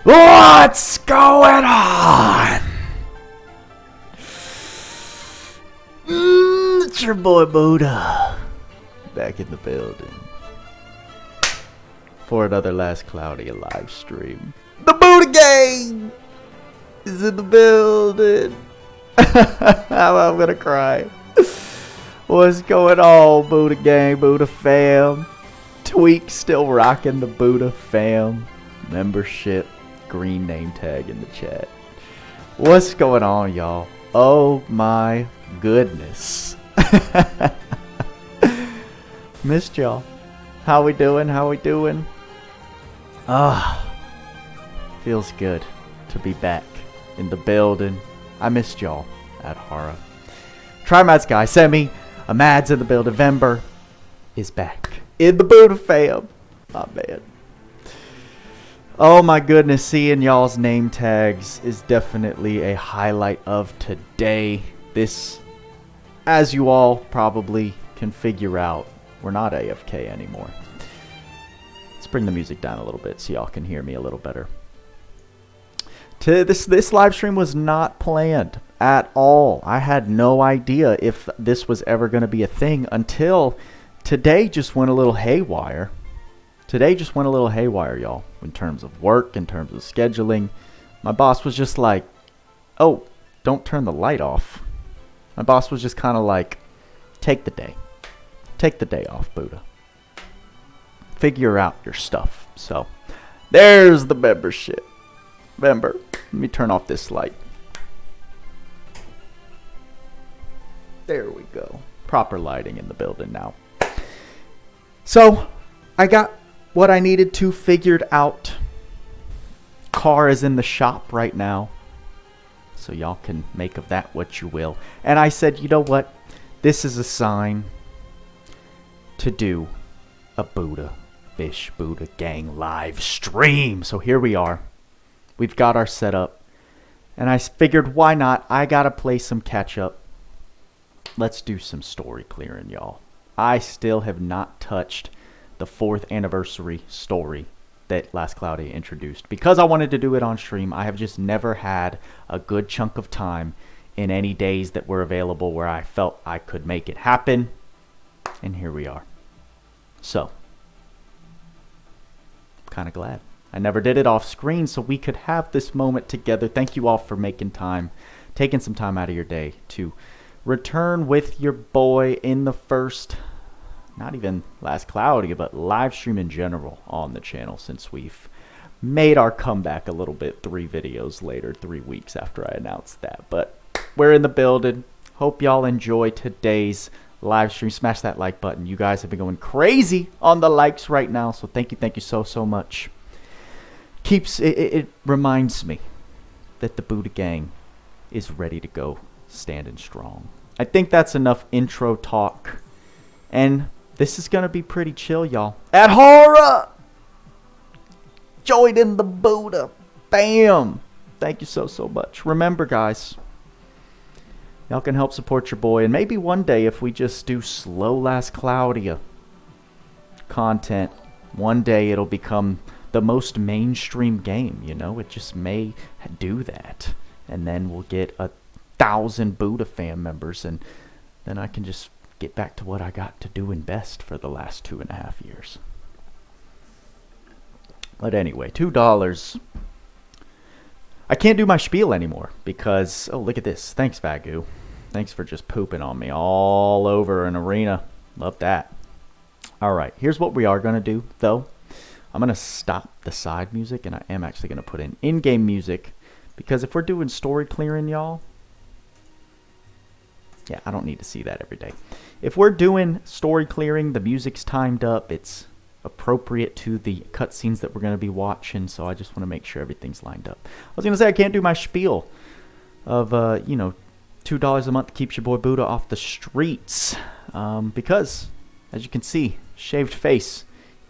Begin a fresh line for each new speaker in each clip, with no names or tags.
What's going on? It's your boy Buddha, back in the building for another Last Cloudia live stream. The Buddha gang is in the building. I'm gonna cry. What's going on, Buddha gang, Buddha fam? Tweak still rocking the Buddha fam membership. Green name tag in the chat. What's going on, y'all? Oh my goodness. Missed y'all. How we doing? Feels good to be back in the building. I missed y'all at Hara. Trimads guy, Semi, Amad's in the building. Vember is back in the Buddha fam. Oh man. Oh my goodness, seeing y'all's name tags is definitely a highlight of today. This, as you all probably can figure out, we're not AFK anymore. Let's bring the music down a little bit so y'all can hear me a little better. This live stream was not planned at all. I had no idea if this was ever going to be a thing until today just went a little haywire. Today just went a little haywire, y'all, in terms of work, in terms of scheduling. My boss was just like, oh, don't turn the light off. My boss was just kind of like, take the day. Take the day off, Buddha. Figure out your stuff. So, there's the membership. Member, let me turn off this light. There we go. Proper lighting in the building now. So, I got what I needed to figured out. Car is in the shop right now, so y'all can make of that what you will. And I said, you know what? This is a sign to do a Buddha Fish Buddha Gang live stream. So here we are. We've got our setup. And I figured, why not? I gotta play some catch up. Let's do some story clearing, y'all. I still have not touched the 4th anniversary story that Last Cloudia introduced. Because I wanted to do it on stream, I have just never had a good chunk of time in any days that were available where I felt I could make it happen. And here we are. So, I'm kind of glad I never did it off screen so we could have this moment together. Thank you all for making time, taking some time out of your day to return with your boy in the first, not even Last Cloudia, but live stream in general on the channel since we've made our comeback a little bit 3 videos later, 3 weeks after I announced that. But we're in the building. Hope y'all enjoy today's live stream. Smash that like button. You guys have been going crazy on the likes right now, so thank you so much. It reminds me that the Buddha gang is ready to go, standing strong. I think that's enough intro talk, and this is gonna be pretty chill, y'all. At Hora! Join in the Buddha. Bam! Thank you so much. Remember, guys, y'all can help support your boy. And maybe one day, if we just do slow Last Cloudia content, one day it'll become the most mainstream game, you know? It just may do that. And then we'll get 1,000 Buddha fam members, and then I can just get back to what I got to doing best for the last 2.5 years. But anyway, $2. I can't do my spiel anymore because, oh, look at this. Thanks, Vagu. Thanks for just pooping on me all over an arena. Love that. All right, here's what we are going to do, though. I'm going to stop the side music, and I am actually going to put in in-game music because if we're doing story clearing, y'all, yeah, I don't need to see that every day. If we're doing story clearing, the music's timed up. It's appropriate to the cutscenes that we're going to be watching, so I just want to make sure everything's lined up. I was going to say I can't do my spiel of, you know, $2 a month keeps your boy Buddha off the streets because, as you can see, shaved face.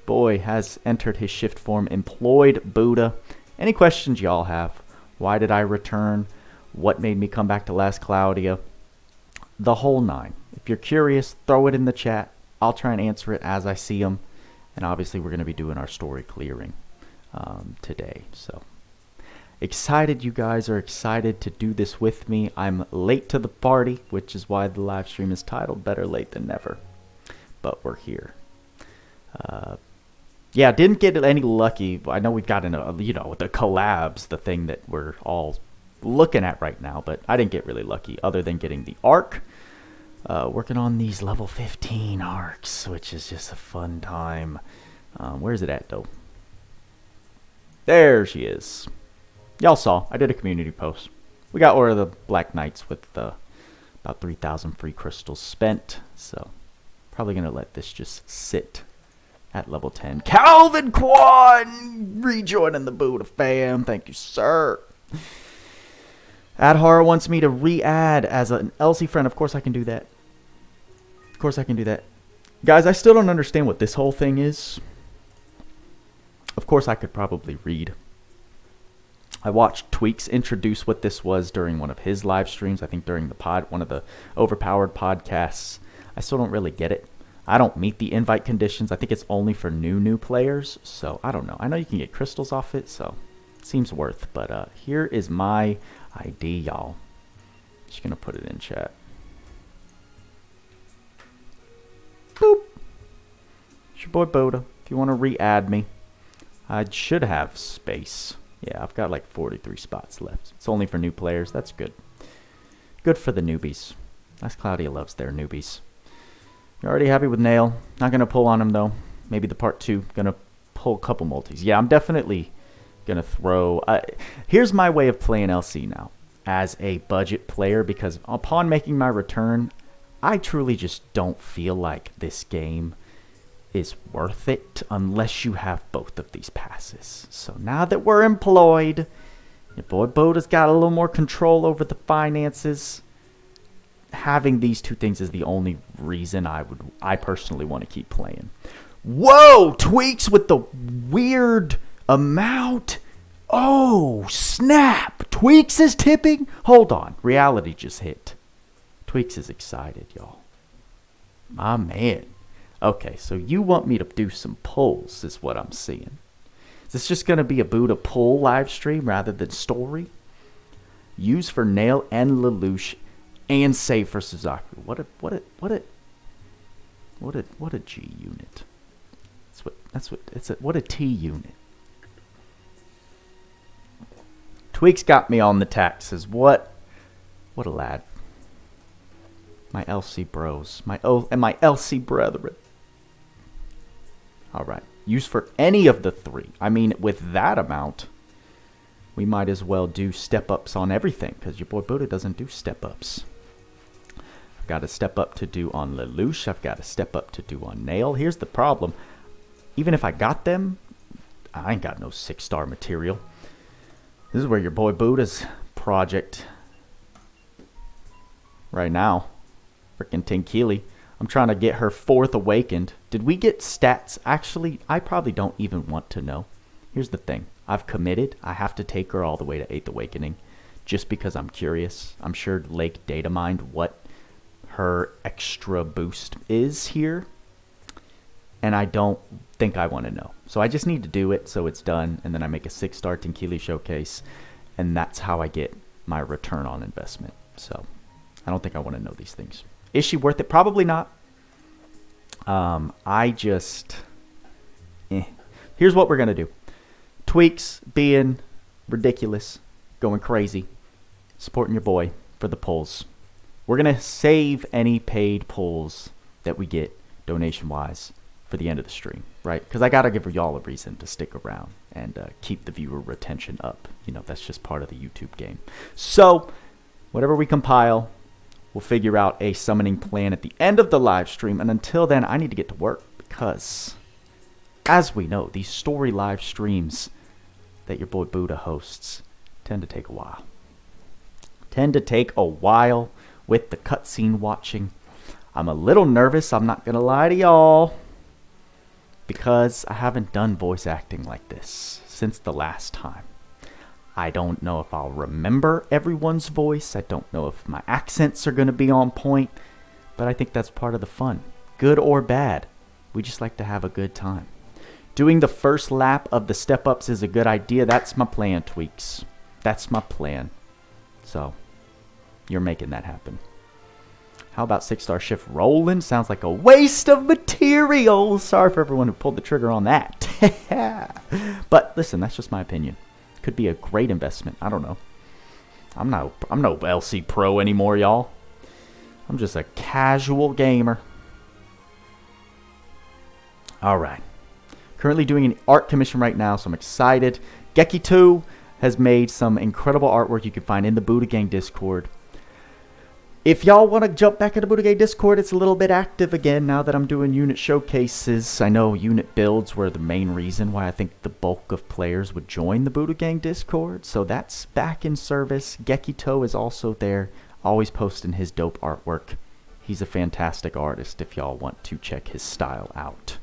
Boy has entered his shift form, employed Buddha. Any questions y'all have? Why did I return? What made me come back to Last Cloudia? The whole 9. If you're curious, throw it in the chat. I'll try and answer it as I see them. And obviously we're going to be doing our story clearing today. So excited you guys are excited to do this with me. I'm late to the party, which is why the live stream is titled Better Late Than Never. But we're here. Yeah, didn't get any lucky. I know we've got the collabs, the thing that we're all looking at right now, but I didn't get really lucky other than getting the arc. Working on these level 15 arcs, which is just a fun time. Where's it at, though? There she is. Y'all saw. I did a community post. We got Order of the Black Knights with about 3,000 free crystals spent. So, probably going to let this just sit at level 10. Calvin Kwan! Rejoining the Buddha fam. Thank you, sir. Adhar wants me to re-add as an LC friend. Of course I can do that. Of course I can do that. Guys, I still don't understand what this whole thing is. Of course I could probably read. I watched Tweaks introduce what this was during one of his live streams. I think during one of the overpowered podcasts. I still don't really get it. I don't meet the invite conditions. I think it's only for new players. So I don't know. I know you can get crystals off it, so it seems worth. But here is my ID, y'all. Just gonna put it in chat. Boop. It's your boy Boda. If you want to re-add me, I should have space. Yeah, I've got like 43 spots left. It's only for new players. That's good. Good for the newbies. That's Cloudia loves their newbies. You're already happy with Nail. Not gonna pull on him though. Maybe the part 2. Gonna pull a couple multis. Yeah, I'm definitely gonna throw. Here's my way of playing LC now as a budget player, because upon making my return, I truly just don't feel like this game is worth it unless you have both of these passes. So now that we're employed, your boy Boda's got a little more control over the finances. Having these two things is the only reason I personally want to keep playing. Whoa, Tweaks with the weird amount. Oh, snap. Tweaks is tipping? Hold on. Reality just hit. Tweaks is excited, y'all. My man. Okay, so you want me to do some pulls is what I'm seeing. Is this just going to be a Buddha pull live stream rather than story? Use for Nail and Lelouch and save for Suzaku. What a G unit. What a T unit. Tweaks got me on the taxes. What a lad. My LC bros. My LC brethren. Alright. Use for any of the 3. I mean, with that amount, we might as well do step-ups on everything, because your boy Buddha doesn't do step-ups. I've got a step-up to do on Lelouch. I've got a step-up to do on Nail. Here's the problem. Even if I got them, I ain't got no 6-star material. This is where your boy Buddha's project right now. Freaking Tenkili. I'm trying to get her 4th awakened. Did we get stats? Actually, I probably don't even want to know. Here's the thing. I've committed. I have to take her all the way to 8th awakening just because I'm curious. I'm sure Lake data mined what her extra boost is here. And I don't think I want to know. So I just need to do it so it's done. And then I make a 6-star Tenkili showcase. And that's how I get my return on investment. So I don't think I want to know these things. Is she worth it? Probably not. Here's what we're going to do. Tweaks being ridiculous, going crazy, supporting your boy for the pulls. We're going to save any paid pulls that we get donation-wise for the end of the stream, right? Because I got to give y'all a reason to stick around and keep the viewer retention up. You know, that's just part of the YouTube game. So, whatever we compile, we'll figure out a summoning plan at the end of the live stream. And until then, I need to get to work because, as we know, these story live streams that your boy Buddha hosts tend to take a while. With the cutscene watching. I'm a little nervous, I'm not going to lie to y'all, because I haven't done voice acting like this since the last time. I don't know if I'll remember everyone's voice. I don't know if my accents are going to be on point. But I think that's part of the fun. Good or bad. We just like to have a good time. Doing the first lap of the step-ups is a good idea. That's my plan, Tweaks. That's my plan. So, you're making that happen. How about 6-star shift Roland? Sounds like a waste of material. Sorry for everyone who pulled the trigger on that. But listen, that's just my opinion. Could be a great investment. I don't know. I'm no LC pro anymore, y'all. I'm just a casual gamer. All right. Currently doing an art commission right now, so I'm excited. Geki 2 has made some incredible artwork you can find in the Buddha Gang Discord. If y'all want to jump back into Buddha Gang Discord, it's a little bit active again now that I'm doing unit showcases. I know unit builds were the main reason why I think the bulk of players would join the Buddha Gang Discord. So that's back in service. Gekito is also there, always posting his dope artwork. He's a fantastic artist if y'all want to check his style out.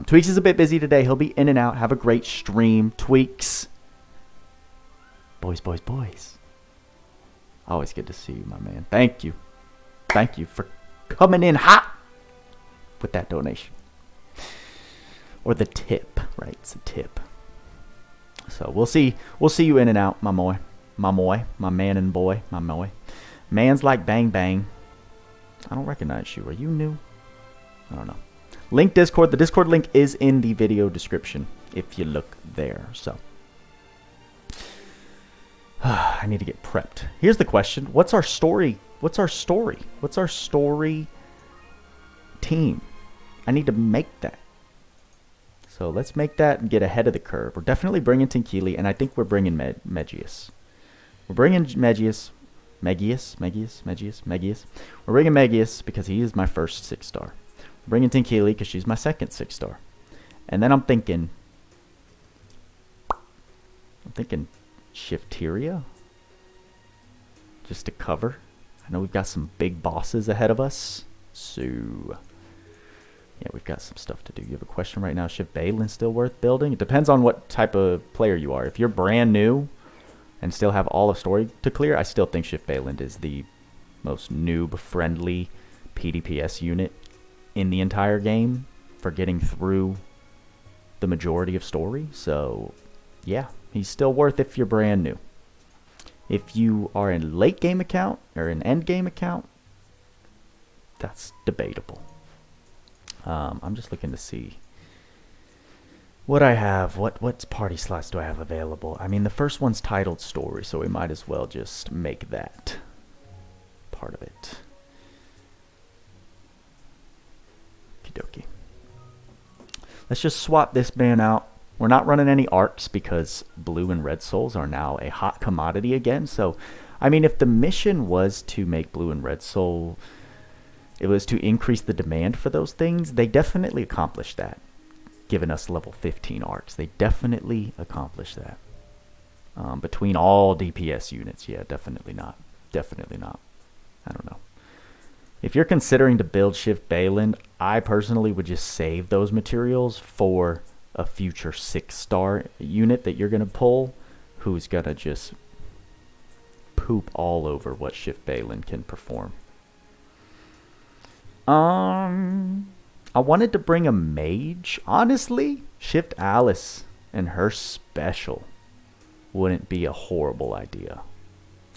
Tweaks is a bit busy today. He'll be in and out. Have a great stream. Tweaks. Boys, boys, boys. Always good to see you, my man. Thank you. Thank you for coming in hot with that donation. Or the tip, right? It's a tip. So we'll see you in and out, my boy. My man and boy. My boy. Man's like bang bang. I don't recognize you. Are you new? I don't know. Link Discord. The Discord link is in the video description if you look there. So I need to get prepped. Here's the question. What's our story? What's our story? What's our story team? I need to make that. So let's make that and get ahead of the curve. We're definitely bringing Tinkili, and I think we're bringing Megius. We're bringing Megius. We're bringing Megius because he is my first 6-star. We're bringing Tinkili because she's my second 6-star. And then I'm thinking Shifteria, just to cover. I know we've got some big bosses ahead of us, so yeah, we've got some stuff to do. You have a question right now? Shift Balin still worth building? It depends on what type of player you are. If you're brand new and still have all of story to clear, I still think Shift Balin is the most noob-friendly PDPS unit in the entire game for getting through the majority of story. So yeah, he's still worth if you're brand new. If you are a late game account or an end game account, that's debatable. I'm just looking to see what I have. What party slots do I have available? I mean, the first one's titled story, so we might as well just make that part of it. Okie dokie. Let's just swap this man out. We're not running any arcs because blue and red souls are now a hot commodity again. So, I mean, if the mission was to make blue and red soul, it was to increase the demand for those things, they definitely accomplished that, giving us level 15 arcs. They definitely accomplished that. Between all DPS units, yeah, definitely not. Definitely not. I don't know. If you're considering to build Shift Balin, I personally would just save those materials for a future 6-star unit that you're going to pull, who's going to just poop all over what Shift Balin can perform. I wanted to bring a mage. Honestly, Shift Alice and her special wouldn't be a horrible idea.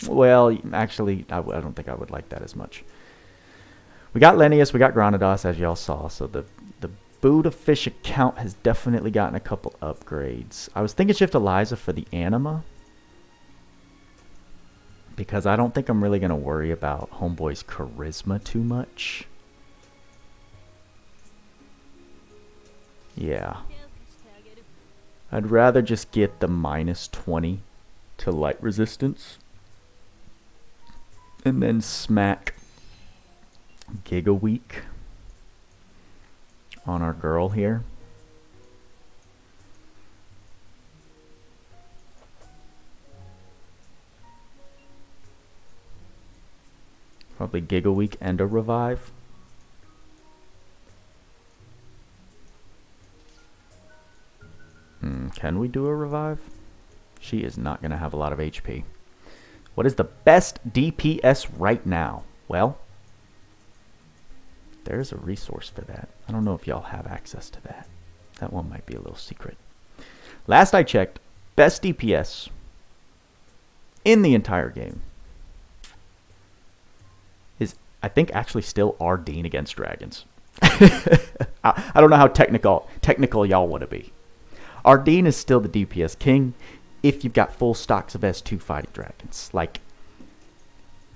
Well, actually, I don't think I would like that as much. We got Lennius, we got Granados, as y'all saw, so the Buddha Fish account has definitely gotten a couple upgrades. I was thinking Shift Eliza for the Anima, because I don't think I'm really going to worry about Homeboy's charisma too much. Yeah. I'd rather just get the -20 to light resistance and then smack Giga Week on our girl here. Probably Giga Week and a revive. Can we do a revive? She is not going to have a lot of HP. What is the best DPS right now? Well, there's a resource for that. I don't know if y'all have access to that. That one might be a little secret. Last I checked, best DPS in the entire game is, I think, actually still Aldine against dragons. I don't know how technical y'all want to be. Aldine is still the DPS king if you've got full stocks of S2 fighting dragons. Like,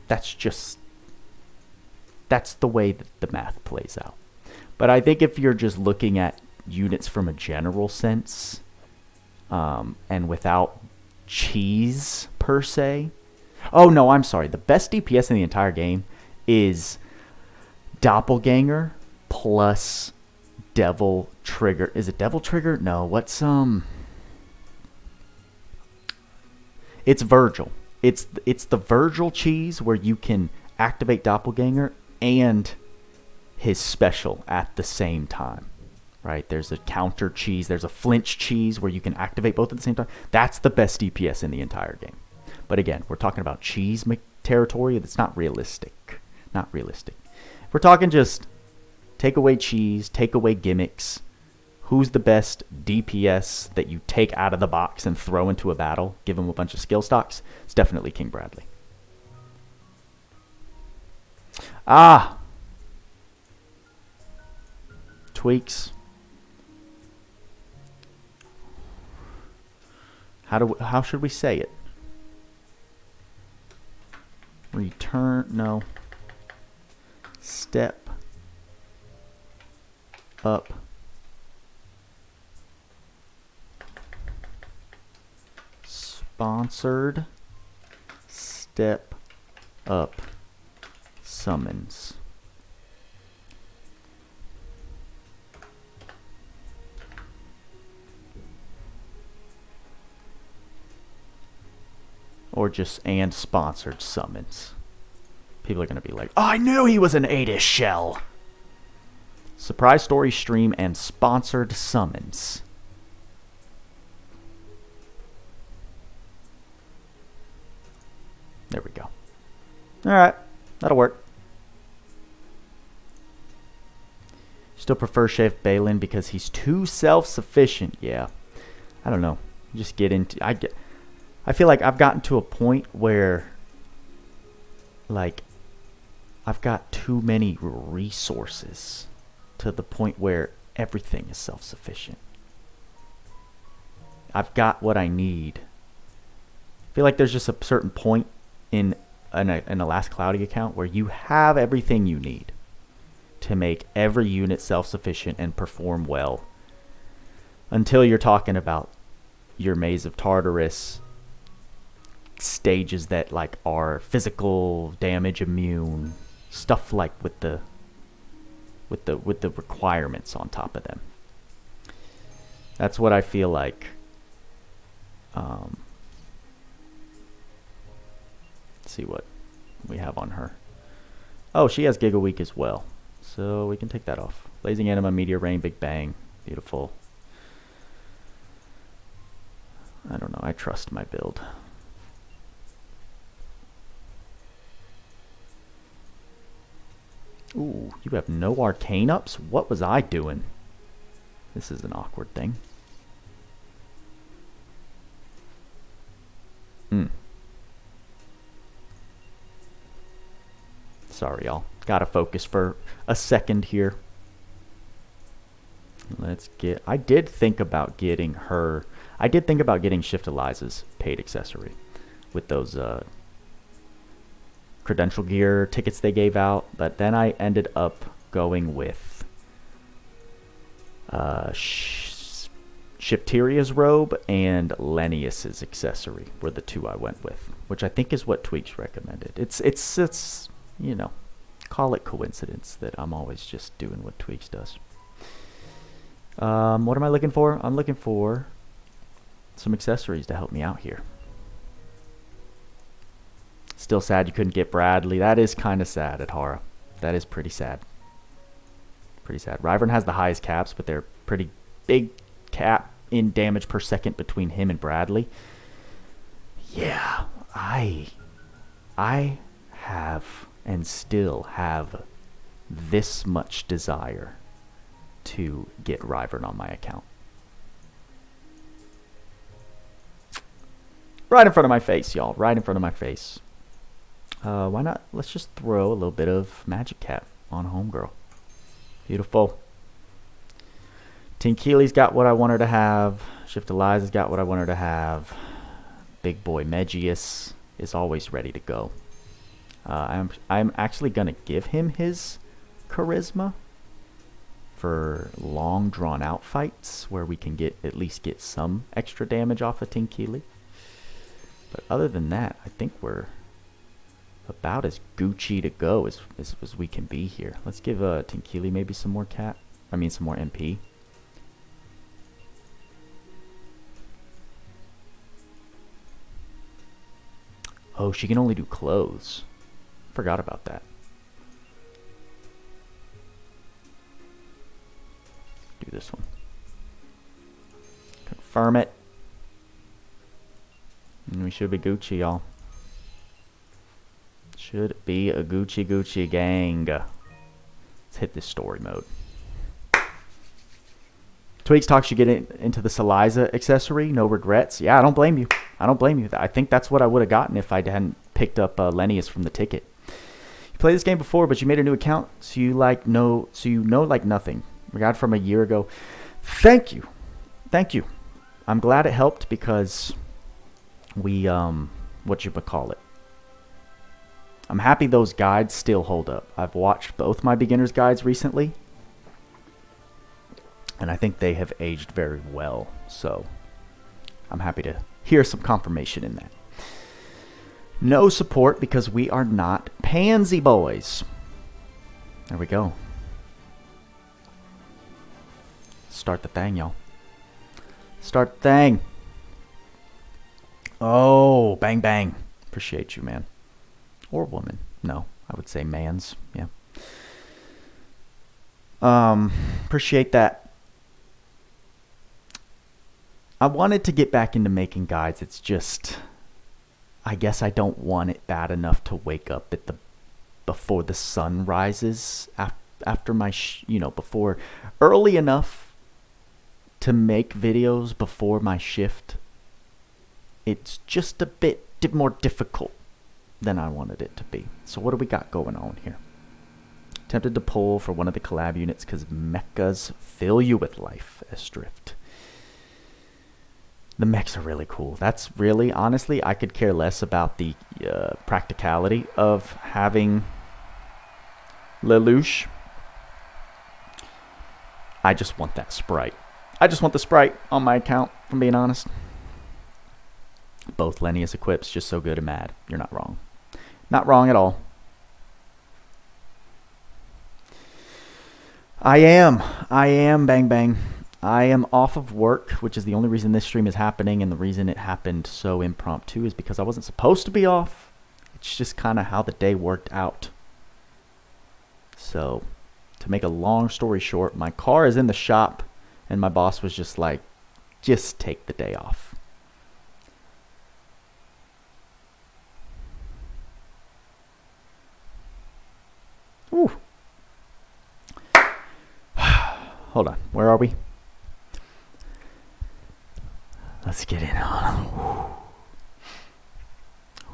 that's the way that the math plays out. But I think if you're just looking at units from a general sense, and without cheese per se. Oh no, I'm sorry. The best DPS in the entire game is Doppelganger plus Devil Trigger. Is it Devil Trigger? No, what's it's Virgil. It's the Virgil cheese where you can activate Doppelganger and his special at the same time. Right? There's a counter cheese. There's a flinch cheese where you can activate both at the same time. That's the best DPS in the entire game. But again, we're talking about cheese territory. That's not realistic. Not realistic. If we're talking just take away cheese, take away gimmicks, who's the best DPS that you take out of the box and throw into a battle, give him a bunch of skill stocks? It's definitely King Bradley. Tweaks. How should we say it? Return, no. Step up. Sponsored step up summons. Or just and sponsored summons. People are going to be like, oh, I knew he was an 8-ish shell. Surprise story stream and sponsored summons. There we go. Alright, that'll work. Still prefer Chef Balin because he's too self-sufficient. Yeah. I don't know. Just get into... I feel like I've gotten to a point where, like, I've got too many resources to the point where everything is self-sufficient. I've got what I need. I feel like there's just a certain point in a last Cloudia account where you have everything you need to make every unit self-sufficient and perform well. Until you're talking about your Maze of Tartarus stages that like are physical damage immune, stuff like with the requirements on top of them. That's what I feel like. Let's see what we have on her. Oh, she has Giga Week as well, so we can take that off. Blazing Anima, Meteor Rain, Big Bang, beautiful. I don't know. I trust my build. Ooh, you have no arcane ups? What was I doing? This is an awkward thing. Sorry, y'all. Gotta focus for a second here. Let's get... I did think about getting her... I did think about getting Shift Eliza's paid accessory with those credential gear tickets they gave out, but then I ended up going with Shifteria's robe and Lennius's accessory were the two I went with, which I think is what Tweaks recommended. It's you know, call it coincidence that I'm always just doing what Tweaks does. What am I looking for? I'm looking for some accessories to help me out here. Still sad you couldn't get Bradley. That is kind of sad, Adhara. That is pretty sad. Pretty sad. Ryvern has the highest caps, but they're pretty big cap in damage per second between him and Bradley. Yeah, I have and still have this much desire to get Ryvern on my account. Right in front of my face, y'all. Right in front of my face. Why not? Let's just throw a little bit of Magic Cat on Homegirl. Beautiful. Tinkeely's got what I want her to have. Shift Eliza's got what I want her to have. Big boy Megius is always ready to go. I'm actually going to give him his charisma for long drawn out fights where we can at least get some extra damage off of Tinkeely. But other than that, I think we're about as Gucci to go as we can be here. Let's give Tinkeely maybe some more some more MP. Oh, she can only do clothes. Forgot about that. Do this one. Confirm it. And we should be Gucci, y'all. Should be a Gucci gang. Let's hit this story mode. Twigs talks you get into the Saliza accessory. No regrets. Yeah, I don't blame you. I don't blame you. I think that's what I would have gotten if I hadn't picked up Lennius from the ticket. You played this game before, but you made a new account, so you know like nothing. We got it from a year ago. Thank you. I'm glad it helped because we whatchamacallit. I'm happy those guides still hold up. I've watched both my beginner's guides recently, and I think they have aged very well. So I'm happy to hear some confirmation in that. No support because we are not pansy boys. There we go. Start the thing, y'all. Start the thing. Oh, bang, bang. Appreciate you, man. Or woman. No, I would say mans. Yeah. Appreciate that. I wanted to get back into making guides. It's just, I guess I don't want it bad enough to wake up at before the sun rises after my before early enough to make videos before my shift. It's just a bit more difficult than I wanted it to be. So what do we got going on here? Tempted to pull for one of the collab units because mechas fill you with life, Esdrift. The mechs are really cool. That's really, honestly, I could care less about the practicality of having Lelouch. I just want that sprite. I just want the sprite on my account, if I'm being honest. Both Lennius equips, just so good and mad. You're not wrong. Not wrong at all. I am, bang bang. I am off of work, which is the only reason this stream is happening, and the reason it happened so impromptu is because I wasn't supposed to be off. It's just kind of how the day worked out. So, to make a long story short, my car is in the shop, and my boss was just like, just take the day off. Ooh. Hold on. Where are we? Let's get in on.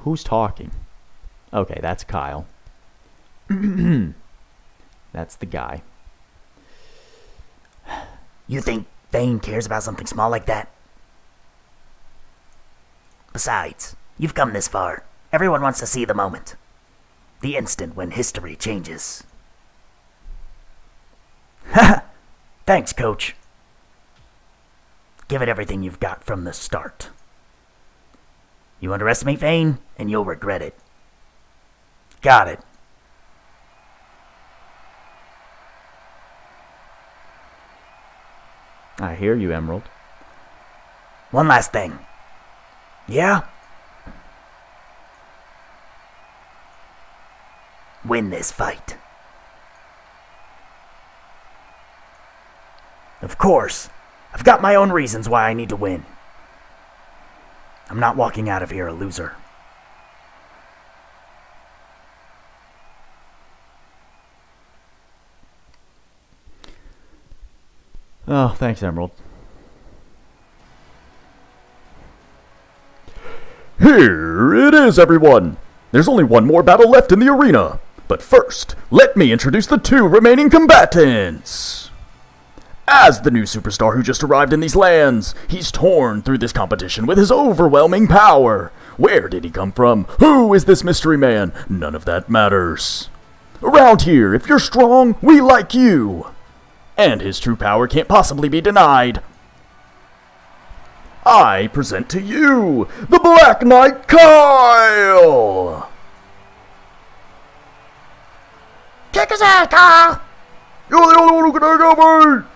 Who's talking? Okay, that's Kyle. That's the guy.
You think Thane cares about something small like that? Besides, you've come this far. Everyone wants to see the moment. The instant when history changes. Haha! Thanks, coach. Give it everything you've got from the start. You underestimate Vayne, and you'll regret it. Got it.
I hear you, Emerald.
One last thing. Yeah? Win this fight. Of course. I've got my own reasons why I need to win. I'm not walking out of here a loser.
Oh, thanks, Emerald.
Here it is, everyone! There's only one more battle left in the arena. But first, let me introduce the two remaining combatants! As the new superstar who just arrived in these lands, he's torn through this competition with his overwhelming power. Where did he come from? Who is this mystery man? None of that matters. Around here, if you're strong, we like you. And his true power can't possibly be denied. I present to you, the Black Knight Kyle!
Kick his ass, Kyle!
You're the only one who can take over!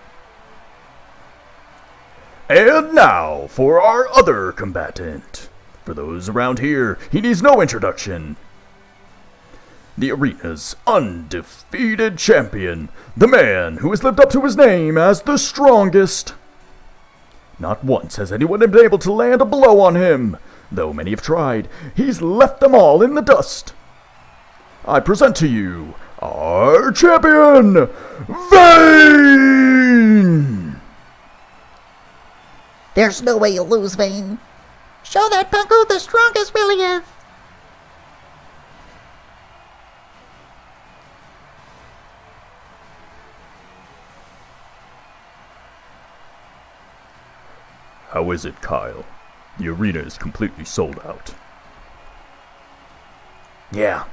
And now, for our other combatant. For those around here, he needs no introduction. The arena's undefeated champion, the man who has lived up to his name as the strongest. Not once has anyone been able to land a blow on him. Though many have tried, he's left them all in the dust. I present to you our champion, Vayne!
There's no way you'll lose, Vayne. Show that punk who the strongest really is.
How is it, Kyle? The arena is completely sold out.
Yeah,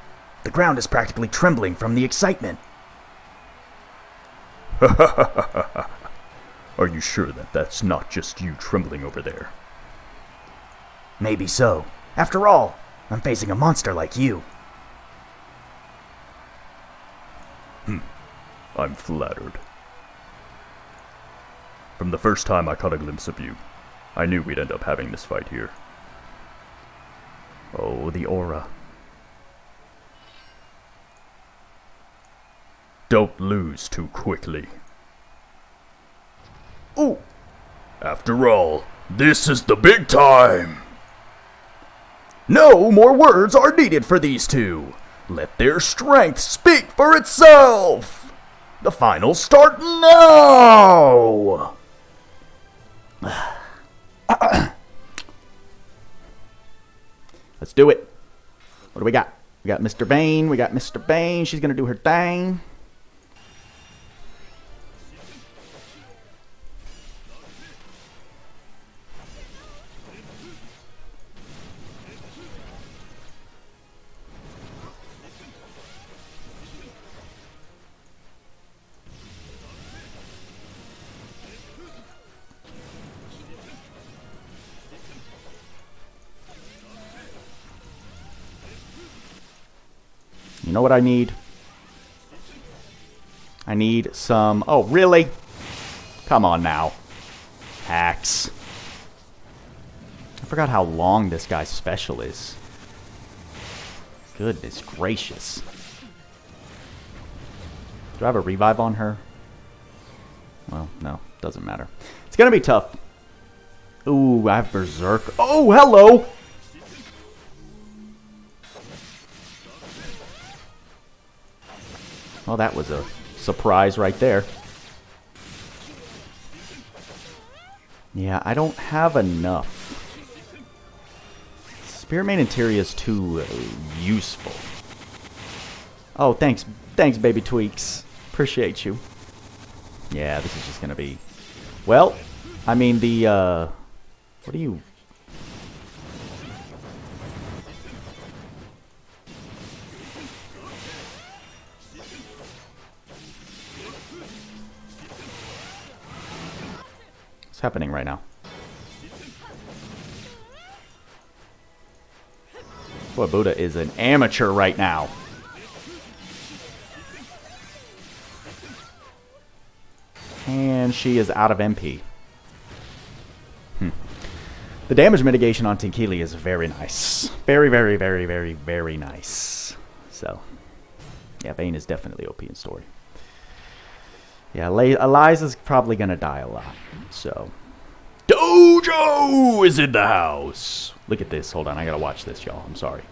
the ground is practically trembling from the excitement.
Are you sure that that's not just you trembling over there?
Maybe so. After all, I'm facing a monster like you.
I'm flattered. From the first time I caught a glimpse of you, I knew we'd end up having this fight here. Oh, the aura. Don't lose too quickly. Ooh! After all, this is the big time! No more words are needed for these two. Let their strength speak for itself! The finals start now!
Let's do it. What do we got? We got Mr. Vayne. We got Mr. Vayne. She's going to do her thing. You know what I need? I need some... Oh, really? Come on now. Hacks. I forgot how long this guy's special is. Goodness gracious. Do I have a revive on her? Well, no. Doesn't matter. It's going to be tough. Ooh, I have Berserk. Oh, hello! Well, that was a surprise right there. Yeah, I don't have enough. Spearmane Interior is too useful. Oh, thanks. Thanks, baby tweaks. Appreciate you. Yeah, this is just going to be... Well, I mean, the... What do you... What's happening right now? Boy, Buddha is an amateur right now. And she is out of MP. The damage mitigation on Tenkili is very nice. Very, very, very, very, very nice. So, yeah, Vayne is definitely OP in story. Yeah, Eliza's probably going to die a lot. So,
Dojo is in the house.
look at this. Hold on, I got to watch this, y'all. I'm sorry.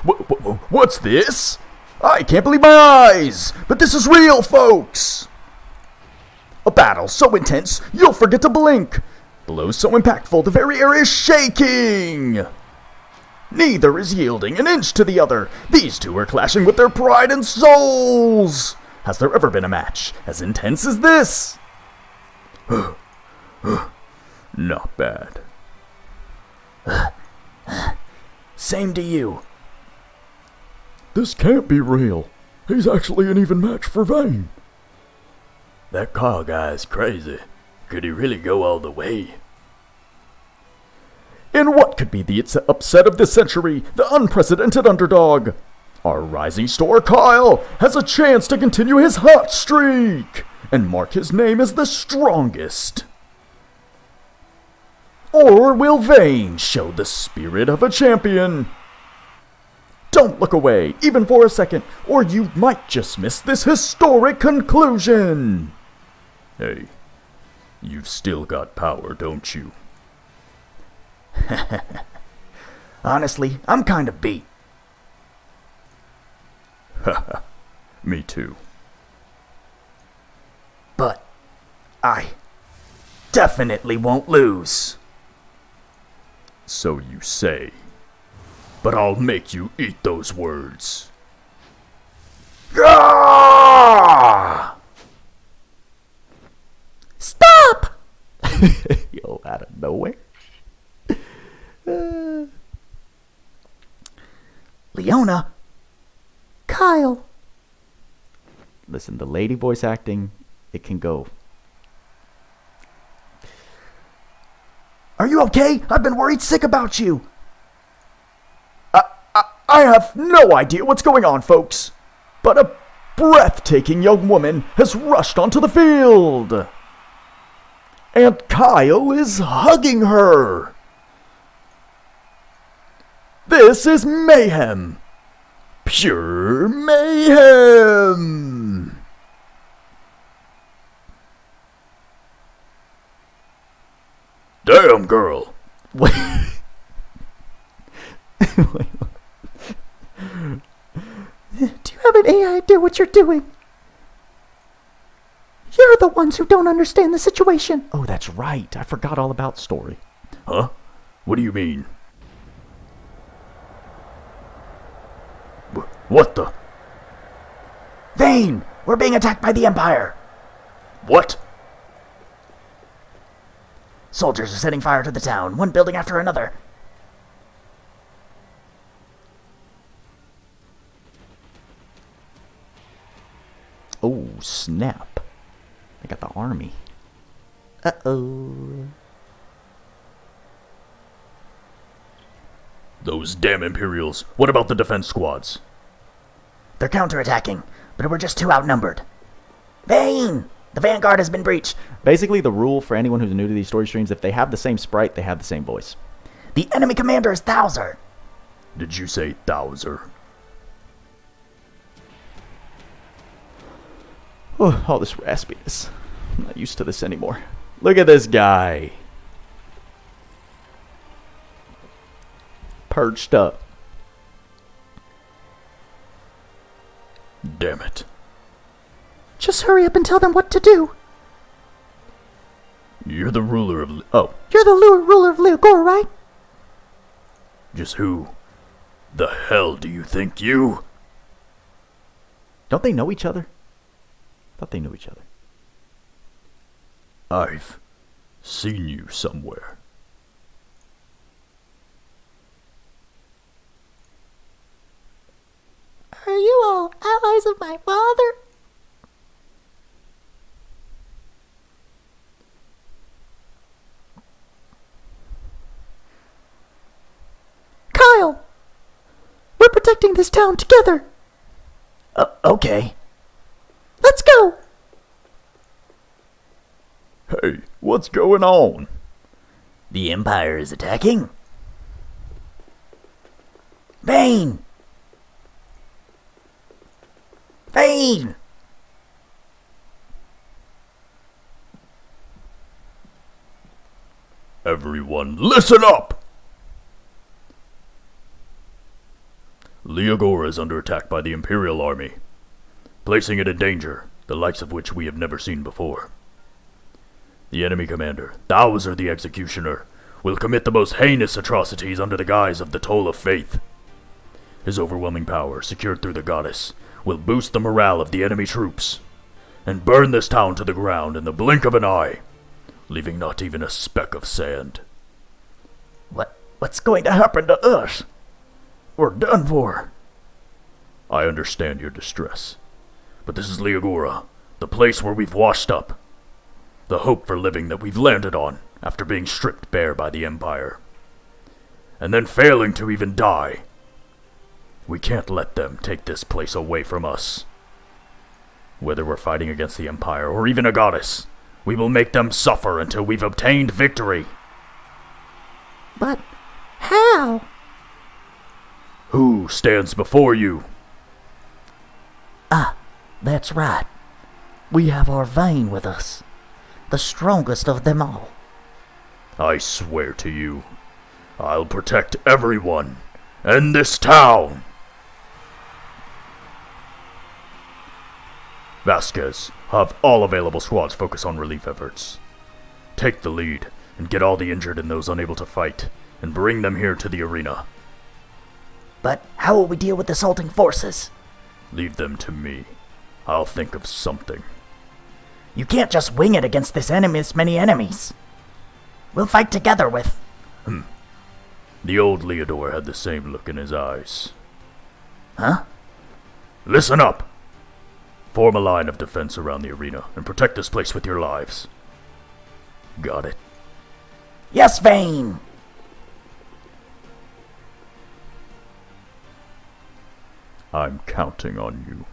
What's this? I can't believe my eyes! But this is real, folks! A battle so intense, you'll forget to blink. Blow so impactful, the very air is shaking! Neither is yielding an inch to the other. These two are clashing with their pride and souls. Has there ever been a match as intense as this? Not bad.
Same to you.
This can't be real. He's actually an even match for Vayne.
That Kyle guy's crazy. Could he really go all the way?
In what could be the upset of this century, the unprecedented underdog, our rising star Kyle has a chance to continue his hot streak and mark his name as the strongest. Or will Vayne show the spirit of a champion? Don't look away, even for a second, or you might just miss this historic conclusion. Hey, you've still got power, don't you?
Honestly, I'm kind of beat.
Me too.
But I definitely won't lose.
So you say. But I'll make you eat those words.
Ah!
Stop!
Yo, out of nowhere.
Leona?
Kyle.
Listen, the lady voice acting, it can go.
Are you okay? I've been worried sick about you.
I have no idea what's going on, folks. But a breathtaking young woman has rushed onto the field. And Kyle is hugging her. This is mayhem. Pure mayhem. Damn, girl.
Wait.
Do you have any idea what you're doing? You're the ones who don't understand the situation.
Oh, that's right. I forgot all about story.
Huh? What do you mean? What the?
Vayne! We're being attacked by the Empire!
What?
Soldiers are setting fire to the town, one building after another.
Oh, snap. They got the army. Uh-oh.
Those damn Imperials. What about the defense squads?
They're counterattacking, but we're just too outnumbered. Vayne! The vanguard has been breached.
Basically, the rule for anyone who's new to these story streams, if they have the same sprite, they have the same voice.
The enemy commander is Thouser.
Did you say Thouser?
Oh, all this raspiness. I'm not used to this anymore. Look at this guy. Perched up.
Damn it.
Just hurry up and tell them what to do.
You're the ruler of... Oh,
You're the ruler of Leogor, right?
just who the hell do you think you...
Don't they know each other? I thought they knew each other.
I've seen you somewhere.
Are you all allies of my father? Kyle! We're protecting this town together.
Okay.
Let's go!
Hey, what's going on?
The Empire is attacking? Vayne! Vayne!
Everyone, listen up! Leogor is under attack by the Imperial army, placing it in danger, the likes of which we have never seen before. The enemy commander, Thouser the Executioner, will commit the most heinous atrocities under the guise of the Toll of Faith. His overwhelming power, secured through the goddess, will boost the morale of the enemy troops, and burn this town to the ground in the blink of an eye, leaving not even a speck of sand.
What's going to happen to us? We're done for.
I understand your distress, but this is Leagora, the place where we've washed up. The hope for living that we've landed on after being stripped bare by the Empire. And then failing to even die. We can't let them take this place away from us. Whether we're fighting against the Empire or even a goddess, we will make them suffer until we've obtained victory.
But how?
Who stands before you?
That's right. We have our Vayne with us, the strongest of them all.
I swear to you, I'll protect everyone and this town. Vasquez, have all available squads focus on relief efforts. Take the lead and get all the injured and those unable to fight, and bring them here to the arena.
But how will we deal with assaulting forces?
Leave them to me. I'll think of something.
You can't just wing it against this many enemies. We'll fight together with...
The old Leodor had the same look in his eyes.
Huh?
Listen up! Form a line of defense around the arena and protect this place with your lives. Got it.
Yes, Vayne!
I'm counting on you.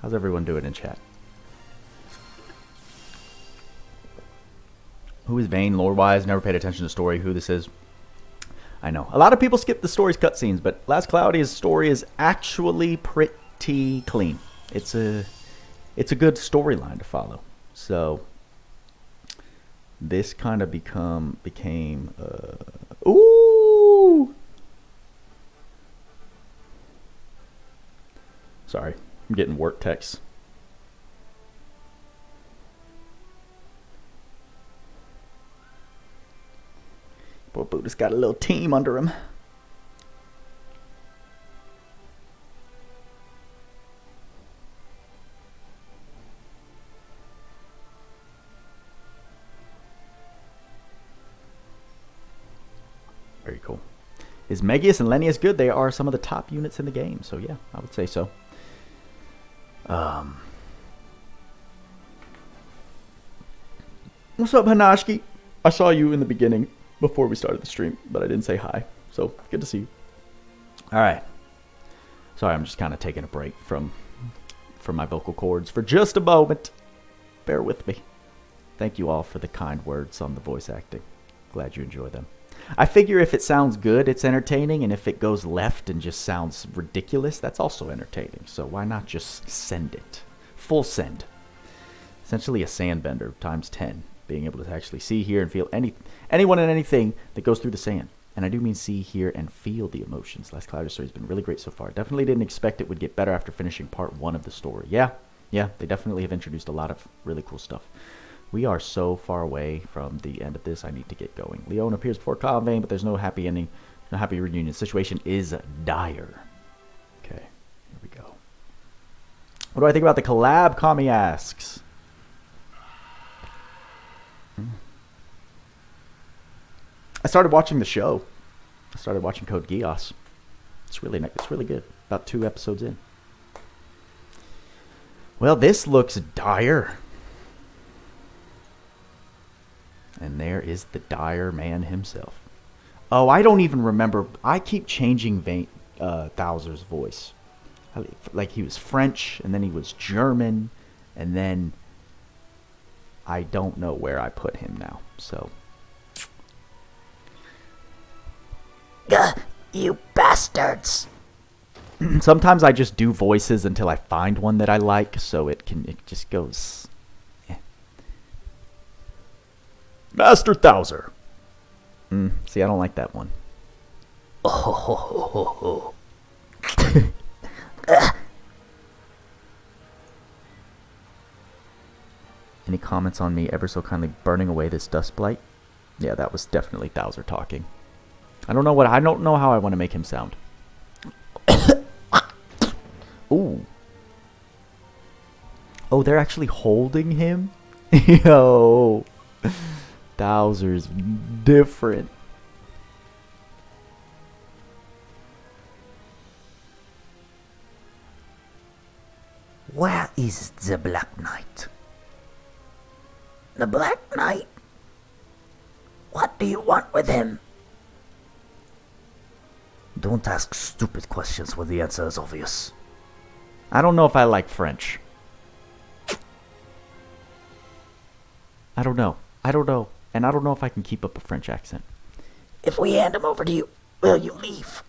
How's everyone doing in chat? Who is Vayne lore-wise? Never paid attention to the story. Who this is? I know. A lot of people skip the story's cutscenes, but Last Cloudia's story is actually pretty clean. It's a good storyline to follow. So this kind of became ooh. Sorry, I'm getting work texts. Poor Buddha's got a little team under him. Very cool. Is Megius and Lennius good? They are some of the top units in the game, so yeah, I would say so. What's up, Hanashki? I saw you in the beginning before we started the stream, but I didn't say hi, so good to see you. All right. Sorry, I'm just kind of taking a break from my vocal cords for just a moment. Bear with me. Thank you all for the kind words on the voice acting. Glad you enjoy them. I figure if it sounds good, it's entertaining, and if it goes left and just sounds ridiculous, that's also entertaining. So why not just send it? Full send. Essentially a sandbender times 10. Being able to actually see, hear, and feel anyone and anything that goes through the sand. And I do mean see, hear, and feel the emotions. Last Cloudia story has been really great so far. Definitely didn't expect it would get better after finishing part 1 of the story. Yeah, they definitely have introduced a lot of really cool stuff. We are so far away from the end of this, I need to get going. Leon appears before Kyle and Vayne, but there's no happy ending, no happy reunion. The situation is dire. Okay, here we go. What do I think about the collab, Kami asks. I started watching the show. I started watching Code Geass. It's really good. About 2 episodes in. Well, this looks dire. And there is the dire man himself. Oh, I don't even remember. I keep changing Thouser's voice. Like he was French, and then he was German, and then I don't know where I put him now. So.
You bastards.
Sometimes I just do voices until I find one that I like, so it just goes.
Master Thouser,
See, I don't like that one.
Oh.
Any comments on me ever so kindly burning away this dust blight? Yeah, that was definitely Thouser talking. I don't know how I want to make him sound. Ooh. Oh, they're actually holding him? Yo. Thouser's different.
Where is the Black Knight? The Black Knight? What do you want with him? Don't ask stupid questions when the answer is obvious.
I don't know if I like French. I don't know. And I don't know if I can keep up a French accent.
If we hand him over to you, will you leave?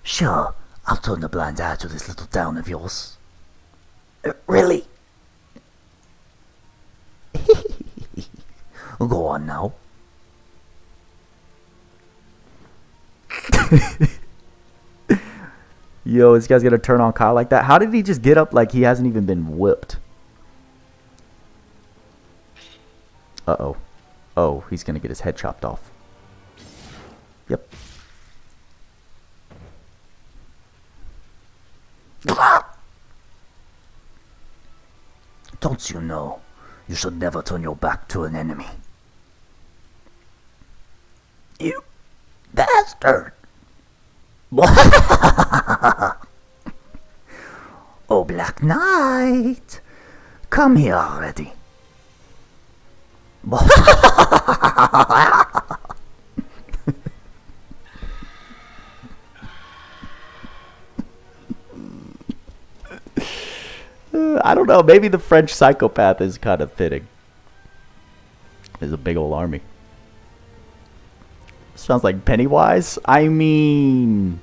Sure, I'll turn the blind eye to this little town of yours. Really? Go on now.
Yo, this guy's gonna turn on Kyle like that? How did he just get up like he hasn't even been whipped? Uh-oh. Oh, he's gonna get his head chopped off. Yep.
Don't you know, you should never turn your back to an enemy. You bastard! Oh, Black Knight, come here already.
I don't know. Maybe the French psychopath is kind of fitting. There's a big old army. Sounds like Pennywise. I mean...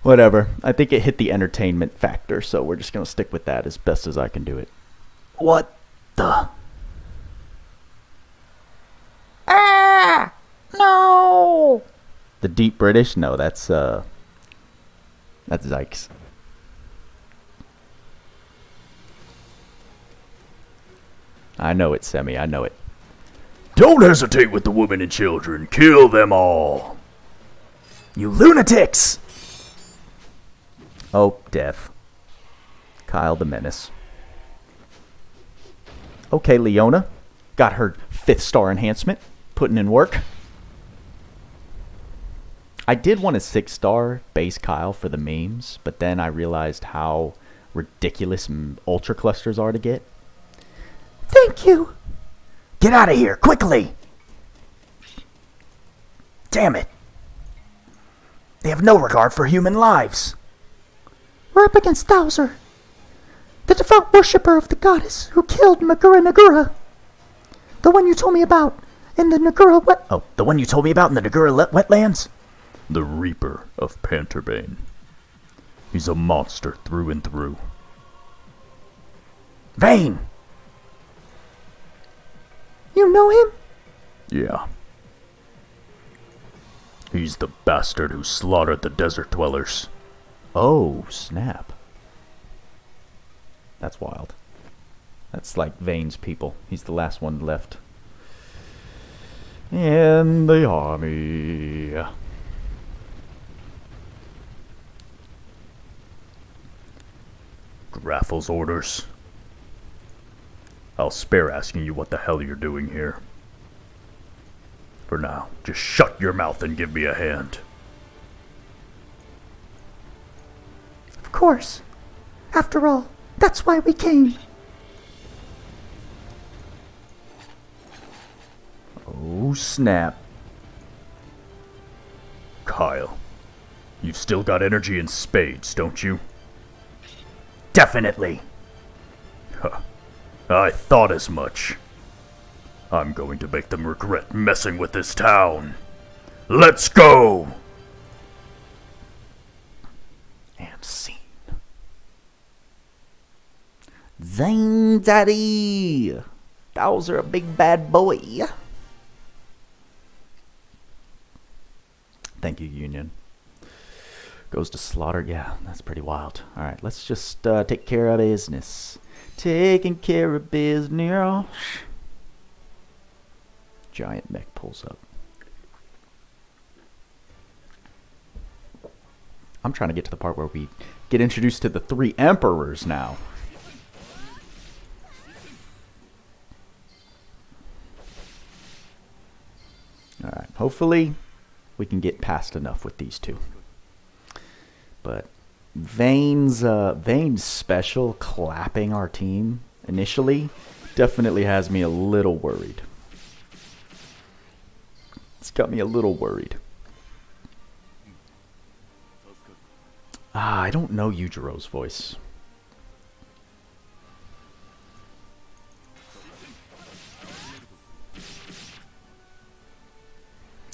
Whatever. I think it hit the entertainment factor, so we're just going to stick with that as best as I can do it.
What the...
Ah! No!
The deep British? No, that's Zykes. I know it, Semi. I know it.
Don't hesitate with the women and children. Kill them all.
You lunatics!
Oh, death. Kyle the Menace. Okay, Leona. Got her 5th star enhancement. Putting in work. I did want a 6-star base Kyle for the memes, but then I realized how ridiculous ultra clusters are to get.
Thank you. Get out of here, quickly. Damn it. They have no regard for human lives.
We're up against Thouser, the devout worshipper of the goddess who killed Nagura. The one you told me about in the Nagura wet...
Oh, the one you told me about in the Nagura wetlands?
The Reaper of Panterbane. He's a monster through and through.
Vayne!
You know him?
Yeah. He's the bastard who slaughtered the desert dwellers.
Oh, snap. That's wild. That's like Vayne's people. He's the last one left in the army.
Graffel's orders. I'll spare asking you what the hell you're doing here. For now, just shut your mouth and give me a hand.
Of course. After all, that's why we came.
Oh, snap.
Kyle, you've still got energy in spades, don't you?
Definitely.
Huh. I thought as much. I'm going to make them regret messing with this town. Let's go!
And scene. Zane Daddy! Thou's a big bad boy. Thank you, Union. Goes to slaughter. Yeah, that's pretty wild. Alright, let's just take care of business. Taking care of business. Giant mech pulls up. I'm trying to get to the part where we get introduced to the 3 emperors now. Alright, hopefully we can get past enough with these 2. But Vane's special clapping our team initially definitely has me a little worried. It's got me a little worried. I don't know Yujiro's voice.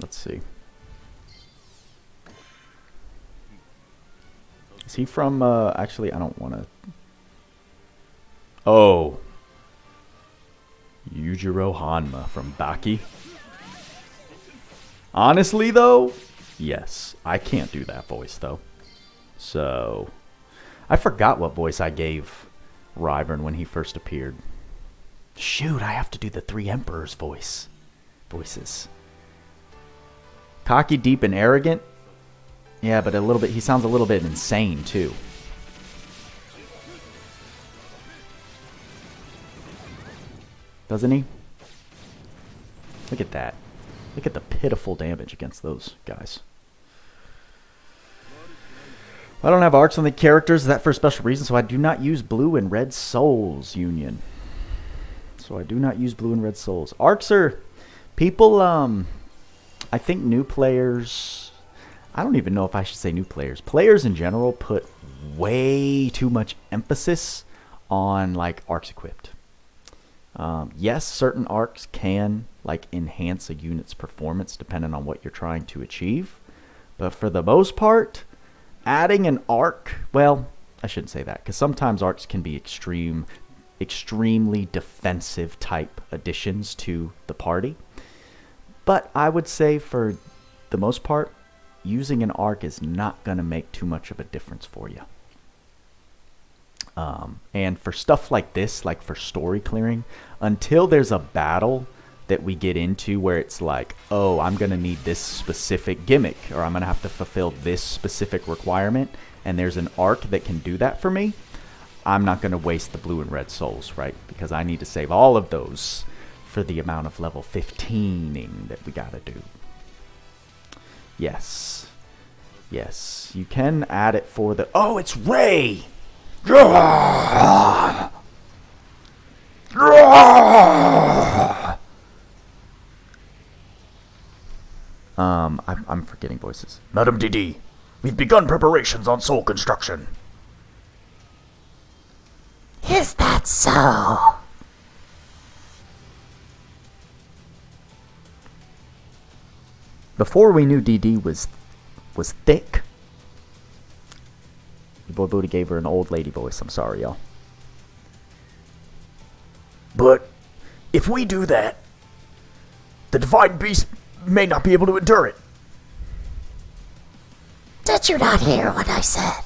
Let's see. Is he from, actually, I don't want to... Oh. Yujiro Hanma from Baki. Honestly, though, yes. I can't do that voice, though. So, I forgot what voice I gave Ryvern when he first appeared. Shoot, I have to do the 3 emperors voices. Cocky, deep, and arrogant. Yeah, but a little bit. He sounds a little bit insane too. Doesn't he? Look at that. Look at the pitiful damage against those guys. I don't have arcs on the characters, that for a special reason, so I do not use blue and red souls, Union. So I do not use blue and red souls. Arcs are... People, I think new players... I don't even know if I should say new players. Players in general put way too much emphasis on, like, arcs equipped. Yes, certain arcs can, like, enhance a unit's performance depending on what you're trying to achieve. But for the most part... Adding an arc, well, I shouldn't say that, because sometimes arcs can be extremely defensive type additions to the party. But I would say for the most part, using an arc is not going to make too much of a difference for you. And for stuff like this, like for story clearing, until there's a battle that we get into where it's like, oh, I'm going to need this specific gimmick, or I'm going to have to fulfill this specific requirement, and there's an arc that can do that for me, I'm not going to waste the blue and red souls, right? Because I need to save all of those for the amount of level 15ing that we got to do. Yes. Yes, you can add it for the... Oh, it's Ray! I'm forgetting voices.
Madam DD, we've begun preparations on soul construction.
Is that so?
Before we knew DD was thick, the boy Booty gave her an old lady voice. I'm sorry, y'all.
But if we do that, the divine beast may not be able to endure it.
Did you not hear what I said?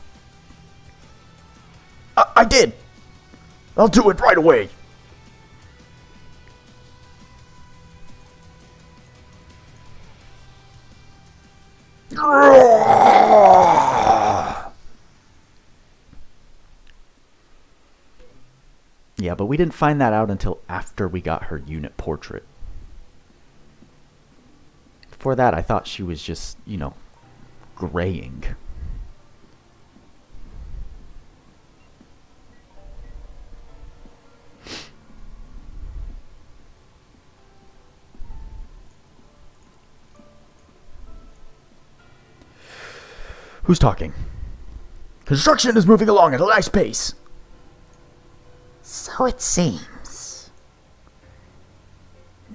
I did. I'll do it right away.
Yeah, but we didn't find that out until after we got her unit portrait. Before that, I thought she was just, you know, graying. Who's talking?
Construction is moving along at a nice pace.
So it seems.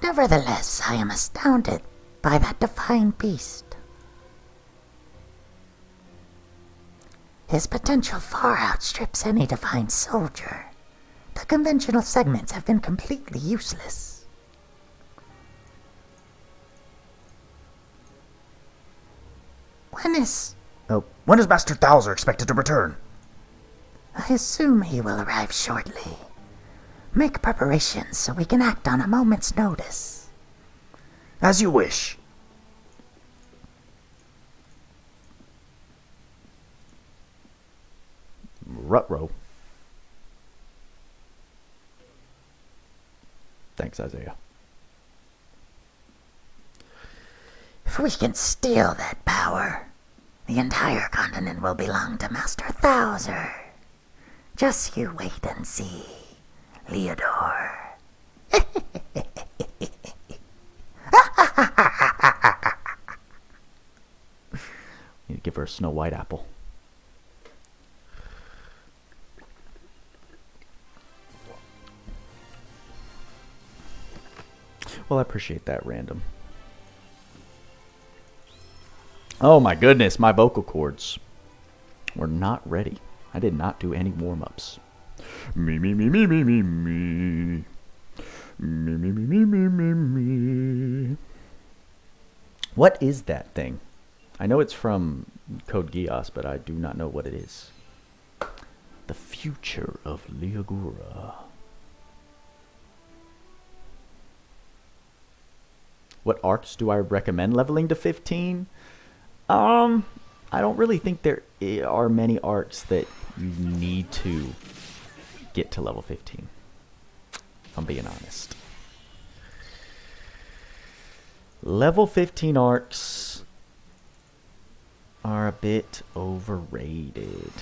Nevertheless, I am astounded by that divine beast. His potential far outstrips any divine soldier. The conventional segments have been completely useless. When is
Master Thouser expected to return?
I assume he will arrive shortly. Make preparations so we can act on a moment's notice.
As you wish.
Rutro. Thanks, Isaiah.
If we can steal that power, the entire continent will belong to Master Thouser. Just you wait and see, Leodore.
Need to give her a Snow White apple. Well, I appreciate that, random. Oh my goodness, my vocal cords were not ready. I did not do any warm-ups. Me, me, me, me, me, me, me. Me, me, me, me, me, me, me. What is that thing? I know it's from Code Geass, but I do not know what it is. The future of Leogura. What arcs do I recommend leveling to 15? I don't really think there are many arcs that you need to get to level 15. If I'm being honest. Level 15 arcs are a bit overrated.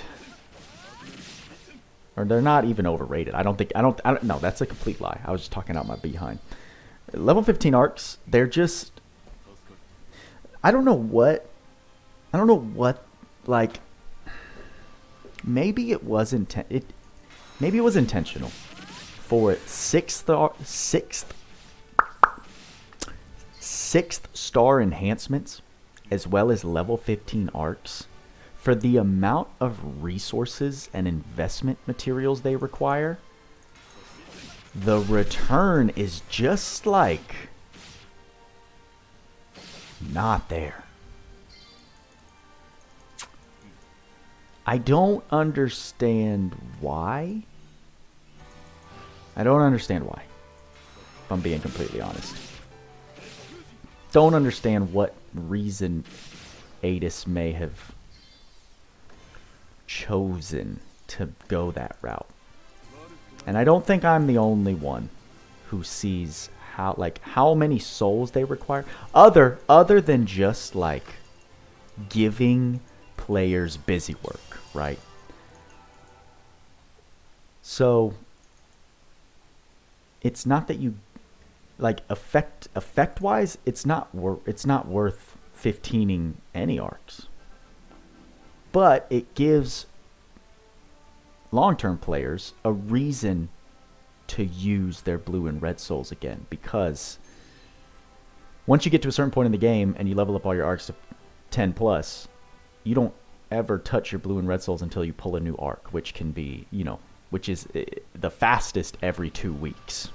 Or they're not even overrated. No, that's a complete lie. I was just talking out my behind. Level 15 arcs, they're just, I don't know what, like, maybe it was intentional for sixth star enhancements as well as level 15 arcs. For the amount of resources and investment materials they require, the return is just like not there. I don't understand why. If I'm being completely honest. Don't understand what reason Adis may have chosen to go that route. And I don't think I'm the only one who sees how many souls they require. Other than just like giving players busy work, right? So it's not that you like effect wise, it's not worth 15ing any arcs. But it gives long-term players a reason to use their blue and red souls again, because once you get to a certain point in the game and you level up all your arcs to 10 plus, you don't ever touch your blue and red souls until you pull a new arc, which can be, which is the fastest every 2 weeks.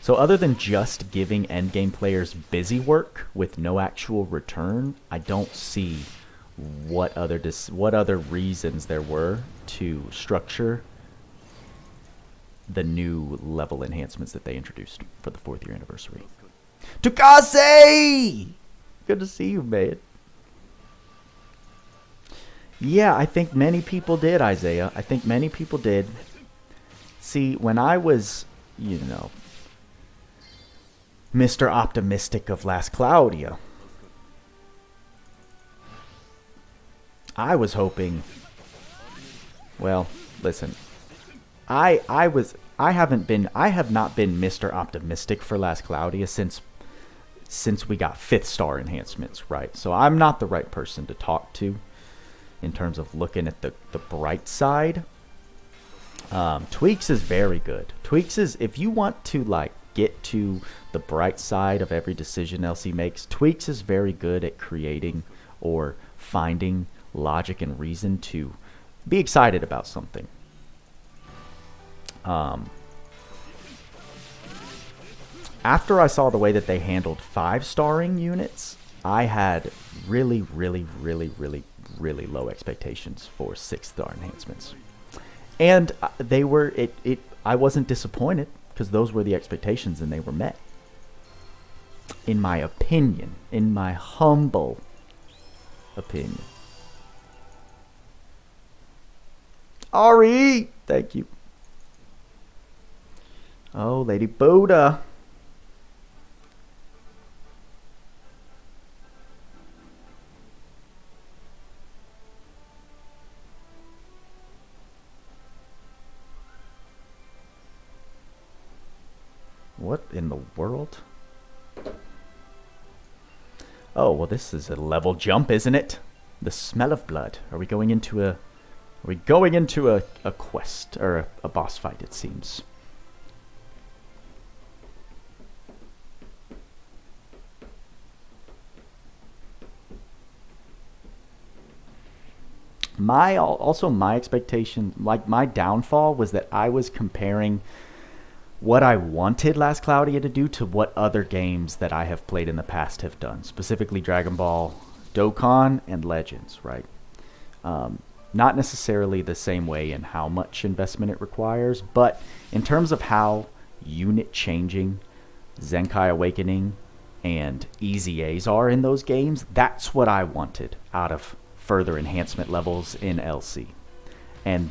So other than just giving endgame players busy work with no actual return, I don't see what other reasons there were to structure the new level enhancements that they introduced for the 4th year anniversary. Tukase! Good to see you, man. Yeah, I think many people did, Isaiah. I think many people did. See, when I was, Mr. Optimistic of Last Cloudia, I was hoping, well, listen, I have not been Mr. Optimistic for Last Cloudia since we got 5th star enhancements, right? So I'm not the right person to talk to in terms of looking at the bright side. Tweaks is very good. Tweaks is, if you want to like get to the bright side of every decision LC makes, Tweaks is very good at creating or finding logic and reason to be excited about something. After I saw the way that they handled 5-starring units, I had really low expectations for 6-star enhancements. And they were, I wasn't disappointed because those were the expectations and they were met. In my opinion, in my humble opinion. Ari, thank you. Oh, Lady Buddha. What in the world? Oh, well, this is a level jump, isn't it? The smell of blood. Are we going into a quest or a boss fight, it seems. My expectation, like my downfall, was that I was comparing what I wanted Last Cloudia to do to what other games that I have played in the past have done, specifically Dragon Ball, Dokkan, and Legends, right? Not necessarily the same way in how much investment it requires, but in terms of how unit changing Zenkai Awakening and EZAs are in those games, that's what I wanted out of further enhancement levels in LC. And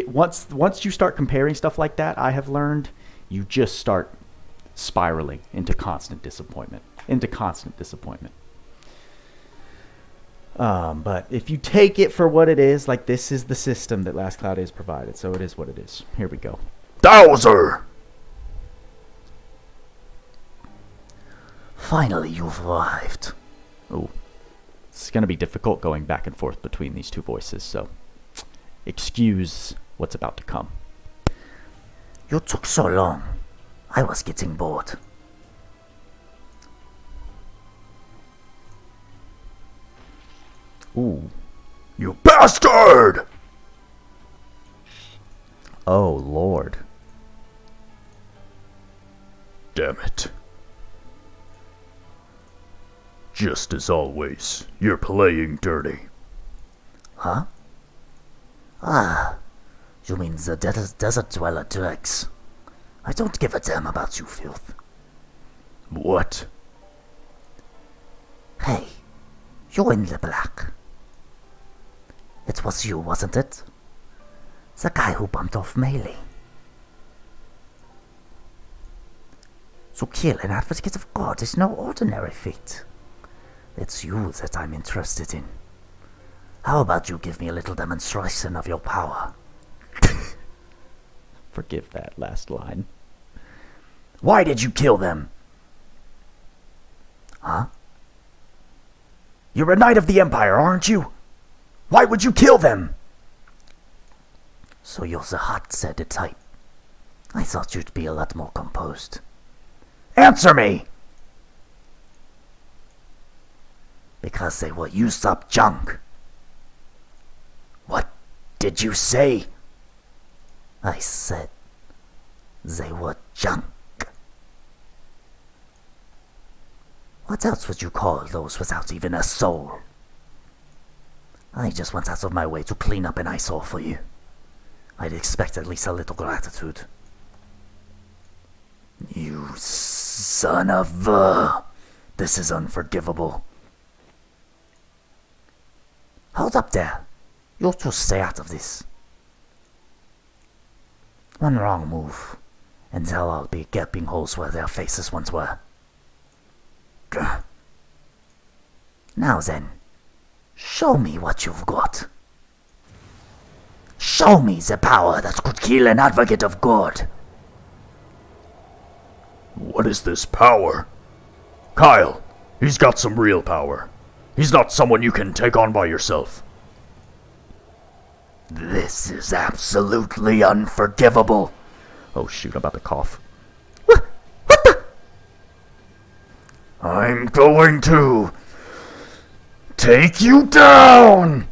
once you start comparing stuff like that, I have learned, you just start spiraling into constant disappointment. But if you take it for what it is, like, this is the system that Last Cloudia has provided, so it is what it is. Here we go.
Thouser!
Finally, you've arrived.
Oh, it's going to be difficult going back and forth between these two voices, so excuse what's about to come.
You took so long. I was getting bored.
Ooh.
You bastard!
Oh, Lord.
Damn it. Just as always, you're playing dirty.
Huh? Ah, you mean the desert dweller Turks. I don't give a damn about you, filth.
What?
Hey, you're in the black. It was you, wasn't it? The guy who bumped off Melee. To kill an advocate of God is no ordinary feat. It's you that I'm interested in. How about you give me a little demonstration of your power?
Forgive that last line.
Why did you kill them? Huh? You're a Knight of the Empire, aren't you? Why would you kill them? So you're the hot-headed type. I thought you'd be a lot more composed. Answer me! Because they were used up junk. What did you say? I said they were junk. What else would you call those without even a soul? I just went out of my way to clean up an eyesore for you. I'd expect at least a little gratitude. You son of a... This is unforgivable. Hold up there. You'll just stay out of this. One wrong move, and they'll all be gaping holes where their faces once were. Gah. Now then, show me what you've got. Show me the power that could kill an advocate of God.
What is this power? Kyle, he's got some real power. He's not someone you can take on by yourself.
This is absolutely unforgivable.
Oh shoot, I'm about to cough.
I'm going to take you down!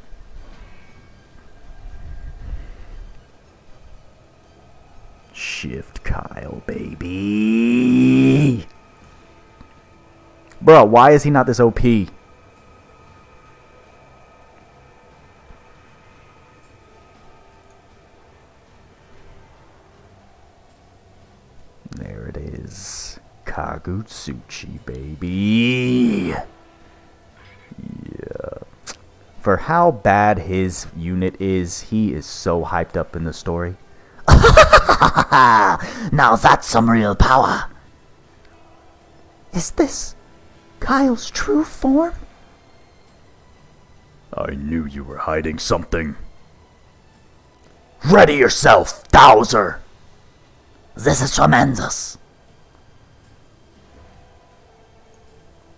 Shift Kyle, baby. Bro, why is he not this OP? There it is. Kagutsuchi, baby. Yeah. For how bad his unit is, he is so hyped up in the story.
Now that's some real power. Is this Kyle's true form?
I knew you were hiding something.
Ready yourself, Thouser!
This is tremendous.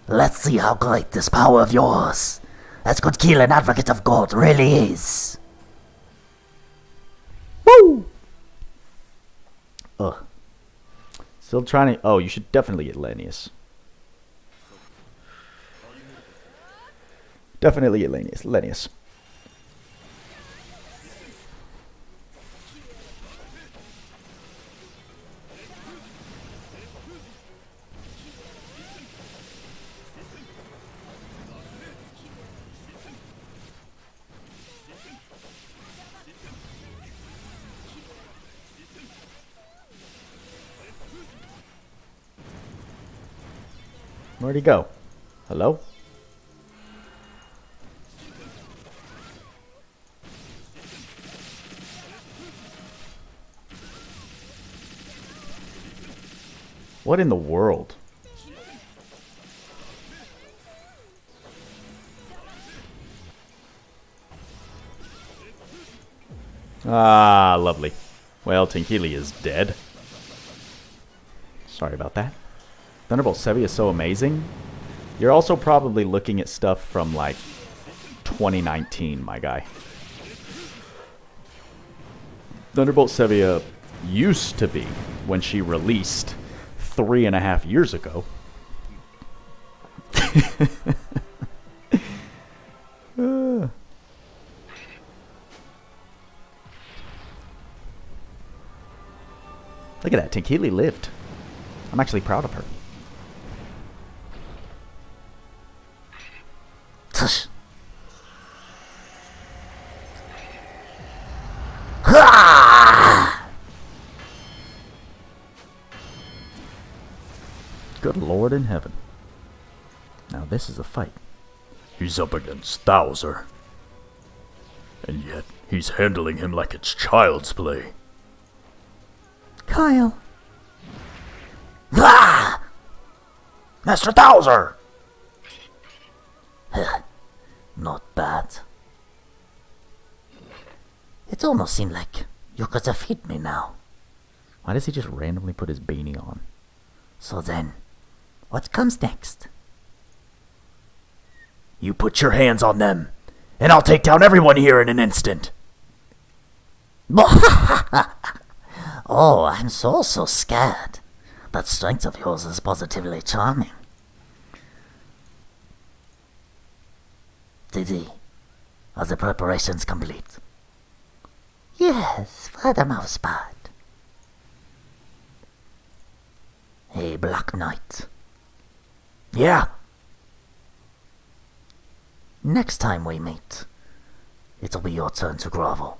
Let's see how great this power of yours, as good Keel and advocate of God, really is.
Woo! Ugh. Still trying to... Oh, you should definitely get Lanius. Definitely get Lanius. Where'd he go? Hello? What in the world? Ah, lovely. Well, Tenkili is dead. Sorry about that. Thunderbolt Sevi is so amazing. You're also probably looking at stuff from, like, 2019, my guy. Thunderbolt Sevia used to be, when she released 3.5 years ago. Look at that, Tenkili lived. I'm actually proud of her.
Tush.
Good Lord in heaven. Now this is a fight.
He's up against Thouser. And yet, he's handling him like it's child's play.
Kyle.
Ah! Master Thouser!
Not bad. It almost seemed like you could defeat me now.
Why does he just randomly put his beanie on?
So then, what comes next?
You put your hands on them, and I'll take down everyone here in an instant.
Oh, I'm so scared. That strength of yours is positively charming. Didi, are the preparations complete? Yes, for the most part. A Black Knight.
Yeah.
Next time we meet, it'll be your turn to grovel.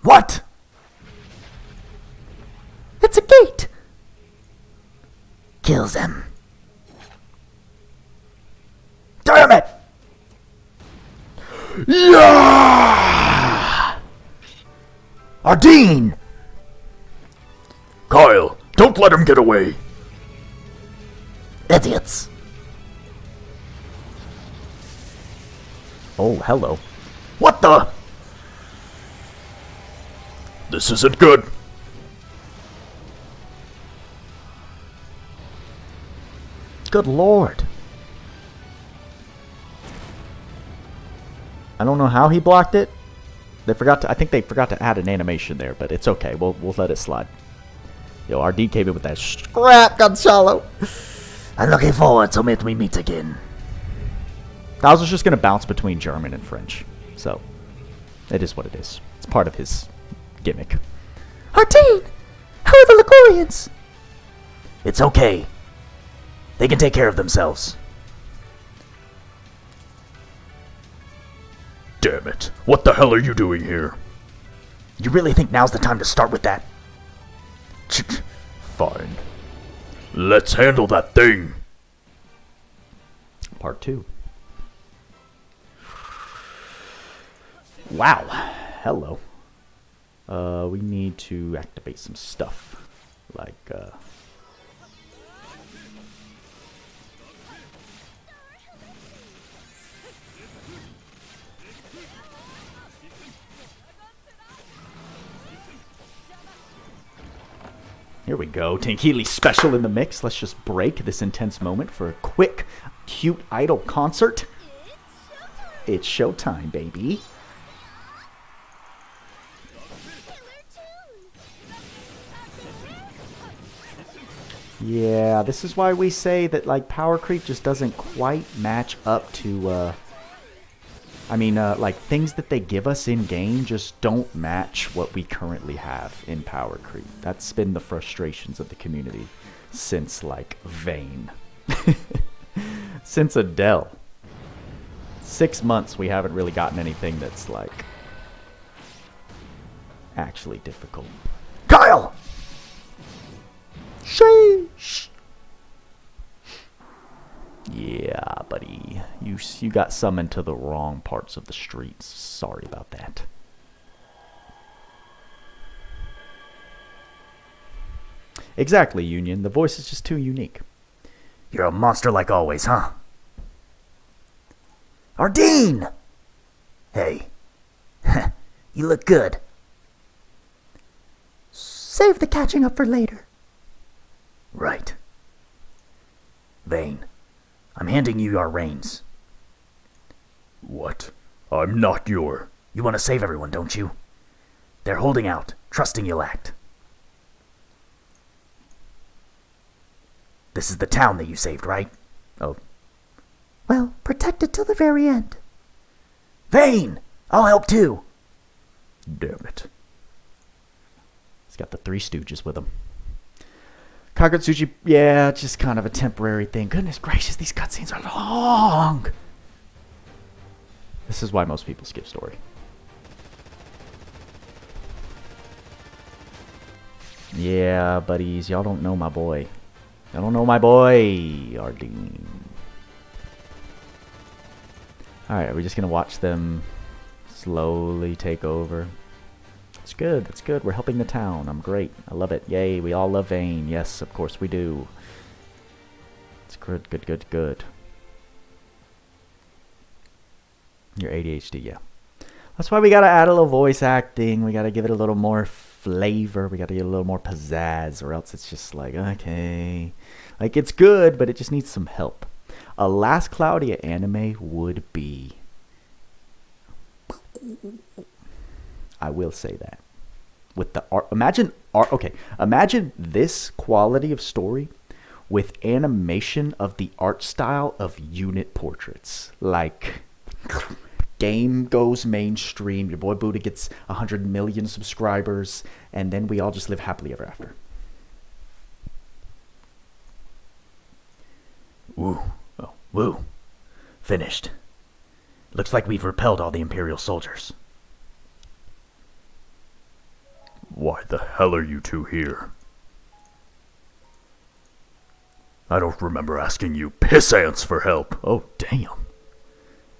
What?
It's a gate! Kill them.
Damn it!
Yeah!
Ardeen!
Kyle, don't let him get away.
Idiots.
Oh, hello.
What the?
This isn't good.
Good Lord. I don't know how he blocked it. They forgot to. I think they forgot to add an animation there, but it's okay. We'll let it slide. Yo, RD came in with that scrap, Gonzalo.
I'm looking forward to meet we meet again.
I was just going to bounce between German and French. So, it is what it is. It's part of his gimmick.
Artine! How are the Ligurians? It's okay. They can take care of themselves.
Damn it. What the hell are you doing here?
You really think now's the time to start with that?
Fine. Let's handle that thing.
Part 2. Wow. Hello. We need to activate some stuff. Like, here we go. Tankili special in the mix. Let's just break this intense moment for a quick, cute idol concert. It's showtime, baby. Yeah, this is why we say that, like, power creep just doesn't quite match up to, like, things that they give us in-game just don't match what we currently have in power creep. That's been the frustrations of the community since, like, Vayne. Since Adel. 6 months we haven't really gotten anything that's, like, actually difficult.
Kyle!
Sheesh. Yeah, buddy. You got summoned to the wrong parts of the streets. Sorry about that. Exactly, Union. The voice is just too unique.
You're a monster like always, huh? Ardeen! Hey. You look good.
Save the catching up for later.
Right. Vayne, I'm handing you our reins.
What? I'm not your...
You want to save everyone, don't you? They're holding out, trusting you'll act. This is the town that you saved, right?
Oh.
Well, protect it till the very end.
Vayne! I'll help too.
Damn it.
He's got the Three Stooges with him. Kagutsuchi, yeah, just kind of a temporary thing. Goodness gracious, these cutscenes are long. This is why most people skip story. Yeah, buddies, y'all don't know my boy. Y'all don't know my boy, Aldine. Alright, are we just going to watch them slowly take over? That's good, that's good. We're helping the town. I'm great. I love it. Yay, we all love Vayne. Yes, of course we do. It's good, good, good, good. Your ADHD, yeah. That's why we gotta add a little voice acting. We gotta give it a little more flavor. We gotta get a little more pizzazz, or else it's just like, okay. Like, it's good, but it just needs some help. A Last Cloudia anime would be... I will say that. With the art, imagine this quality of story with animation of the art style of unit portraits. Like, game goes mainstream, your boy Buddha gets 100 million subscribers, and then we all just live happily ever after.
Woo. Oh, woo. Finished. Looks like we've repelled all the Imperial soldiers.
Why the hell are you two here? I don't remember asking you piss ants for help.
Oh, damn.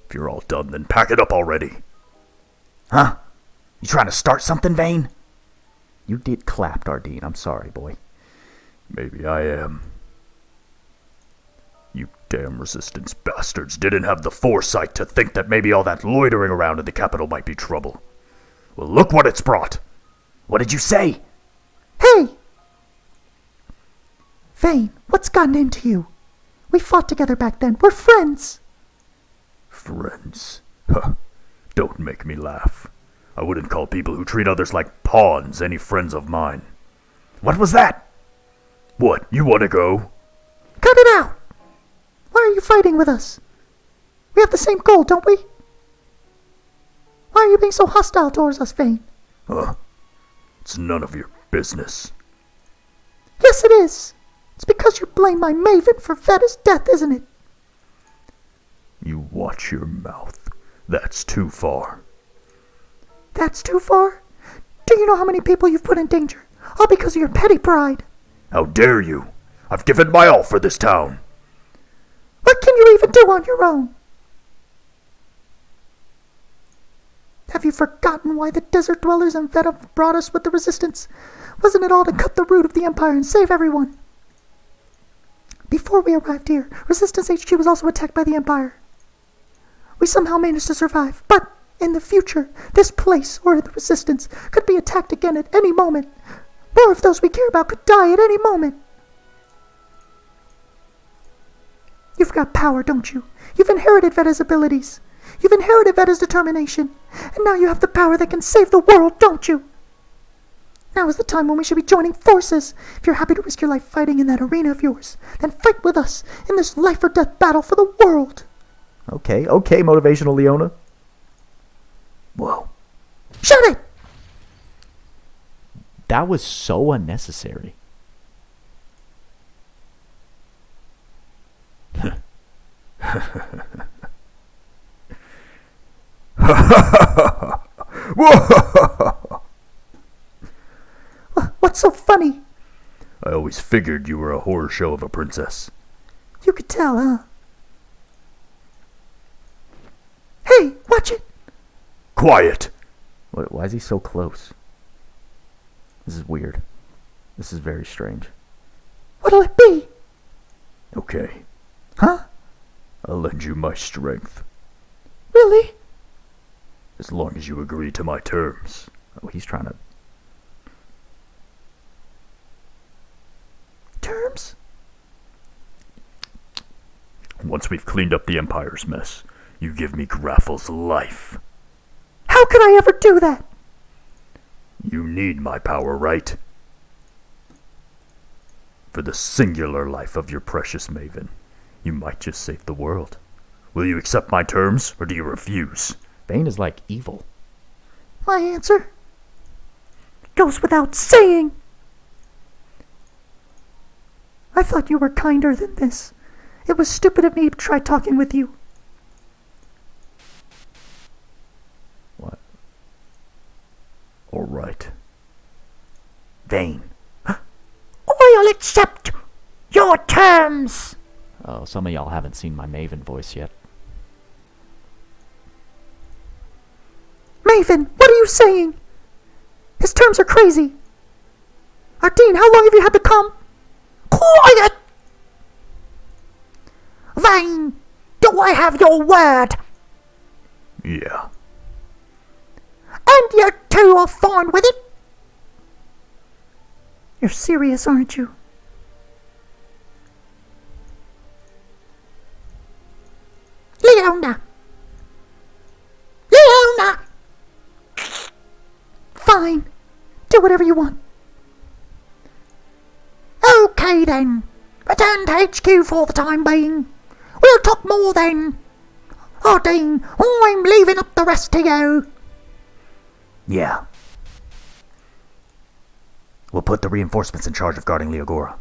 If you're all done, then pack it up already.
Huh? You trying to start something, Vayne?
You did clapped, Ardeen. I'm sorry, boy.
Maybe I am. You damn resistance bastards didn't have the foresight to think that maybe all that loitering around in the capital might be trouble. Well, look what it's brought.
What did you say?
Hey! Vayne, what's gotten into you? We fought together back then. We're friends.
Friends? Huh. Don't make me laugh. I wouldn't call people who treat others like pawns any friends of mine.
What was that?
What, you want to go?
Cut it out! Why are you fighting with us? We have the same goal, don't we? Why are you being so hostile towards us, Vayne?
It's none of your business.
Yes, it is. It's because you blame my maven for Veda's death, isn't it?
You watch your mouth. That's too far.
That's too far? Do you know how many people you've put in danger? All because of your petty pride.
How dare you? I've given my all for this town.
What can you even do on your own? Have you forgotten why the desert dwellers in Veda brought us with the resistance? Wasn't it all to cut the root of the Empire and save everyone? Before we arrived here, Resistance HQ was also attacked by the Empire. We somehow managed to survive, but in the future, this place, or the Resistance, could be attacked again at any moment. More of those we care about could die at any moment. You've got power, don't you? You've inherited Veda's abilities. You've inherited Veda's determination. And now you have the power that can save the world, don't you? Now is the time when we should be joining forces. If you're happy to risk your life fighting in that arena of yours, then fight with us in this life or death battle for the world.
Okay, motivational Leona.
Whoa.
Shut it!
That was so unnecessary.
What's so funny?
I always figured you were a horror show of a princess.
You could tell, huh? Hey, watch it!
Quiet!
Why is he so close? This is weird. This is very strange.
What'll it be?
Okay,
Huh?
I'll lend you my strength,
Really?
as long as you agree to my terms.
Oh, he's trying to...
Terms?
Once we've cleaned up the Empire's mess, you give me Graffel's life.
How could I ever do that?
You need my power, right? For the singular life of your precious maven, you might just save the world. Will you accept my terms, or do you refuse?
Vayne is like evil.
My answer goes without saying. I thought you were kinder than this. It was stupid of me to try talking with you.
What?
All right.
Vayne.
I'll accept your terms.
Oh, some of y'all haven't seen my Maven voice yet.
Maven, what are you saying? His terms are crazy. Ardeen, how long have you had to come?
Quiet! Vayne, do I have your word?
Yeah.
And you two are fine with it?
You're serious, aren't you?
Leona! Leona!
Fine. Do whatever you want.
Okay then. Return to HQ for the time being. We'll talk more then. Ardeen, I'm leaving up the rest to you.
Yeah. We'll put the reinforcements in charge of guarding Leogora.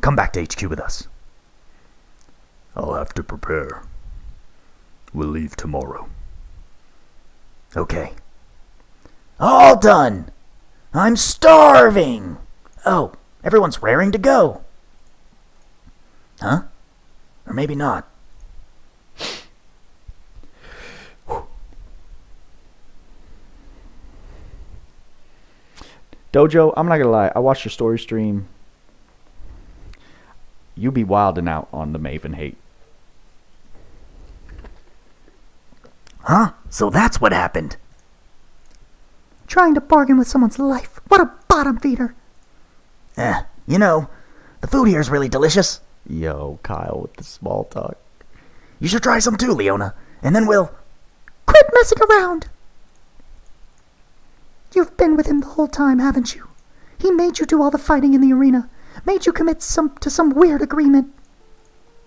Come back to HQ with us.
I'll have to prepare. We'll leave tomorrow.
Okay. All done! I'm starving! Oh, everyone's raring to go. Huh? Or maybe not.
Dojo, I'm not gonna lie, I watched your story stream. You be wilding out on the Maven hate.
Huh? So that's what happened.
Trying to bargain with someone's life. What a bottom feeder.
You know, the food here is really delicious.
Yo, Kyle with the small talk.
You should try some too, Leona. And then we'll...
Quit messing around. You've been with him the whole time, haven't you? He made you do all the fighting in the arena. made you commit to some weird agreement.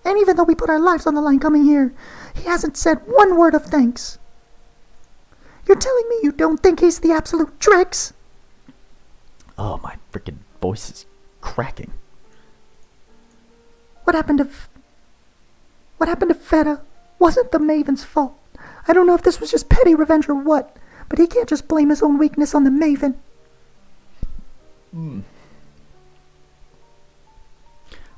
And even though we put our lives on the line coming here, he hasn't said one word of thanks. You're telling me you don't think he's the absolute tricks?
Oh, my freaking voice is cracking.
What happened to Feta wasn't the Maven's fault. I don't know if this was just petty revenge or what, but he can't just blame his own weakness on the Maven.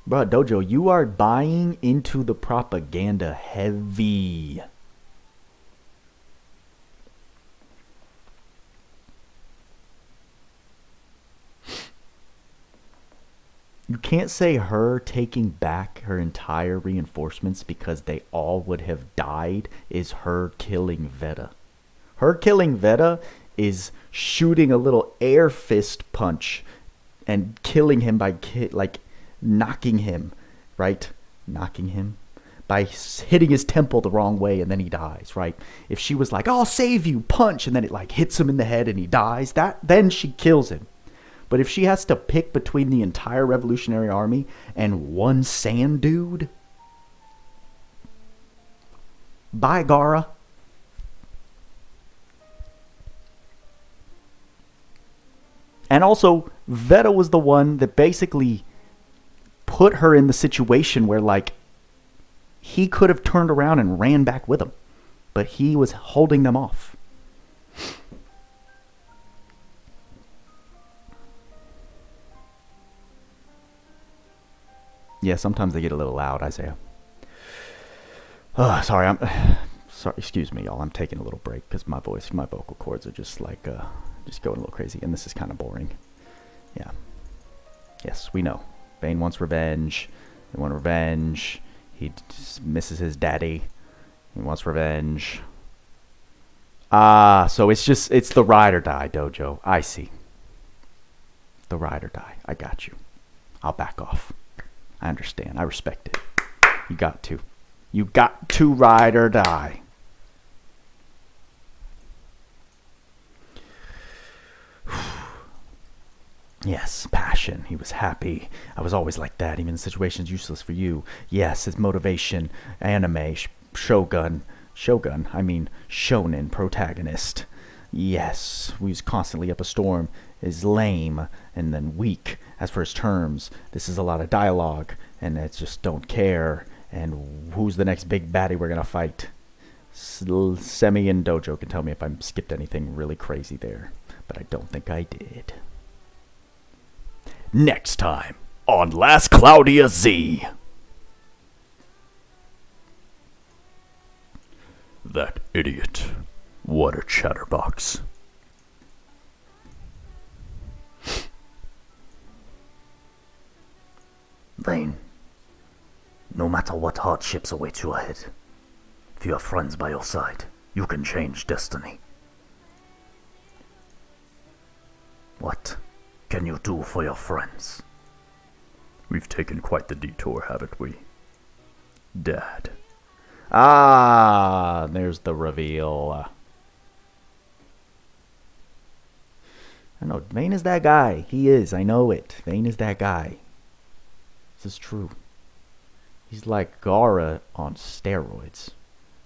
Bruh, Dojo, you are buying into the propaganda heavy. You can't say her taking back her entire reinforcements because they all would have died is her killing Veta. Her killing Veta is shooting a little air fist punch and killing him by knocking him, right? Knocking him by hitting his temple the wrong way and then he dies, right? If she was like, "I'll save you," punch, and then it like hits him in the head and he dies, then she kills him. But if she has to pick between the entire Revolutionary Army and one sand dude, bye, Gara. And also, Veta was the one that basically put her in the situation where, like, he could have turned around and ran back with them. But he was holding them off. Yeah, sometimes they get a little loud, Isaiah. Oh, sorry, sorry. Excuse me, y'all. I'm taking a little break because my vocal cords are just like, just going a little crazy, and this is kind of boring. Yeah. Yes, we know. Bane wants revenge. They want revenge. He just misses his daddy. He wants revenge. So it's the ride or die, Dojo. I see. The ride or die. I got you. I'll back off. I understand. I respect it. You got to. You got to ride or die. Yes, passion. He was happy. I was always like that, even in situations useless for you. Yes, his motivation. Anime. Shogun. I mean, shonen protagonist. Yes, we was constantly up a storm. Is lame and then weak. As for his terms, this is a lot of dialogue, and it's just don't care. And who's the next big baddie we're gonna fight? Semi and Dojo can tell me if I skipped anything really crazy there, but I don't think I did. Next time on Last Cloudia Z.
That idiot. What a chatterbox.
Vayne, no matter what hardships await you ahead, if you have friends by your side, you can change destiny. What can you do for your friends?
We've taken quite the detour, haven't we? Dad.
There's the reveal. I know, Vayne is that guy. He is, I know it. Vayne is that guy. This is true. He's like Gara on steroids.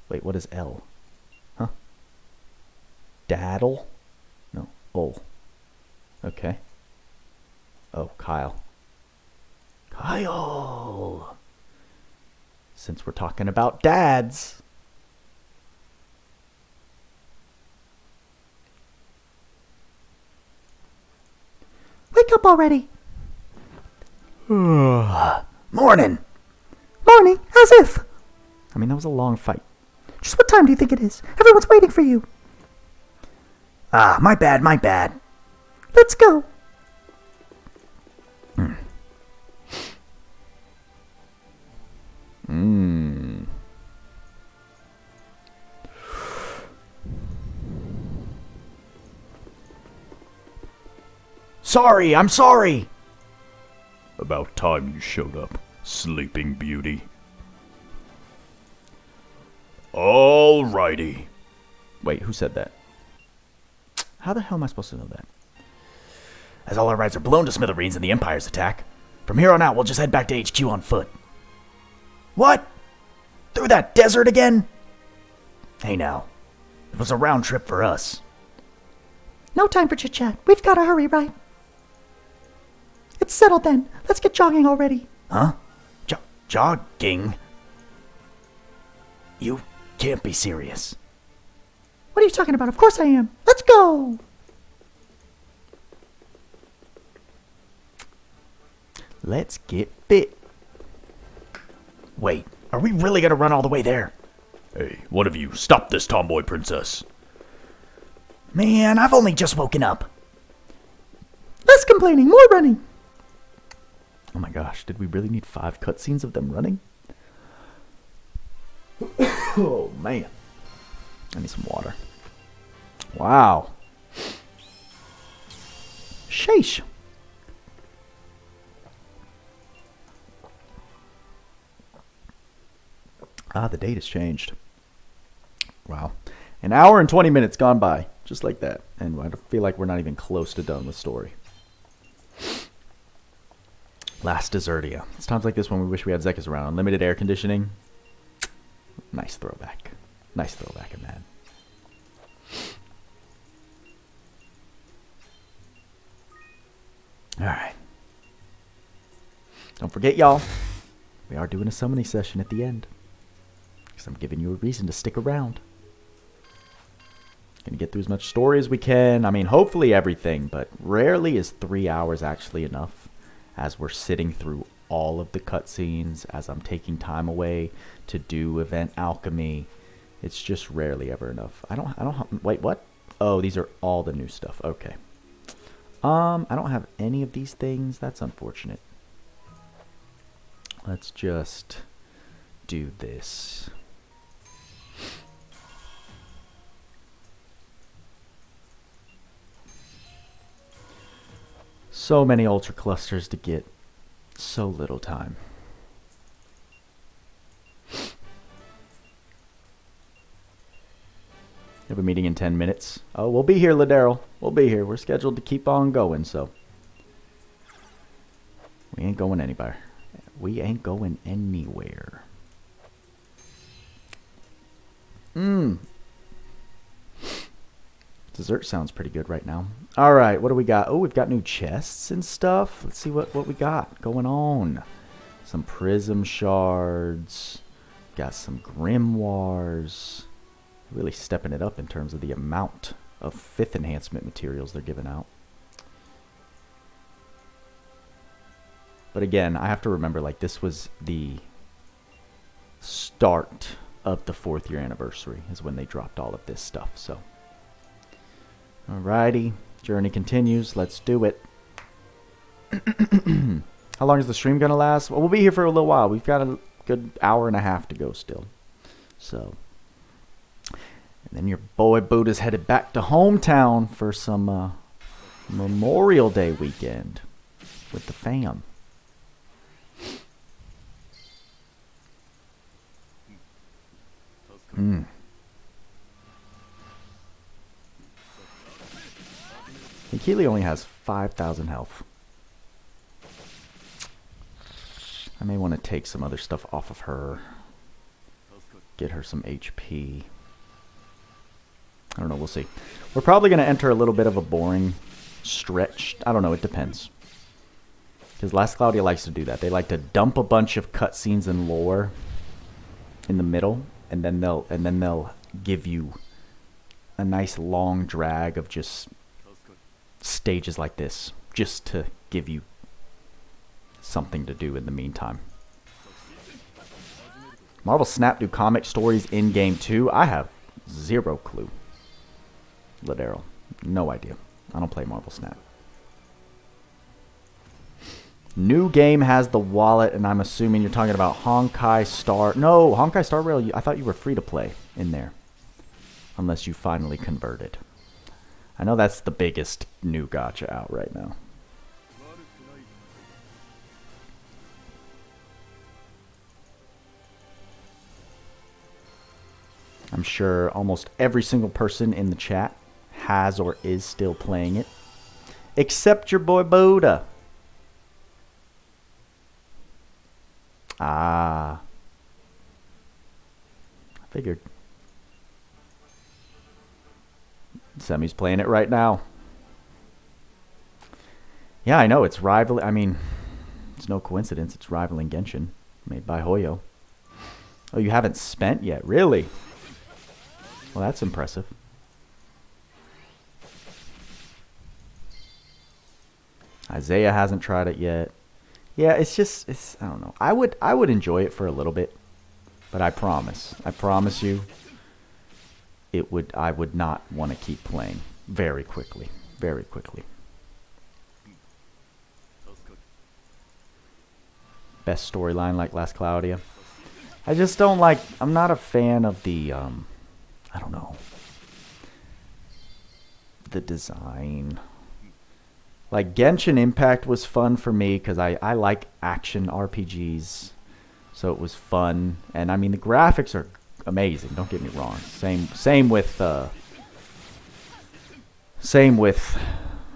Wait, what is L? Huh? Daddle? No. Oh. Okay. Oh, Kyle. Kyle! Since we're talking about dads.
Wake up already.
Morning!
Morning, as if.
I mean, that was a long fight.
Just what time do you think it is? Everyone's waiting for you.
My bad.
Let's go.
Sorry, I'm sorry.
About time you showed up, Sleeping Beauty. Alrighty.
Wait, who said that? How the hell am I supposed to know that?
As all our rides are blown to smithereens in the Empire's attack, From here on out, we'll just head back to HQ on foot. What? Through that desert again? Hey now, it was a round trip for us.
No time for chit-chat. We've got to hurry, right? It's settled then. Let's get jogging already.
Huh? Jogging? You can't be serious.
What are you talking about? Of course I am. Let's go!
Let's get fit.
Wait, are we really gonna run all the way there?
Hey, one of you, stop this tomboy princess.
Man, I've only just woken up.
Less complaining, more running.
Oh my gosh, did we really need 5 cutscenes of them running? Oh man. I need some water. Wow. Sheesh. Ah, the date has changed. Wow. An hour and 20 minutes gone by. Just like that. And I feel like we're not even close to done with story. Last Desertia. It's times like this when we wish we had Zekis around. Unlimited air conditioning. Nice throwback. Nice throwback, man. Alright. Don't forget, y'all. We are doing a summoning session at the end. Because I'm giving you a reason to stick around. Gonna get through as much story as we can. I mean, hopefully everything, but rarely is 3 hours actually enough. As we're sitting through all of the cutscenes, as I'm taking time away to do event alchemy, it's just rarely ever enough. Wait, what? Oh, these are all the new stuff. Okay. I don't have any of these things. That's unfortunate. Let's just do this. So many ultra clusters to get, so little time. We have a meeting in 10 minutes. Oh, we'll be here, Ladero. We'll be here. We're scheduled to keep on going, so. We ain't going anywhere. We ain't going anywhere. Dessert sounds pretty good right now. Alright, what do we got? Oh, we've got new chests and stuff. Let's see what we got going on. Some prism shards. Got some grimoires. Really stepping it up in terms of the amount of 5th enhancement materials they're giving out. But again, I have to remember, like, this was the start of the 4th year anniversary is when they dropped all of this stuff, so. Alrighty, journey continues. Let's do it. How long is the stream gonna last? Well, we'll be here for a little while. We've got a good hour and a half to go still. So, and then your boy Buddha's headed back to hometown for some Memorial Day weekend with the fam. I think Keely only has 5,000 health. I may want to take some other stuff off of her. Get her some HP. I don't know, we'll see. We're probably going to enter a little bit of a boring stretch. I don't know, it depends. Because Last Cloudia likes to do that. They like to dump a bunch of cutscenes and lore in the middle, and then they'll give you a nice long drag of just stages like this, just to give you something to do in the meantime. Marvel Snap do comic stories in game too? I have zero clue. Ladero, no idea. I don't play Marvel Snap. New game has the wallet, and I'm assuming you're talking about Honkai Star. No, Honkai Star Rail, I thought you were free to play in there. Unless you finally converted. I know that's the biggest new gacha out right now. I'm sure almost every single person in the chat has or is still playing it. Except your boy Buddha. Ah. I figured. Semi's playing it right now. Yeah, I know. It's rivaling. I mean, it's no coincidence. It's rivaling Genshin, made by Hoyo. Oh, you haven't spent yet? Really? Well, that's impressive. Isaiah hasn't tried it yet. Yeah, it's I don't know. I would enjoy it for a little bit, but I promise you, I would not want to keep playing very quickly. Best storyline like last Cloudia. I just don't like, I'm not a fan of the I don't know, the design. Like Genshin Impact was fun for me because I like action RPGs, so it was fun. And I mean the graphics are amazing. Don't get me wrong. Same with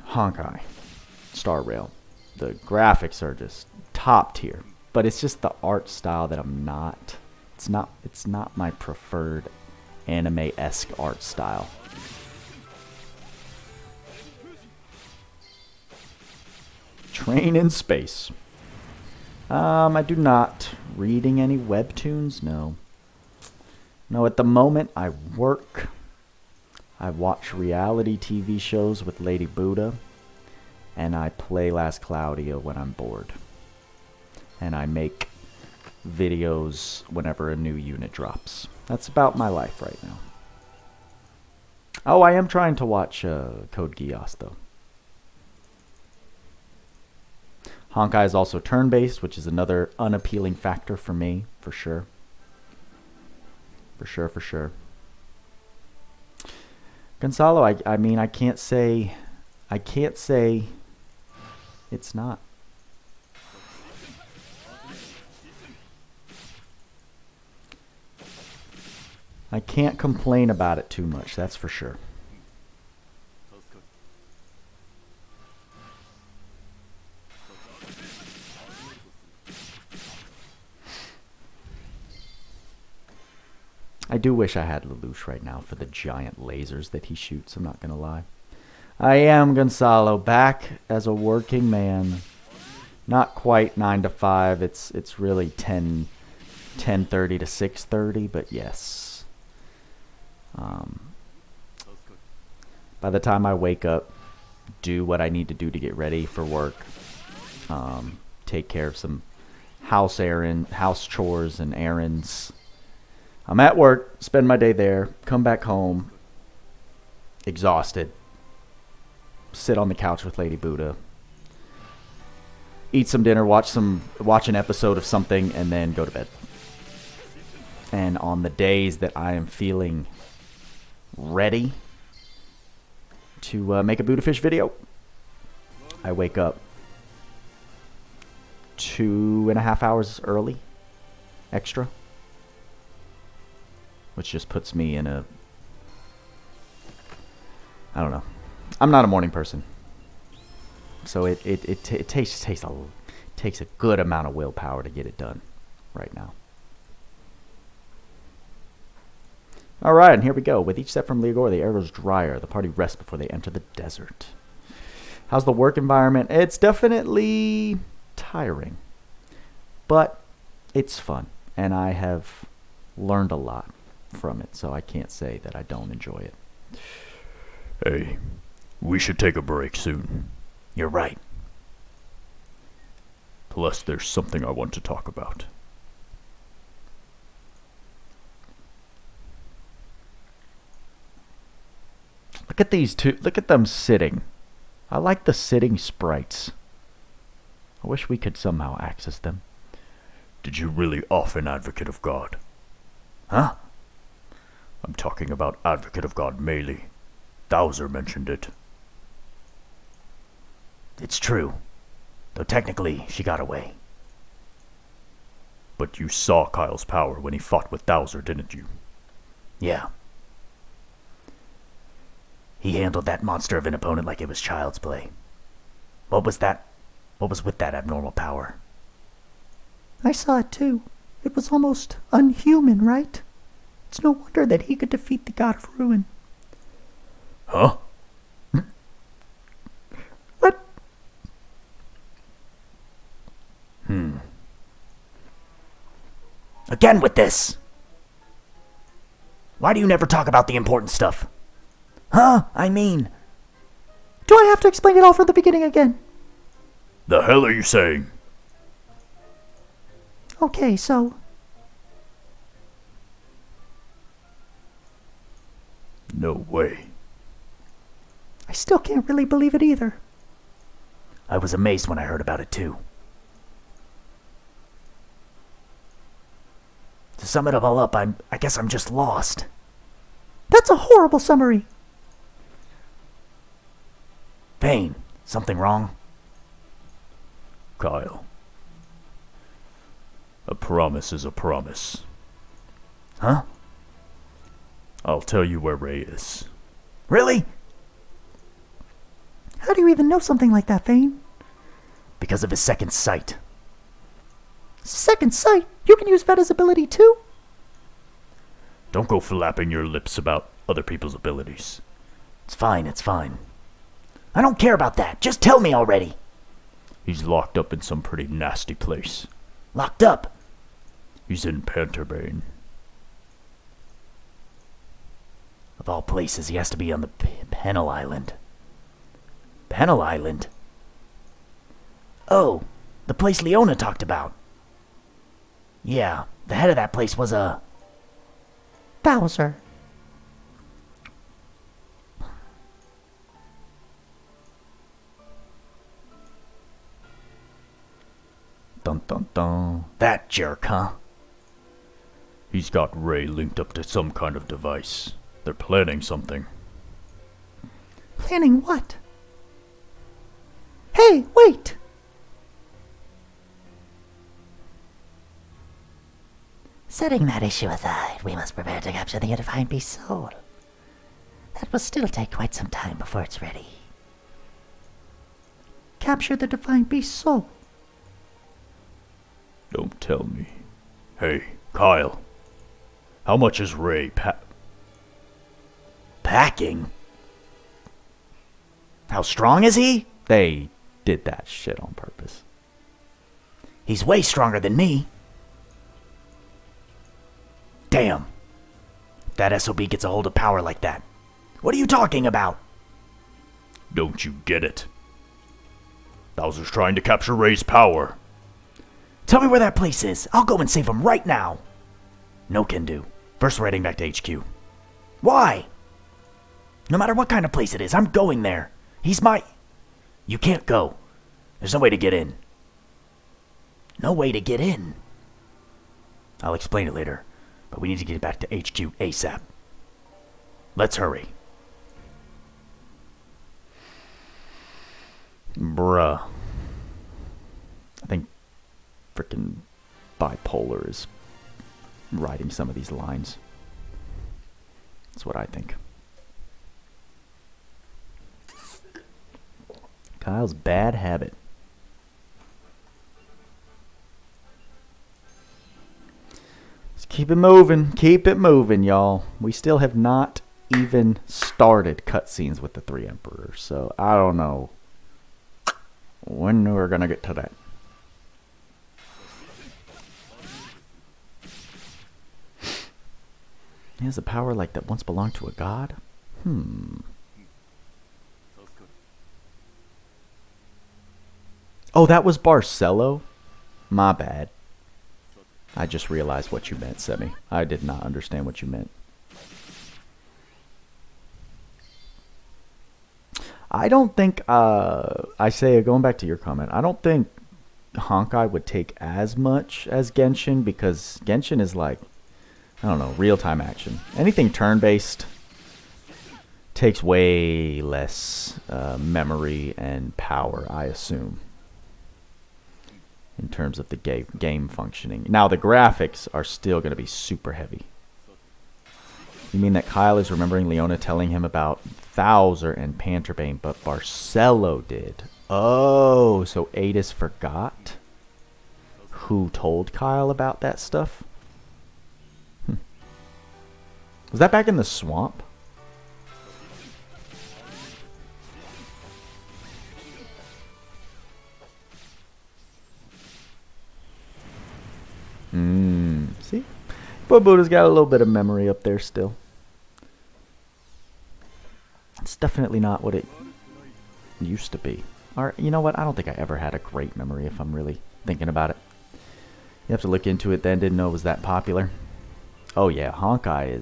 Honkai Star Rail. The graphics are just top tier, but it's just the art style that I'm not. It's not my preferred anime-esque art style. Train in space. I do not. Reading any webtoons? No. No, at the moment I work. I watch reality TV shows with Lady Buddha. And I play Last Cloudia when I'm bored. And I make videos whenever a new unit drops. That's about my life right now. Oh, I am trying to watch Code Geass though. Honkai is also turn-based, which is another unappealing factor for me, for sure. For sure. Gonzalo, I mean, I can't say it's not. I can't complain about it too much, that's for sure. I do wish I had Lelouch right now for the giant lasers that he shoots, I'm not going to lie. I am, Gonzalo, back as a working man. Not quite 9 to 5, it's really 10:30 to 6:30, but yes. By the time I wake up, do what I need to do to get ready for work, take care of some house chores and errands. I'm at work, spend my day there, come back home, exhausted, sit on the couch with Lady Buddha, eat some dinner, watch an episode of something, and then go to bed. And on the days that I am feeling ready to make a Buddha Fish video, I wake up 2.5 hours early, extra. Which just puts me in a, I don't know. I'm not a morning person. So it takes a good amount of willpower to get it done right now. Alright, and here we go. With each step from Leogor, the air goes drier. The party rests before they enter the desert. How's the work environment? It's definitely tiring. But it's fun. And I have learned a lot from it, so I can't say that I don't enjoy it.
Hey, we should take a break soon.
You're right.
Plus, there's something I want to talk about.
Look at these two. Look at them sitting. I like the sitting sprites. I wish we could somehow access them.
Did you really off an Advocate of God?
Huh?
I'm talking about Advocate of God Melee. Thouser mentioned it.
It's true. Though technically, she got away.
But you saw Kyle's power when he fought with Thouser, didn't you?
Yeah. He handled that monster of an opponent like it was child's play. What was that? What was with that abnormal power?
I saw it too. It was almost unhuman, right? It's no wonder that he could defeat the God of Ruin.
Huh?
What?
Again with this! Why do you never talk about the important stuff? Huh? I mean...
Do I have to explain it all from the beginning again?
The hell are you saying?
Okay, so...
No way.
I still can't really believe it either.
I was amazed when I heard about it too. To sum it all up, I guess I'm just lost.
That's a horrible summary.
Vayne, something wrong?
Kyle. A promise is a promise.
Huh?
I'll tell you where Ray is.
Really?
How do you even know something like that, Vayne?
Because of his second sight.
Second sight? You can use Veda's ability too?
Don't go flapping your lips about other people's abilities.
It's fine, it's fine. I don't care about that. Just tell me already.
He's locked up in some pretty nasty place.
Locked up?
He's in Panterbane.
Of all places, he has to be on the Pennel Island. Pennel Island? Oh, the place Leona talked about. Yeah, the head of that place was a...
Bowser.
Dun dun dun.
That jerk, huh?
He's got Ray linked up to some kind of device. They're planning something.
Planning what? Hey, wait!
Setting that issue aside, we must prepare to capture the Divine Beast's soul. That will still take quite some time before it's ready.
Capture the Divine Beast's soul.
Don't tell me. Hey, Kyle. How much is Ray
Packing? How strong is he?
They did that shit on purpose.
He's way stronger than me. Damn. If that SOB gets a hold of power like that. What are you talking about?
Don't you get it? Bowser's trying to capture Ray's power.
Tell me where that place is. I'll go and save him right now. No can do. First we're heading back to HQ. Why? No matter what kind of place it is, I'm going there. He's my... You can't go. There's no way to get in. No way to get in? I'll explain it later, but we need to get back to HQ ASAP. Let's hurry.
Bruh. I think frickin' bipolar is writing some of these lines. That's what I think. Kyle's bad habit. Let's keep it moving, y'all. We still have not even started cutscenes with the three emperors, so I don't know when we're gonna get to that. He has a power like that once belonged to a god? Oh, that was Barcelo? My bad. I just realized what you meant, Semi. I did not understand what you meant. I don't think, going back to your comment, I don't think Honkai would take as much as Genshin, because Genshin is like, I don't know, real-time action. Anything turn-based takes way less memory and power, I assume, in terms of the game functioning. Now, the graphics are still going to be super heavy. You mean that Kyle is remembering Leona telling him about Thouser and Panterbane, but Barcelo did. Oh, so Adis forgot? who told Kyle about that stuff. Was that back in the swamp? See? But Buddha's got a little bit of memory up there still. It's definitely not what it used to be. Or, you know what? I don't think I ever had a great memory if I'm really thinking about it. You have to look into it then. Didn't know it was that popular. Oh yeah, Honkai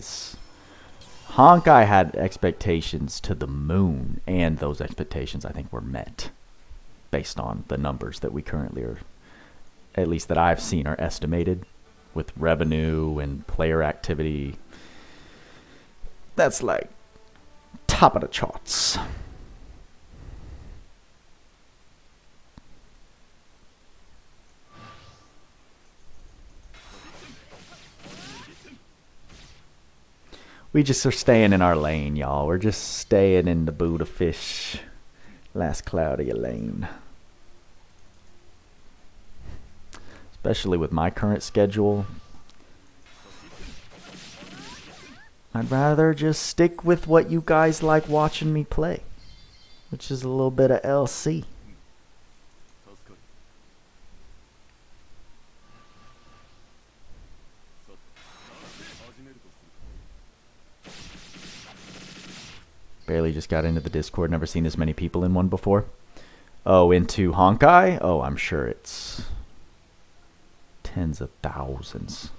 had expectations to the moon, and those expectations I think were met based on the numbers that we currently are, at least that I've seen, are estimated with revenue and player activity. That's like top of the charts. We just are staying in our lane, y'all. We're just staying in the Buddha fish. Last Cloudia lane. Especially with my current schedule. I'd rather just stick with what you guys like watching me play. Which is a little bit of LC. Barely just got into the Discord. Never seen this many people in one before. Oh, into Honkai? Oh, I'm sure it's tens of thousands.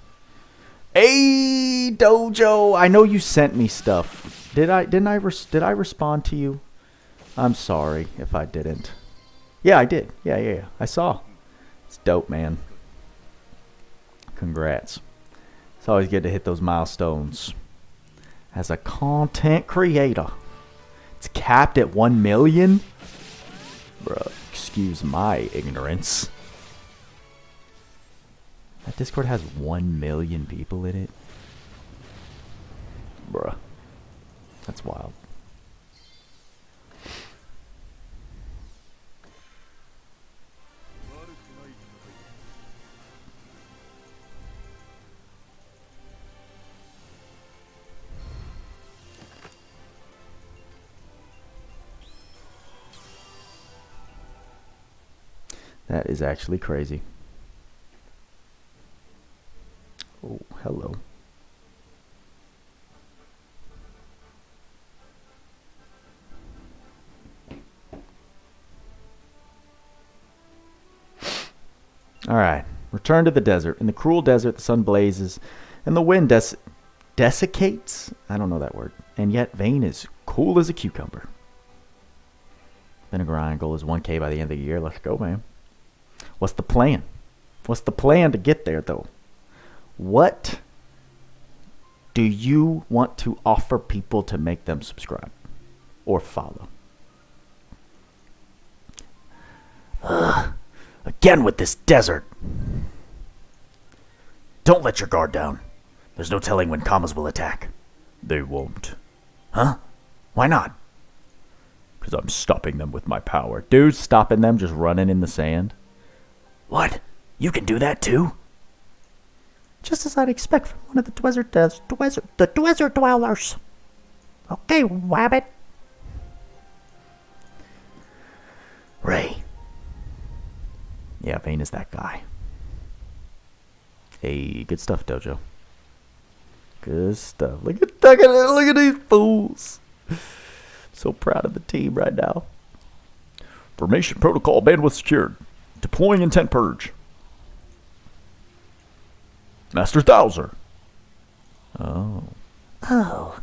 Hey, Dojo! I know you sent me stuff. Did I respond to you? I'm sorry if I didn't. Yeah, I did. Yeah. I saw. It's dope, man. Congrats. It's always good to hit those milestones as a content creator. It's capped at 1 million? Bruh, excuse my ignorance. That Discord has 1 million people in it? Bruh. That's wild. That is actually crazy. Oh, hello. Alright. Return to the desert. In the cruel desert, the sun blazes, and the wind desiccates? I don't know that word. And yet, Vayne is cool as a cucumber. Vinegar Iron goal is 1K by the end of the year. Let's go, man. What's the plan? What's the plan to get there, though? What do you want to offer people to make them subscribe or follow?
Again with this desert. Don't let your guard down. There's no telling when commas will attack.
They won't.
Huh? Why not?
Because I'm stopping them with my power. Dude,
Stopping them just running in the sand?
What? You can do that too?
Just as I'd expect from one of the desert dwellers. Okay, Wabbit.
Ray.
Yeah, Vayne is that guy. Hey, good stuff, Dojo. Good stuff. Look at these fools. So proud of the team right now.
Formation protocol bandwidth secured. Deploying intent purge. Master Thouser.
Oh.
Oh.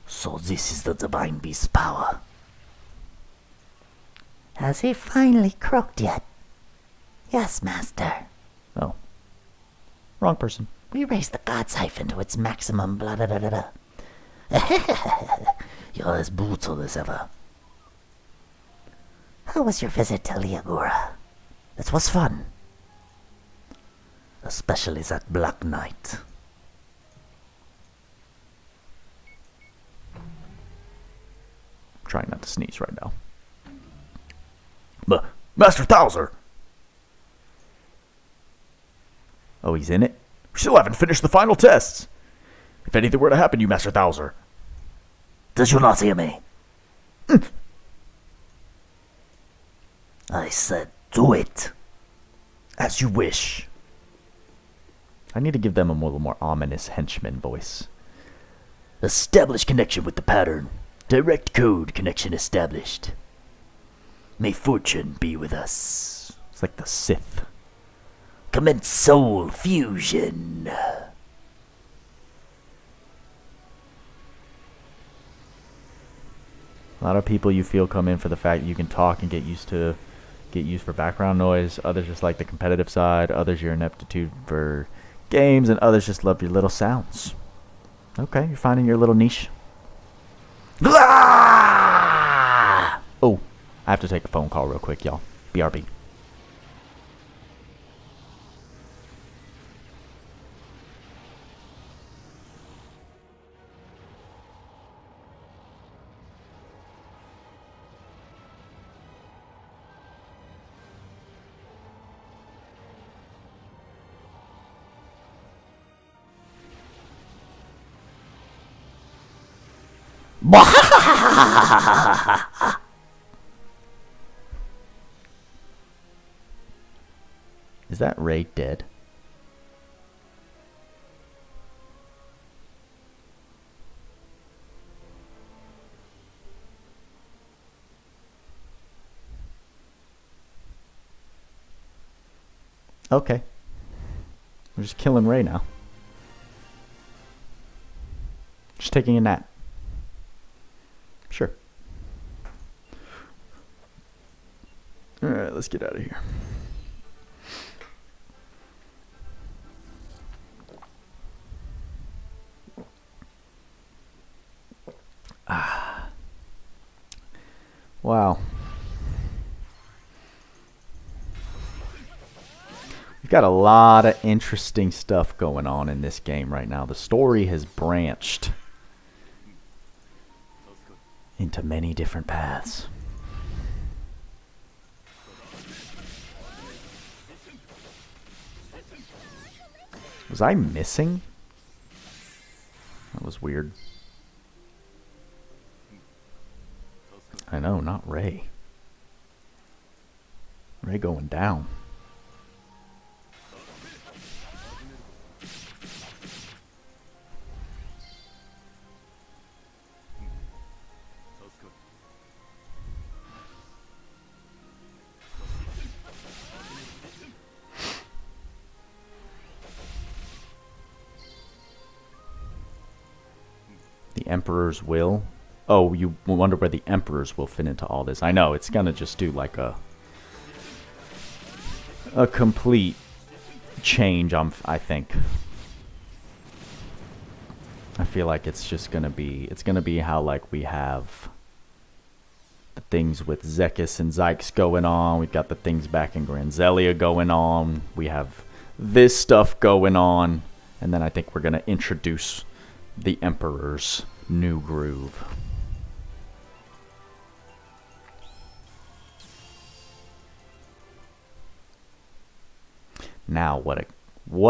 So this is the Divine Beast's power.
Has he finally croaked yet? Yes, Master.
Oh. Wrong person.
We raised the God's hyphen to its maximum blah da da da da.
You're as brutal as ever.
How was your visit to Liagura?
It was fun. Especially that Black Knight.
I'm trying not to sneeze right now.
Master Thouser.
Oh, he's in it?
We still haven't finished the final tests. If anything were to happen to you, Master Thouser.
Did you not hear me? I said do it.
As you wish.
I need to give them a little more ominous henchman voice.
Establish connection with the pattern. Direct code connection established. May fortune be with us.
It's like the Sith.
Commence soul fusion.
A lot of people you feel come in for the fact that you can talk and get used for background noise. Others just like the competitive side. Others your ineptitude for games, and others just love your little sounds. Okay, you're finding your little niche. Oh, I have to take a phone call real quick, y'all. BRB. Is that Ray dead? Okay. We're just killing Ray now. Just taking a nap. Sure. Alright, let's get out of here. Wow. We've got a lot of interesting stuff going on in this game right now. The story has branched into many different paths. Was I missing? That was weird. I know, not Ray. Ray going down. The Emperor's Will. Oh, you wonder where the Emperor's Will fit into all this. I know, it's gonna just do like a complete change, I think. I feel like it's just gonna be how like we have the things with Zekis and Zykes going on. We've got the things back in Granzelia going on. We have this stuff going on. And then I think we're gonna introduce the Emperor's new groove. Now what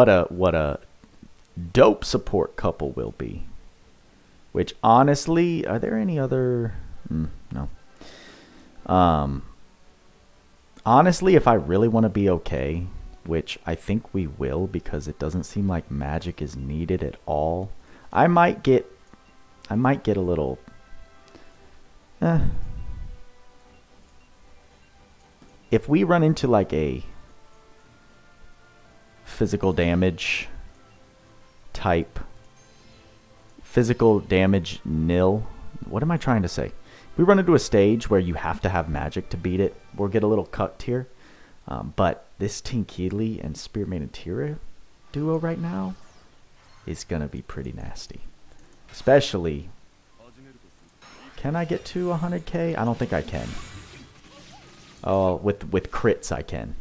a dope support couple will be. Which honestly, are there any other no. Honestly, if I really want to be okay, which I think we will because it doesn't seem like magic is needed at all, I might get a little if we run into like a physical damage type, physical damage nil, what am I trying to say? If we run into a stage where you have to have magic to beat it, we'll get a little cut here. But this Tinkili and Spearmane and Tira duo right now is gonna be pretty nasty. Especially, can I get to 100k? I don't think I can. Oh, with crits I can.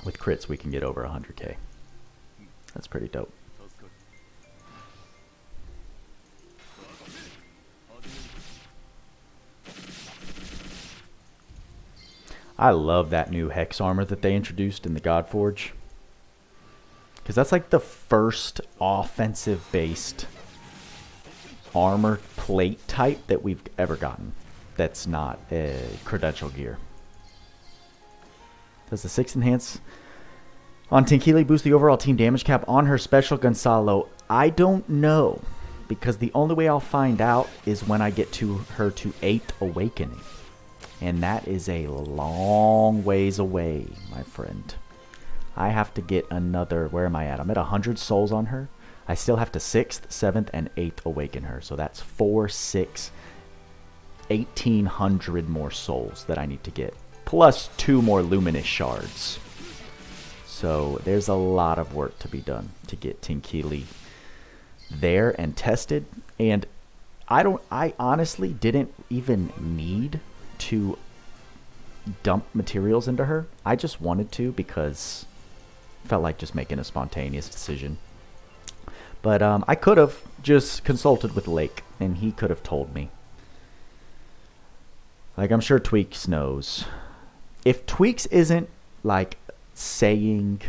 With crits we can get over 100k. That's pretty dope. I love that new Hex armor that they introduced in the Godforge. Because that's like the first offensive-based armor plate type that we've ever gotten. That's not a credential gear. Does the 6 enhance on Tinkili boost the overall team damage cap on her special, Gonzalo? I don't know. Because the only way I'll find out is when I get to her to 8th Awakening. And that is a long ways away, my friend. I have to get another... Where am I at? I'm at 100 souls on her. I still have to 6th, 7th, and 8th awaken her. So that's 4, 6, 1,800 more souls that I need to get. Plus 2 more luminous shards. So there's a lot of work to be done to get Tinkili there and tested. And I honestly didn't even need to dump materials into her. I just wanted to because felt like just making a spontaneous decision. But I could have just consulted with Lake and he could have told me. Like, I'm sure Tweaks knows. If Tweaks isn't like saying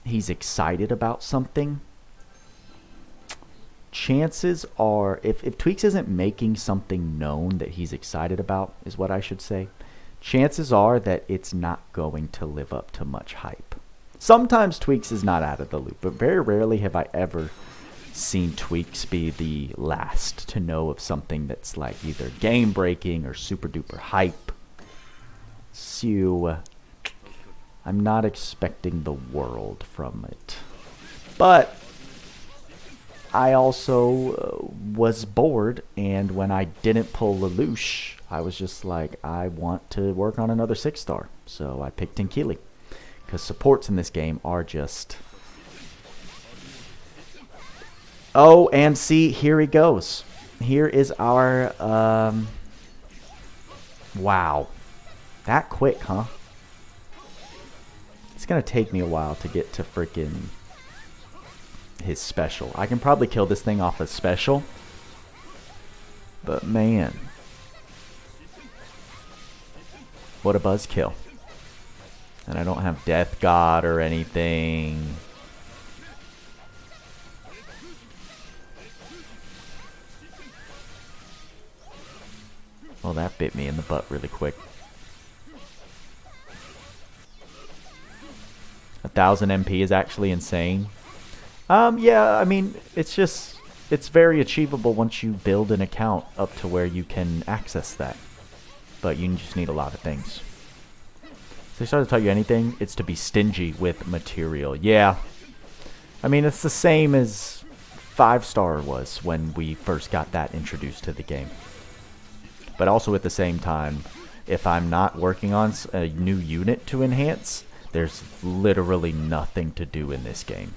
he's excited about something, chances are, if Tweaks isn't making something known that he's excited about, is what I should say, chances are that it's not going to live up to much hype. Sometimes Tweaks is not out of the loop, but very rarely have I ever seen Tweaks be the last to know of something that's like either game breaking or super duper hype. So I'm not expecting the world from it. But I also was bored, and when I didn't pull Lelouch, I was just like, I want to work on another 6-star. So I picked Tinkili. Because supports in this game are just... Oh, and see, here he goes. Here is our... Wow. That quick, huh? It's going to take me a while to get to freaking his special. I can probably kill this thing off a special. But man. What a buzzkill. And I don't have Death God or anything. Well, that bit me in the butt really quick. 1,000 MP is actually insane. Yeah, I mean, it's very achievable once you build an account up to where you can access that. But you just need a lot of things. If they start to tell you anything, it's to be stingy with material. Yeah. I mean, it's the same as 5-star was when we first got that introduced to the game. But also at the same time, if I'm not working on a new unit to enhance, there's literally nothing to do in this game.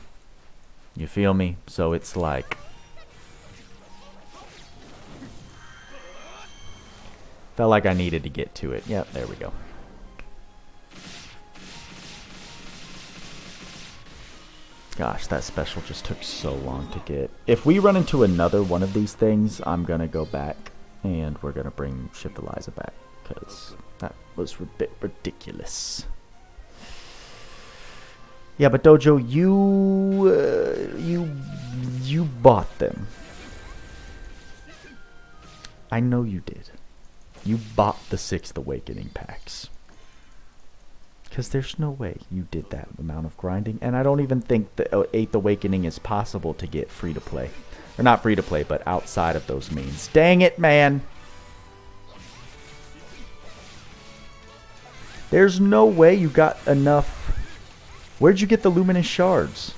You feel me? So it's like... Felt like I needed to get to it. Yep, there we go. Gosh, that special just took so long to get. If we run into another one of these things, I'm going to go back and we're going to bring Shift Eliza back because that was a bit ridiculous. Yeah, but Dojo, you bought them. I know you did. You bought the 6th Awakening packs. Because there's no way you did that amount of grinding. And I don't even think the 8th Awakening is possible to get free to play. Or not free to play, but outside of those means. Dang it, man. There's no way you got enough. Where'd you get the luminous shards?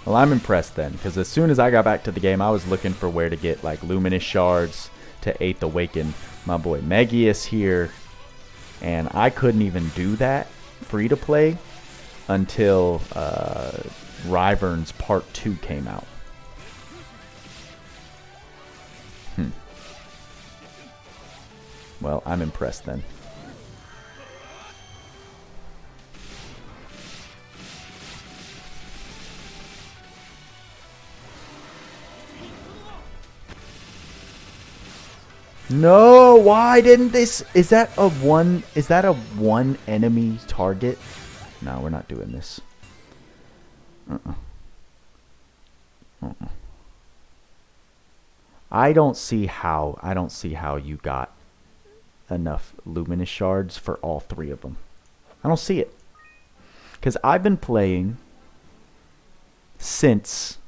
Well, I'm impressed then, because as soon as I got back to the game, I was looking for where to get like luminous shards to 8th Awaken my boy Megius here, and I couldn't even do that free to play until Ryvern's Part 2 came out. Well, I'm impressed then. No, why didn't this? Is that a one enemy target? No, we're not doing this. I don't see how you got enough luminous shards for all 3 of them. I don't see it. Because I've been playing since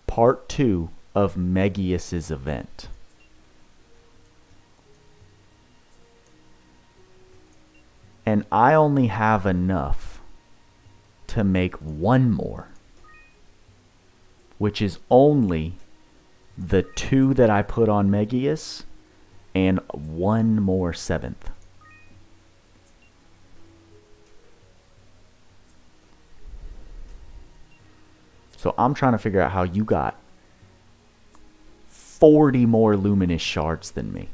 part 2 of Megius's event. And I only have enough to make 1 more. Which is only the 2 that I put on Megius and 1 more 7th. So I'm trying to figure out how you got 40 more luminous shards than me.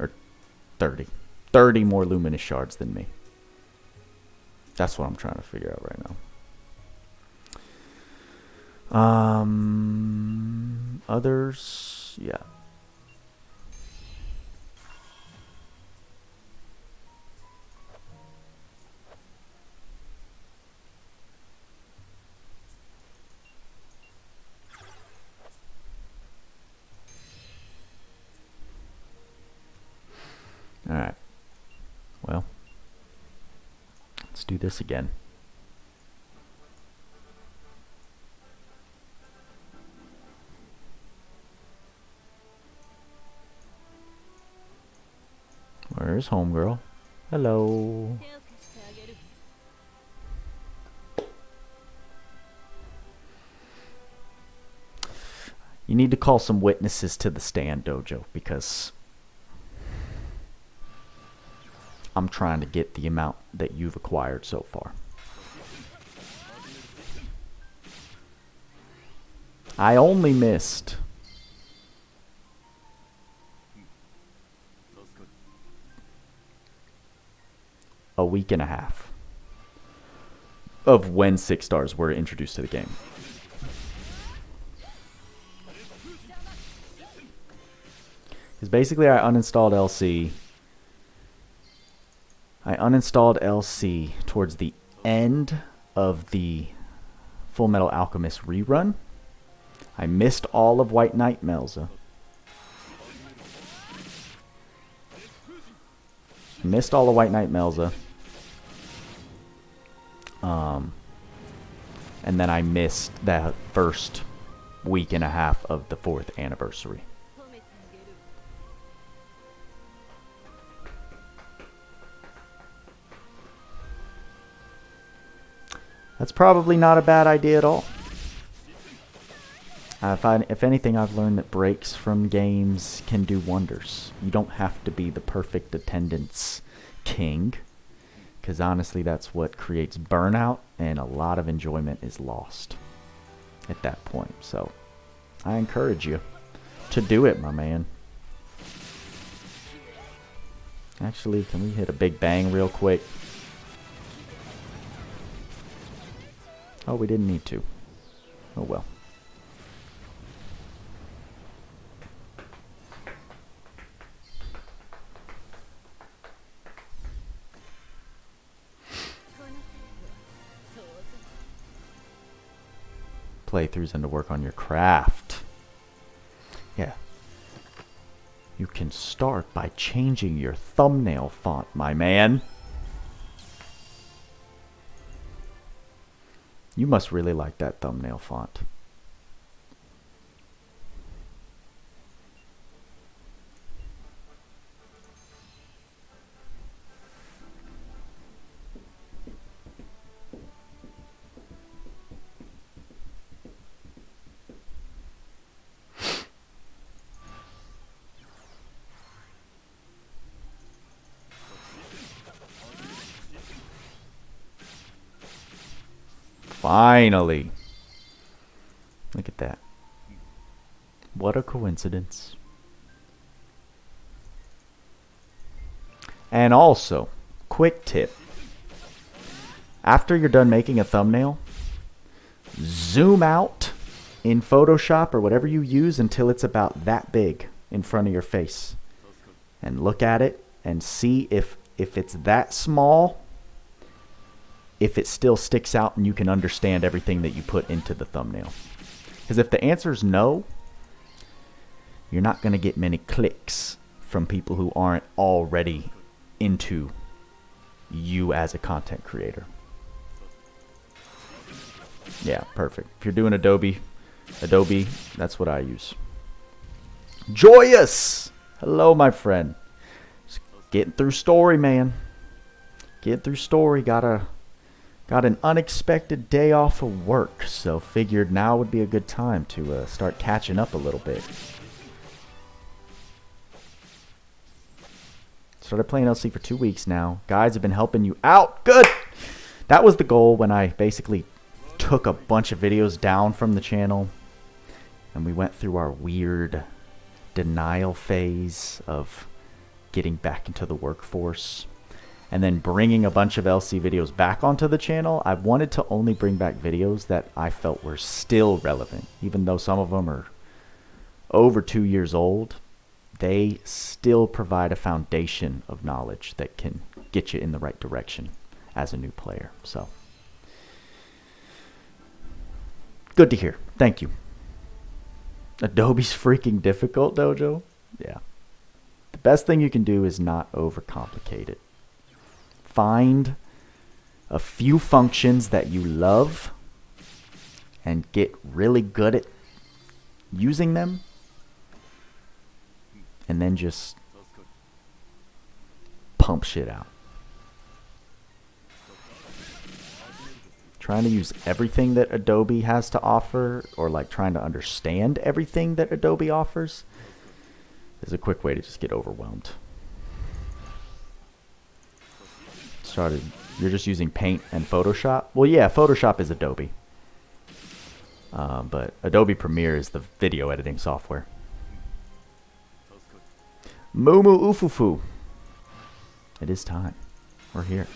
Or 30. 30 more luminous shards than me. That's what I'm trying to figure out right now. Others, yeah. All right. Well, let's do this again. Where's homegirl? Hello. You need to call some witnesses to the stand, Dojo, because I'm trying to get the amount that you've acquired so far. I only missed a week and a half of when 6 stars were introduced to the game. Because basically I uninstalled LC. I uninstalled LC towards the end of the Full Metal Alchemist rerun. I missed all of White Knight Melza. Missed all of White Knight Melza. And then I missed that first week and a half of the 4th anniversary. That's probably not a bad idea at all. If anything, I've learned that breaks from games can do wonders. You don't have to be the perfect attendance king, because honestly that's what creates burnout, and a lot of enjoyment is lost at that point. So I encourage you to do it, my man. Actually, can we hit a big bang real quick? Oh, we didn't need to. Oh well. Playthroughs and to work on your craft. Yeah. You can start by changing your thumbnail font, my man. You must really like that thumbnail font. Finally. Look at that. What a coincidence. And also, quick tip. After you're done making a thumbnail, zoom out in Photoshop or whatever you use until it's about that big in front of your face. And look at it and see if it's that small, if it still sticks out and you can understand everything that you put into the thumbnail. Because if the answer is no, you're not going to get many clicks from people who aren't already into you as a content creator. Yeah, perfect. If you're doing Adobe, that's what I use. Joyous! Hello, my friend. Just getting through story, man. Getting through story. Got an unexpected day off of work, so figured now would be a good time to start catching up a little bit. Started playing LC for 2 weeks now. Guides have been helping you out. Good! That was the goal when I basically took a bunch of videos down from the channel and we went through our weird denial phase of getting back into the workforce and then bringing a bunch of LC videos back onto the channel. I wanted to only bring back videos that I felt were still relevant. Even though some of them are over 2 years old, they still provide a foundation of knowledge that can get you in the right direction as a new player. So good to hear. Thank you. Adobe's freaking difficult, Dojo? Yeah. The best thing you can do is not overcomplicate it. Find a few functions that you love and get really good at using them. And then just pump shit out. Trying to use everything that Adobe has to offer, or like trying to understand everything that Adobe offers, is a quick way to just get overwhelmed. You're just using Paint and Photoshop? Well, yeah, Photoshop is Adobe. But Adobe Premiere is the video editing software. Mumu Ufufu. It is time. We're here.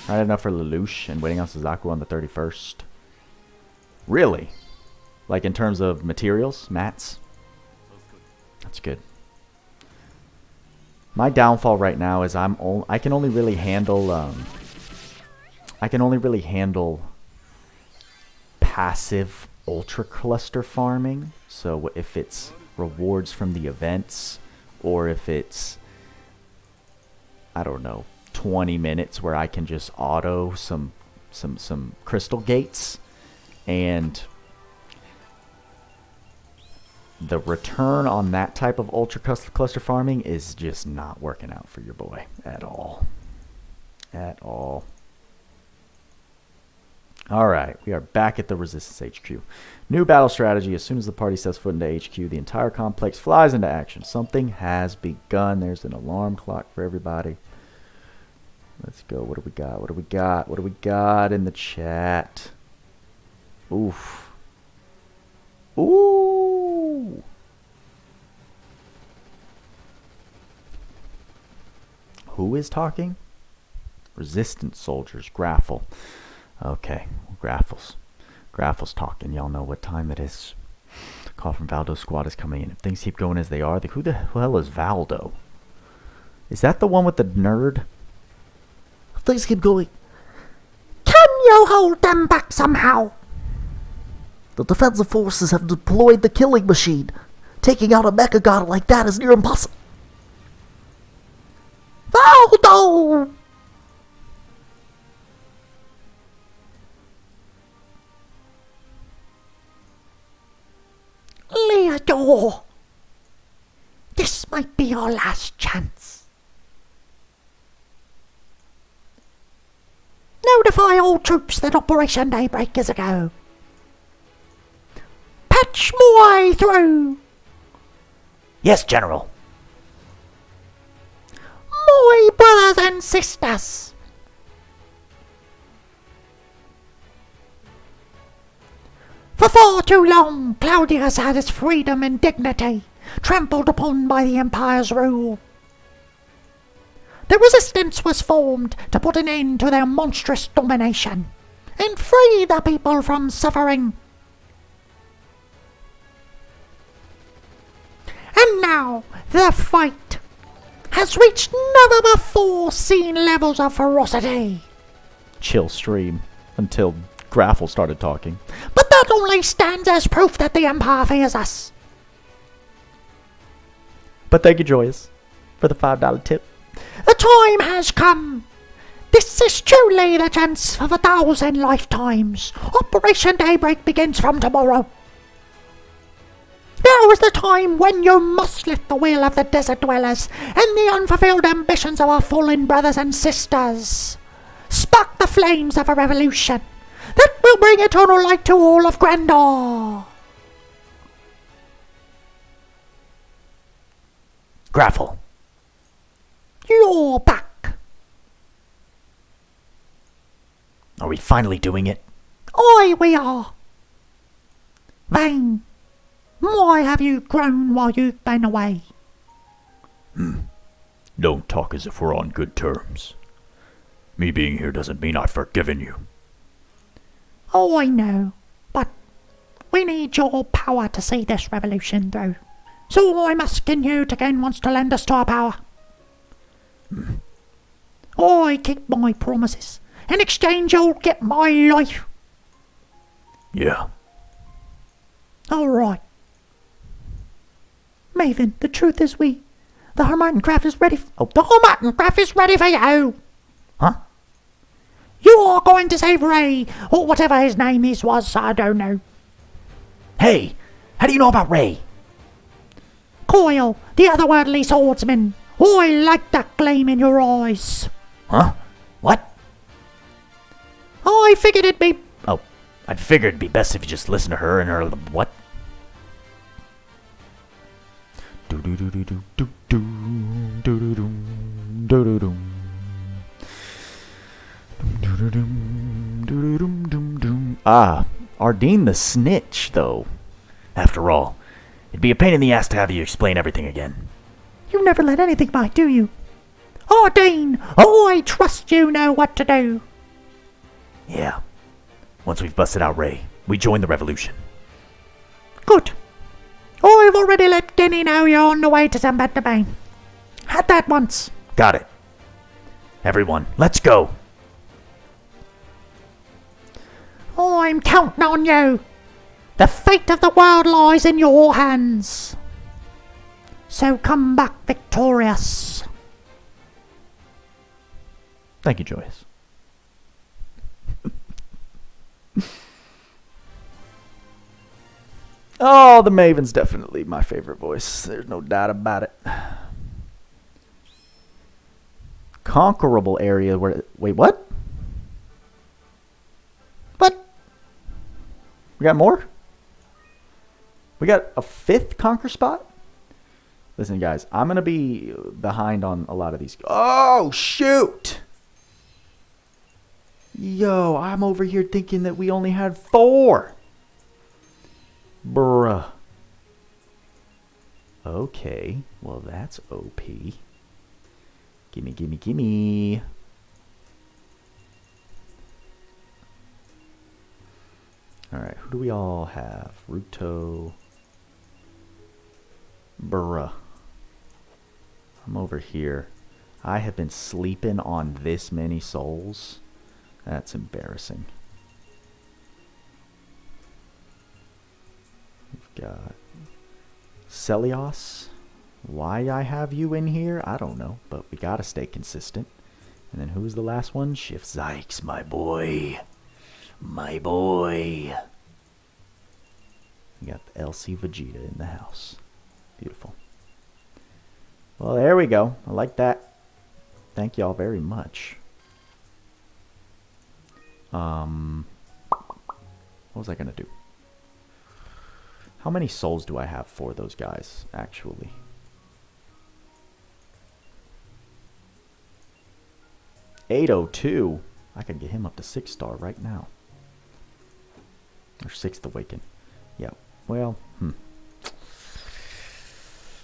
Right enough for Lelouch and waiting on Suzaku on the 31st. Really? Like in terms of materials, mats? That's good. My downfall right now is I can only really handle passive ultra cluster farming. So if it's rewards from the events, or if it's, I don't know, 20 minutes where I can just auto some crystal gates, and the return on that type of ultra cluster farming is just not working out for your boy at all. At all. Alright, we are back at the Resistance HQ. New battle strategy. As soon as the party steps foot into HQ, the entire complex flies into action. Something has begun. There's an alarm clock for everybody. Let's go. What do we got? What do we got? What do we got in the chat? Oof. Ooh. Who is talking? Resistance soldiers. Graffle. Okay. Graffles. Graffle's talking. Y'all know what time it is. Call from Valdo's squad is coming in. If things keep going as they are, who the hell is Valdo? Is that the one with the nerd?
If things keep going, can you hold them back somehow? The defensive forces have deployed the killing machine. Taking out a mecha god like that is near impossible. Valdo! Leodor! This might be your last chance. Notify all troops that Operation Daybreak is a go. Patch my way through.
Yes, General.
My brothers and sisters. For far too long, Cloudia has had its freedom and dignity trampled upon by the Empire's rule. The Resistance was formed to put an end to their monstrous domination and free the people from suffering. And now, the fight has reached never before seen levels of ferocity.
Chill stream until Graffle started talking.
But that only stands as proof that the Empire fears us.
But thank you, Joyous, for the $5 tip.
The time has come. This is truly the chance of 1,000 lifetimes. Operation Daybreak begins from tomorrow. Now is the time when you must lift the will of the desert dwellers and the unfulfilled ambitions of our fallen brothers and sisters. Spark the flames of a revolution that will bring eternal light to all of Grandor.
Graffle.
You're back.
Are we finally doing it?
Aye, we are. Vane, why have you grown while you've been away?
Don't talk as if we're on good terms. Me being here doesn't mean I've forgiven you.
Oh, I know, but we need your power to see this revolution through. So I'm asking you to again once to lend us to our power. I keep my promises. In exchange, you'll get my life.
Yeah.
All right. Maven, the truth is the Hermartin craft is ready. The Hermartin craft is ready for you.
Huh?
You are going to save Ray, or whatever his name was, I don't know.
Hey, how do you know about Ray?
Coil, the otherworldly swordsman. I like that gleam in your eyes.
Huh? What?
I figured it'd be...
Oh, I figured it'd be best if you just listen to her and her... What?
Ah, Ardeen the Snitch, though.
After all, it'd be a pain in the ass to have you explain everything again.
You never let anything by, do you? Oh, Dean, I trust you know what to do.
Yeah. Once we've busted out Ray, we join the revolution.
Good. I've already let Denny know you're on the way to Zambat the Bane. Had that once.
Got it. Everyone, let's go.
I'm counting on you. The fate of the world lies in your hands. So come back victorious.
Thank you, Joyous. Oh, the Maven's definitely my favorite voice. There's no doubt about it. Conquerable area where... Wait, what? What? We got more? We got a 5th conquer spot? Listen, guys, I'm going to be behind on a lot of these. Oh, shoot! Yo, I'm over here thinking that we only had 4. Bruh. Okay, well, that's OP. Gimme, gimme, gimme. Alright, who do we all have? Ruto. Bruh. I'm over here. I have been sleeping on this many souls. That's embarrassing. We've got Celios. Why I have you in here, I don't know, but we gotta stay consistent. And then who's the last one? Shift Zykes, my boy. My boy. We got the LC Vegeta in the house. Beautiful. Well, there we go. I like that. Thank y'all very much. What was I gonna do? How many souls do I have for those guys, actually? $802. I could get him up to 6-star right now. Or 6th Awaken. Yeah, well,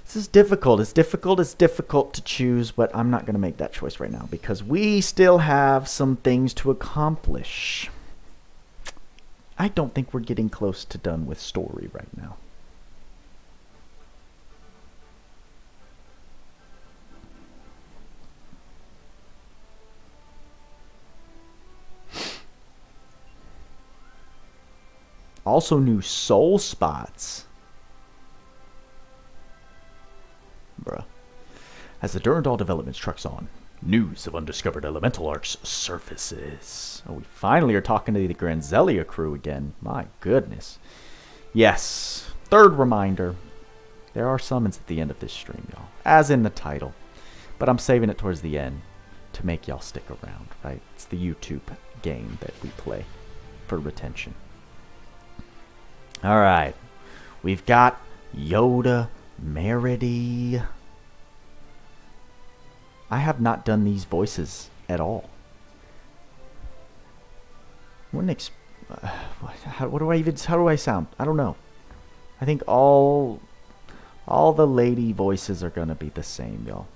This is difficult. It's difficult to choose, but I'm not going to make that choice right now because we still have some things to accomplish. I don't think we're getting close to done with story right now. Also new soul spots. Bruh. As the Durandal developments trucks on, news of undiscovered elemental arts surfaces. Oh, we finally are talking to the Granzelia crew again. My goodness. Yes. Third reminder. There are summons at the end of this stream, y'all. As in the title. But I'm saving it towards the end to make y'all stick around, right? It's the YouTube game that we play for retention. Alright. We've got Yoda, Meredy. I have not done these voices at all. What do I sound? I don't know. I think all the lady voices are gonna be the same, y'all.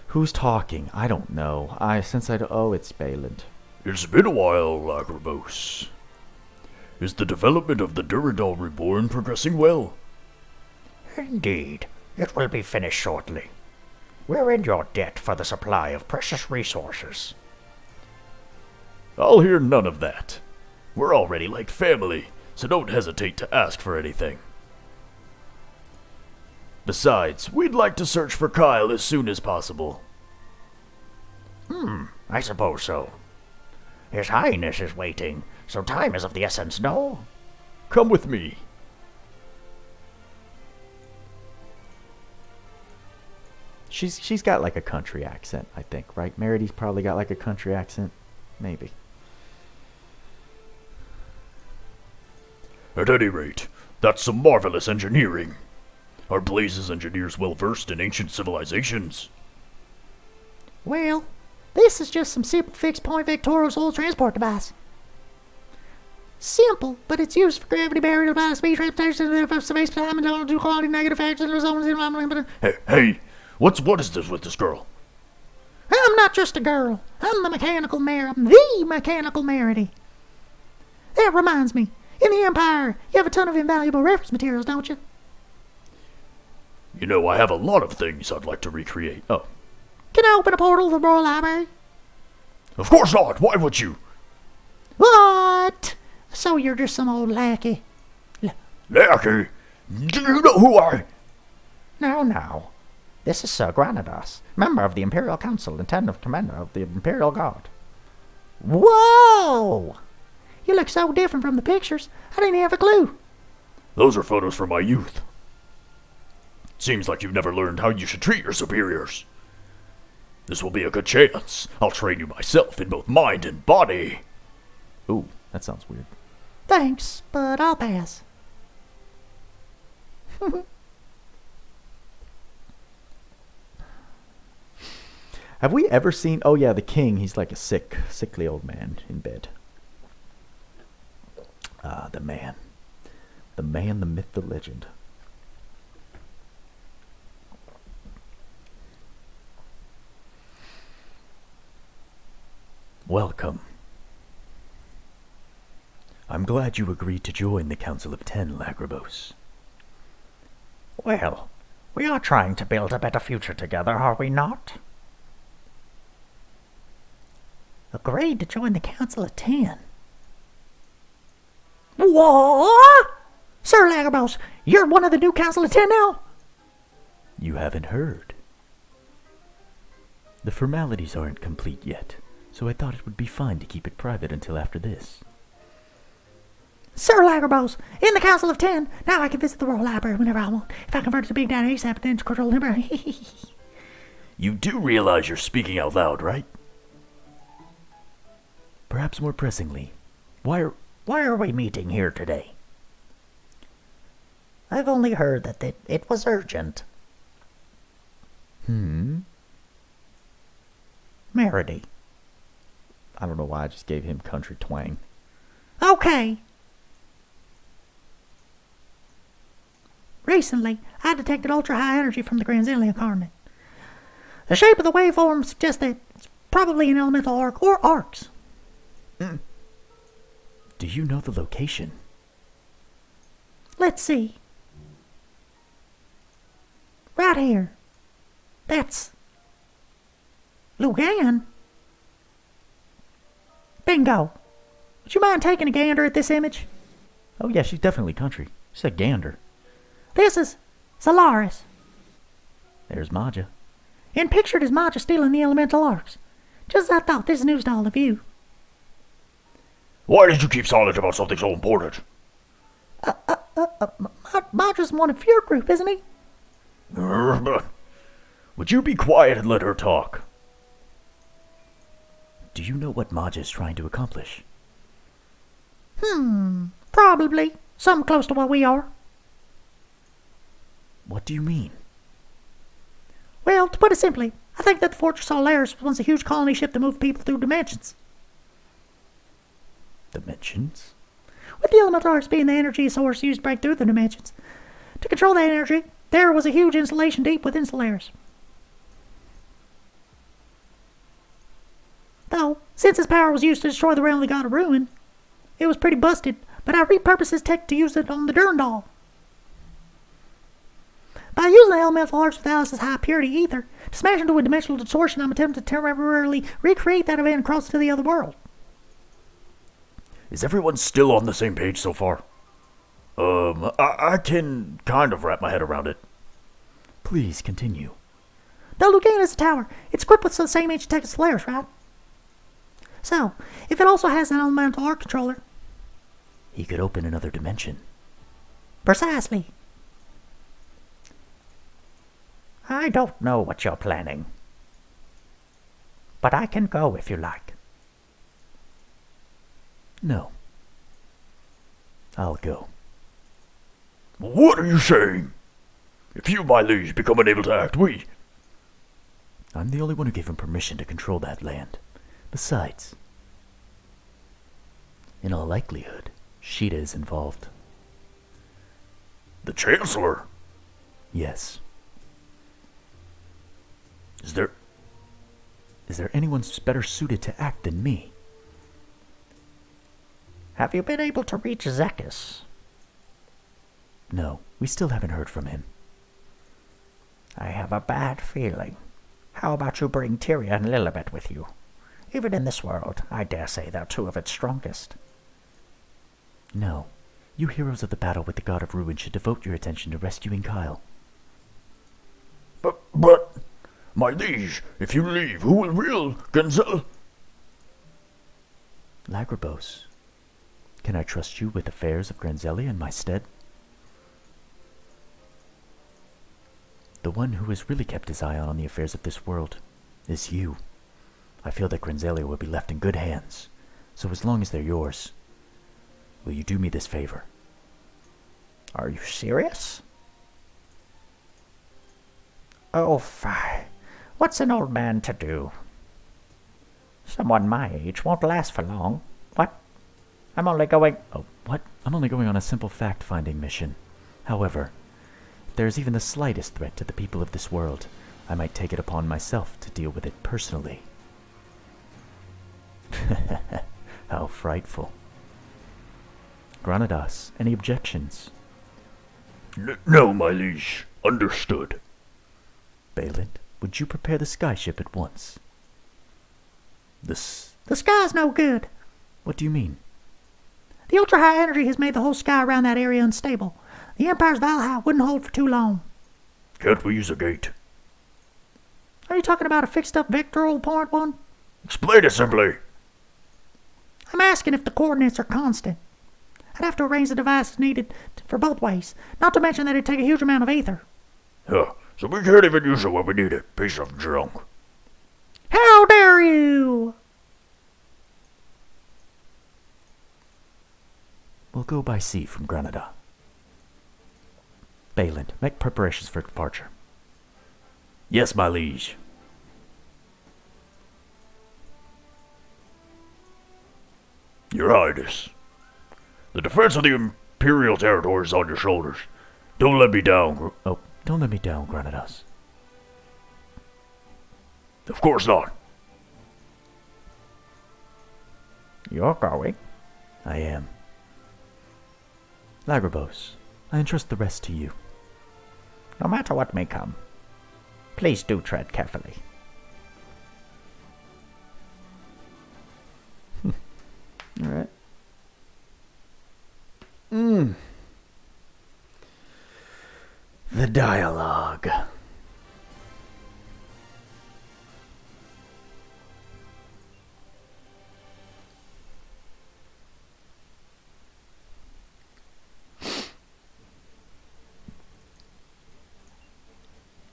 Who's talking? I don't know. It's Balin.
It's been a while, Lachrymos. Is the development of the Durandal Reborn progressing well?
Indeed. It will be finished shortly. We're in your debt for the supply of precious resources.
I'll hear none of that. We're already like family, so don't hesitate to ask for anything. Besides, we'd like to search for Kyle as soon as possible.
I suppose so. His Highness is waiting, so time is of the essence, no?
Come with me.
She's got like a country accent, I think, right? Meredy's probably got like a country accent. Maybe.
At any rate, that's some marvelous engineering. Are Blaze's engineers well versed in ancient civilizations?
Well, this is just some simple fixed-point vectorial soul transport device. Simple, but it's used for gravity barrier, to speed transportation, space time, and do quality negative factors, and zones.
Hey, what is this with this girl?
I'm not just a girl. I'm the mechanical mayor. I'm the mechanical Meredy. That reminds me, in the Empire, you have a ton of invaluable reference materials, don't you?
You know, I have a lot of things I'd like to recreate. Oh.
Can I open a portal to the Royal Library?
Of course not! Why would you?
What? So you're just some old lackey?
Lackey? Do you know who I...
No. This is Sir Granados, member of the Imperial Council and tentative commander of the Imperial Guard.
Whoa! You look so different from the pictures. I didn't have a clue.
Those are photos from my youth. Seems like you've never learned how you should treat your superiors. This will be a good chance. I'll train you myself in both mind and body.
Ooh, that sounds weird.
Thanks, but I'll pass.
Have we ever seen... Oh, yeah, the king. He's like a sickly old man in bed. Ah, the man. The man, the myth, the legend. Welcome. I'm glad you agreed to join the Council of 10, Lachrymos.
Well, we are trying to build a better future together, are we not?
Agreed to join the Council of 10. What? Sir Lachrymos, you're one of the new Council of 10 now?
You haven't heard. The formalities aren't complete yet, so I thought it would be fine to keep it private until after this.
Sir Lachrymos, in the Council of 10, now I can visit the Royal Library whenever I want. If I convert it to Big Daddy ASAP, then to control the library.
You do realize you're speaking out loud, right?
Perhaps more pressingly, why
are we meeting here today? I've only heard that it was urgent. Meredy.
I don't know why I just gave him country twang.
Okay. Recently, I detected ultra-high energy from the Granzelia incarnate. The shape of the waveform suggests that it's probably an elemental arc or arcs.
Do you know the location?
Let's see. Right here. That's Lugan. Bingo.
Would you mind taking a gander at this image? Oh yeah, she's definitely country. She said gander. This is Solaris. There's Maja. And pictured is Maja stealing the elemental arcs. Just as I thought, this is news to all of you.
Why did you keep silent about something so important?
Maja's one of your group, isn't he?
Would you be quiet and let her talk?
Do you know what Maja is trying to accomplish?
Probably. Something close to what we are.
What do you mean?
Well, to put it simply, I think that the Fortress Solaris was once a huge colony ship to move people through dimensions.
Dimensions?
With the elemental arcs being the energy source used to break through the dimensions. To control that energy, there was a huge installation deep within Solaris. Though, since its power was used to destroy the realm of the God of Ruin, it was pretty busted, but I repurposed this tech to use it on the Durandal. By using the elemental arcs with Alice's high purity ether to smash into a dimensional distortion, I'm attempting to temporarily recreate that event and cross to the other world.
Is everyone still on the same page so far? I can kind of wrap my head around it.
Please continue.
The Lugane is a tower. It's equipped with the same ancient tech as Solaris, right? So, if it also has an elemental arc controller...
He could open another dimension.
Precisely. I don't know what you're planning. But I can go if you like.
No. I'll go.
What are you saying? If you, my liege, become unable to act,
I'm the only one who gave him permission to control that land. Besides, in all likelihood, Sheeta is involved.
The Chancellor?
Yes.
Is there
anyone better suited to act than me?
Have you been able to reach Zekis?
No, we still haven't heard from him.
I have a bad feeling. How about you bring Tyria and Lilibet with you? Even in this world, I dare say they're two of its strongest.
No. You heroes of the battle with the God of Ruin should devote your attention to rescuing Kyle.
But, my liege, if you leave, who will rule Granzelia?
Lagrabos, can I trust you with affairs of Granzelia in my stead? The one who has really kept his eye on the affairs of this world is you. I feel that Granzelia will be left in good hands, so as long as they're yours, will you do me this favor?
Are you serious? Oh, fie. What's an old man to do? Someone my age won't last for long. What? I'm only going...
Oh, what? I'm only going on a simple fact-finding mission. However, if there is even the slightest threat to the people of this world, I might take it upon myself to deal with it personally. How frightful. Granadas, any objections?
No, my liege. Understood.
Balin, would you prepare the skyship at once?
The sky's no good.
What do you mean?
The ultra-high energy has made the whole sky around that area unstable. The Empire's Valhalla wouldn't hold for too long.
Can't we use a gate?
Are you talking about a fixed-up vectoral point one?
Explain it simply.
I'm asking if the coordinates are constant. I'd have to arrange the devices needed for both ways, not to mention that it'd take a huge amount of ether.
Huh, so we can't even use it when we need it. Piece of junk.
How dare you!
We'll go by sea from Granada. Balin, make preparations for departure.
Yes, my liege. Your Highness, the defense of the Imperial territory is on your shoulders. Don't let me down.
Oh, don't let me down, Granadas.
Of course not.
You're going?
I am. Lagrabos, I entrust the rest to you.
No matter what may come, please do tread carefully.
Alright. Loug.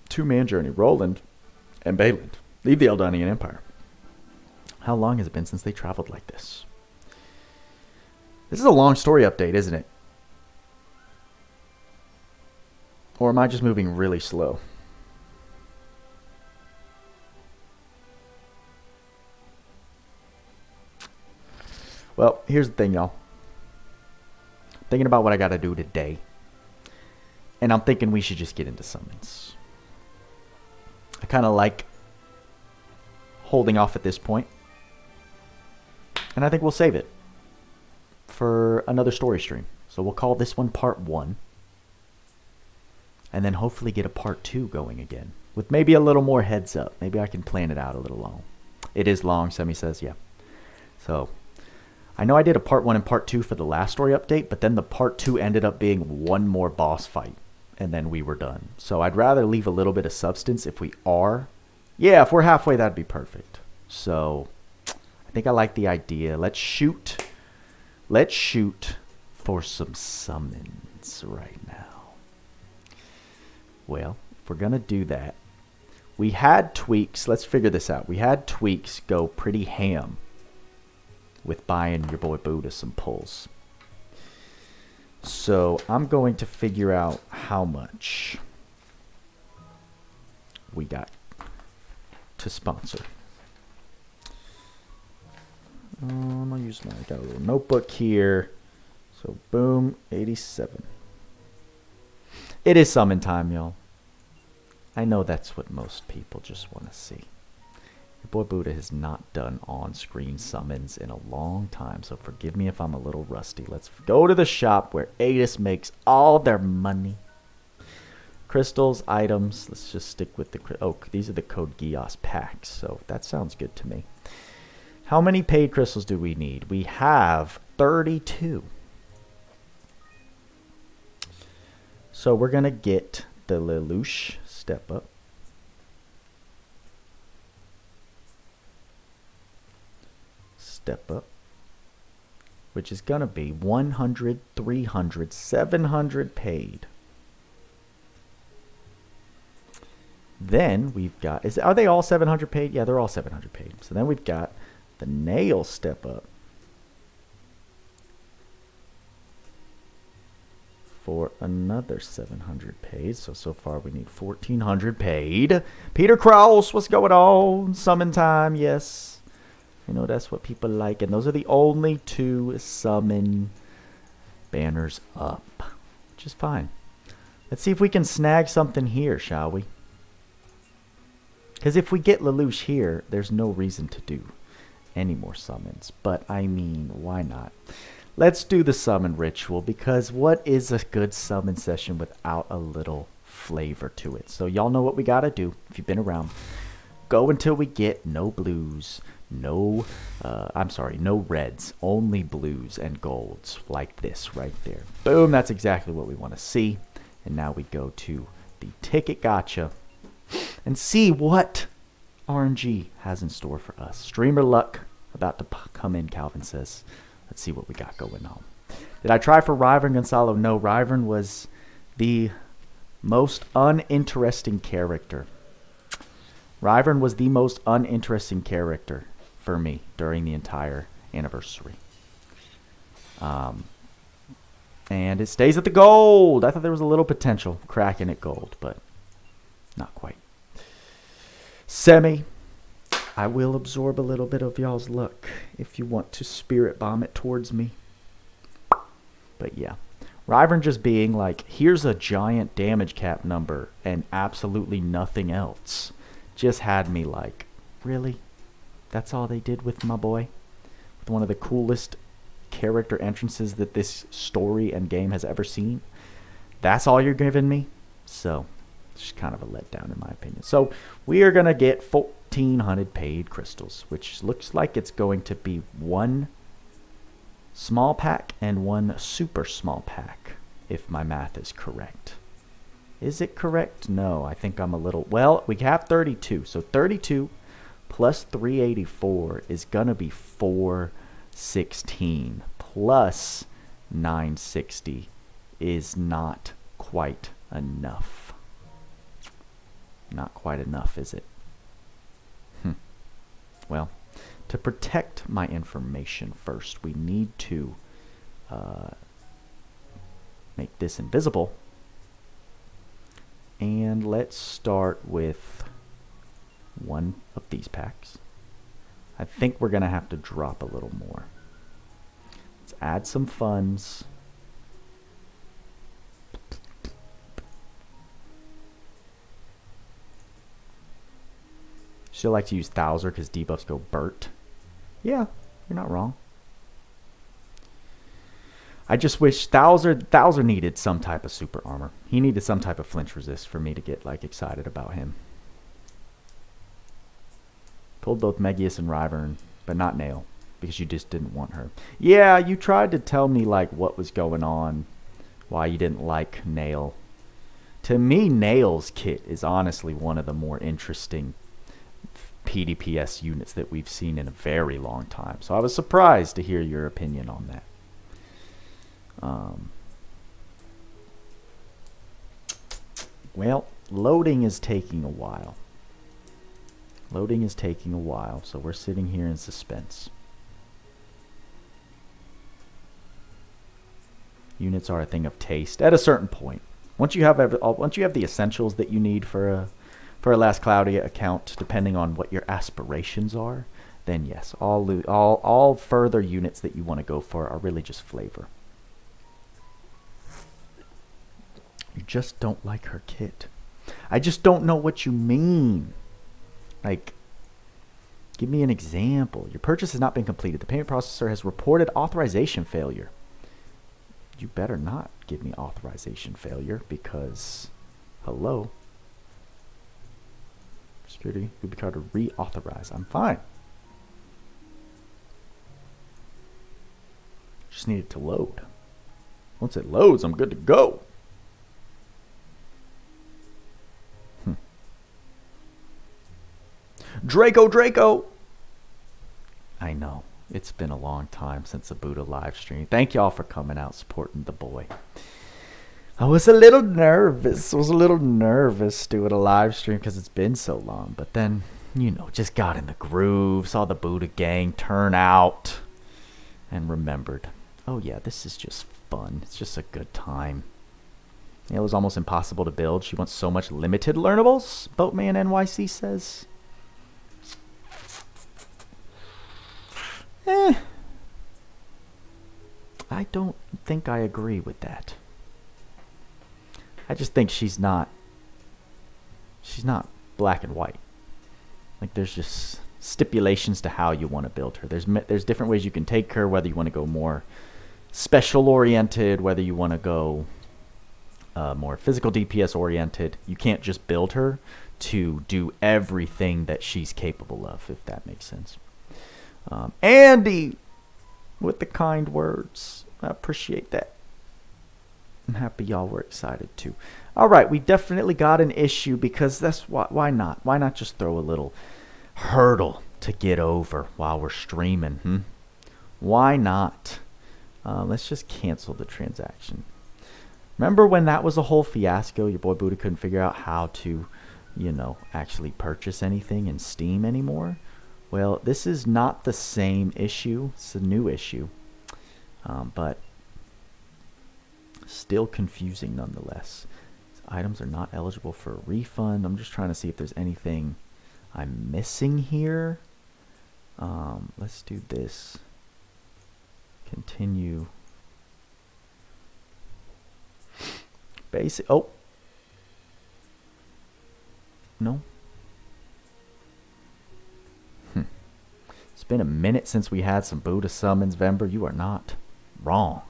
Two-man journey. Roland and Balin leave the Aldanian Empire. How long has it been since they traveled like this? This is a long story update, isn't it? Or am I just moving really slow? Well, here's the thing, y'all. Thinking about what I got to do today. And I'm thinking we should just get into summons. I kind of like holding off at this point. And I think we'll save it for another story stream. So we'll call this one part 1. And then hopefully get a part 2 going again. With maybe a little more heads up. Maybe I can plan it out a little long. It is long, Semi says, yeah. So, I know I did a part 1 and part 2 for the last story update. But then the part 2 ended up being one more boss fight. And then we were done. So I'd rather leave a little bit of substance if we are. Yeah, if we're halfway, that'd be perfect. So, I think I like the idea. Let's shoot for some summons right now. Well, if we're going to do that, we had tweaks. Let's figure this out. We had tweaks go pretty ham with buying your boy Buddha some pulls. So I'm going to figure out how much we got to sponsor. I'm going to use I got a little notebook here. So boom, 87. It is summon time, y'all. I know that's what most people just want to see. Your boy Buddha has not done on-screen summons in a long time, so forgive me if I'm a little rusty. Let's go to the shop where Adel makes all their money. Crystals, items. Let's just stick with the... Oh, these are the Code Geass packs, so that sounds good to me. How many paid crystals do we need? We have 32. So we're going to get the Lelouch step up. Step up, which is going to be 100, 300, 700 paid. Then we've got, are they all 700 paid? Yeah, they're all 700 paid. So then we've got the nail step up for another 700 paid. So far we need 1400 paid. Peter Krause, what's going on? Summon time, yes. You know, that's what people like. And those are the only 2 summon banners up, which is fine. Let's see if we can snag something here, shall we? Because if we get Lelouch here, there's no reason to do any more summons. But, I mean, why not? Let's do the summon ritual, because what is a good summon session without a little flavor to it? So y'all know what we got to do if you've been around. Go until we get no blues. No reds, only blues and golds like this right there. Boom, that's exactly what we want to see. And now we go to the ticket gacha and see what RNG has in store for us. Streamer luck about to come in, Calvin says. Let's see what we got going on. Did I try for Ryvern, Gonzalo? No, Ryvern was the most uninteresting character. Ryvern was the most uninteresting character for me during the entire anniversary. And it stays at the gold. I thought there was a little potential cracking at gold, but not quite. Semi, I will absorb a little bit of y'all's luck if you want to spirit bomb it towards me. But yeah, Ryvern just being like, here's a giant damage cap number and absolutely nothing else, just had me like, really? That's all they did with my boy? With one of the coolest character entrances that this story and game has ever seen? That's all you're giving me? So, it's just kind of a letdown in my opinion. So, we are going to get 1,400 paid crystals, which looks like it's going to be 1 small pack and 1 super small pack, if my math is correct. Is it correct? No, I think I'm a little... Well, we have 32. So 32 plus 384 is going to be 416. Plus 960 is not quite enough. Not quite enough, is it? Well, to protect my information first, we need to make this invisible. And let's start with one of these packs. I think we're going to have to drop a little more. Let's add some funds. She'll like to use Thouser because debuffs go Burt. Yeah, you're not wrong. I just wish Thouser needed some type of super armor. He needed some type of flinch resist for me to get like excited about him. Pulled both Megius and Ryvern, but not Nail, because you just didn't want her. Yeah, you tried to tell me like what was going on, why you didn't like Nail. To me, Nail's kit is honestly one of the more interesting PDPS units that we've seen in a very long time. So I was surprised to hear your opinion on that. Well, loading is taking a while. Loading is taking a while, so we're sitting here in suspense. Units are a thing of taste at a certain point. Once you have the essentials that you need for a Last Cloudia account, depending on what your aspirations are, then yes, all further units that you want to go for are really just flavor. You just don't like her kit. I just don't know what you mean. Like, give me an example. Your purchase has not been completed. The payment processor has reported authorization failure. You better not give me authorization failure because, hello. Security would be called to reauthorize. I'm fine. Just need it to load. Once it loads, I'm good to go. Draco! I know. It's been a long time since a Buddha live stream. Thank y'all for coming out supporting the boy. I was a little nervous. Doing a live stream because it's been so long. But then, you know, just got in the groove, saw the Buddha gang turn out, and remembered, oh yeah, this is just fun. It's just a good time. It was almost impossible to build. She wants so much limited learnables, Boatman NYC says. I don't think I agree with that. I just think she's not black and white. Like, there's just stipulations to how you want to build her. There's different ways you can take her, whether you want to go more special oriented, whether you want to go more physical DPS oriented. You can't just build her to do everything that she's capable of, if that makes sense. Andy with the kind words. I appreciate that. I'm happy y'all were excited too. All right, we definitely got an issue because that's why not? Why not just throw a little hurdle to get over while we're streaming? Why not? Let's just cancel the transaction. Remember when that was a whole fiasco? Your boy Buddha couldn't figure out how to, you know, actually purchase anything in Steam anymore. Well, this is not the same issue. It's a new issue. But still confusing nonetheless. These items are not eligible for a refund. I'm just trying to see if there's anything I'm missing here. Let's do this. Continue. Basic. Oh. No. It's been a minute since we had some Buddha summons, Vember. You are not wrong.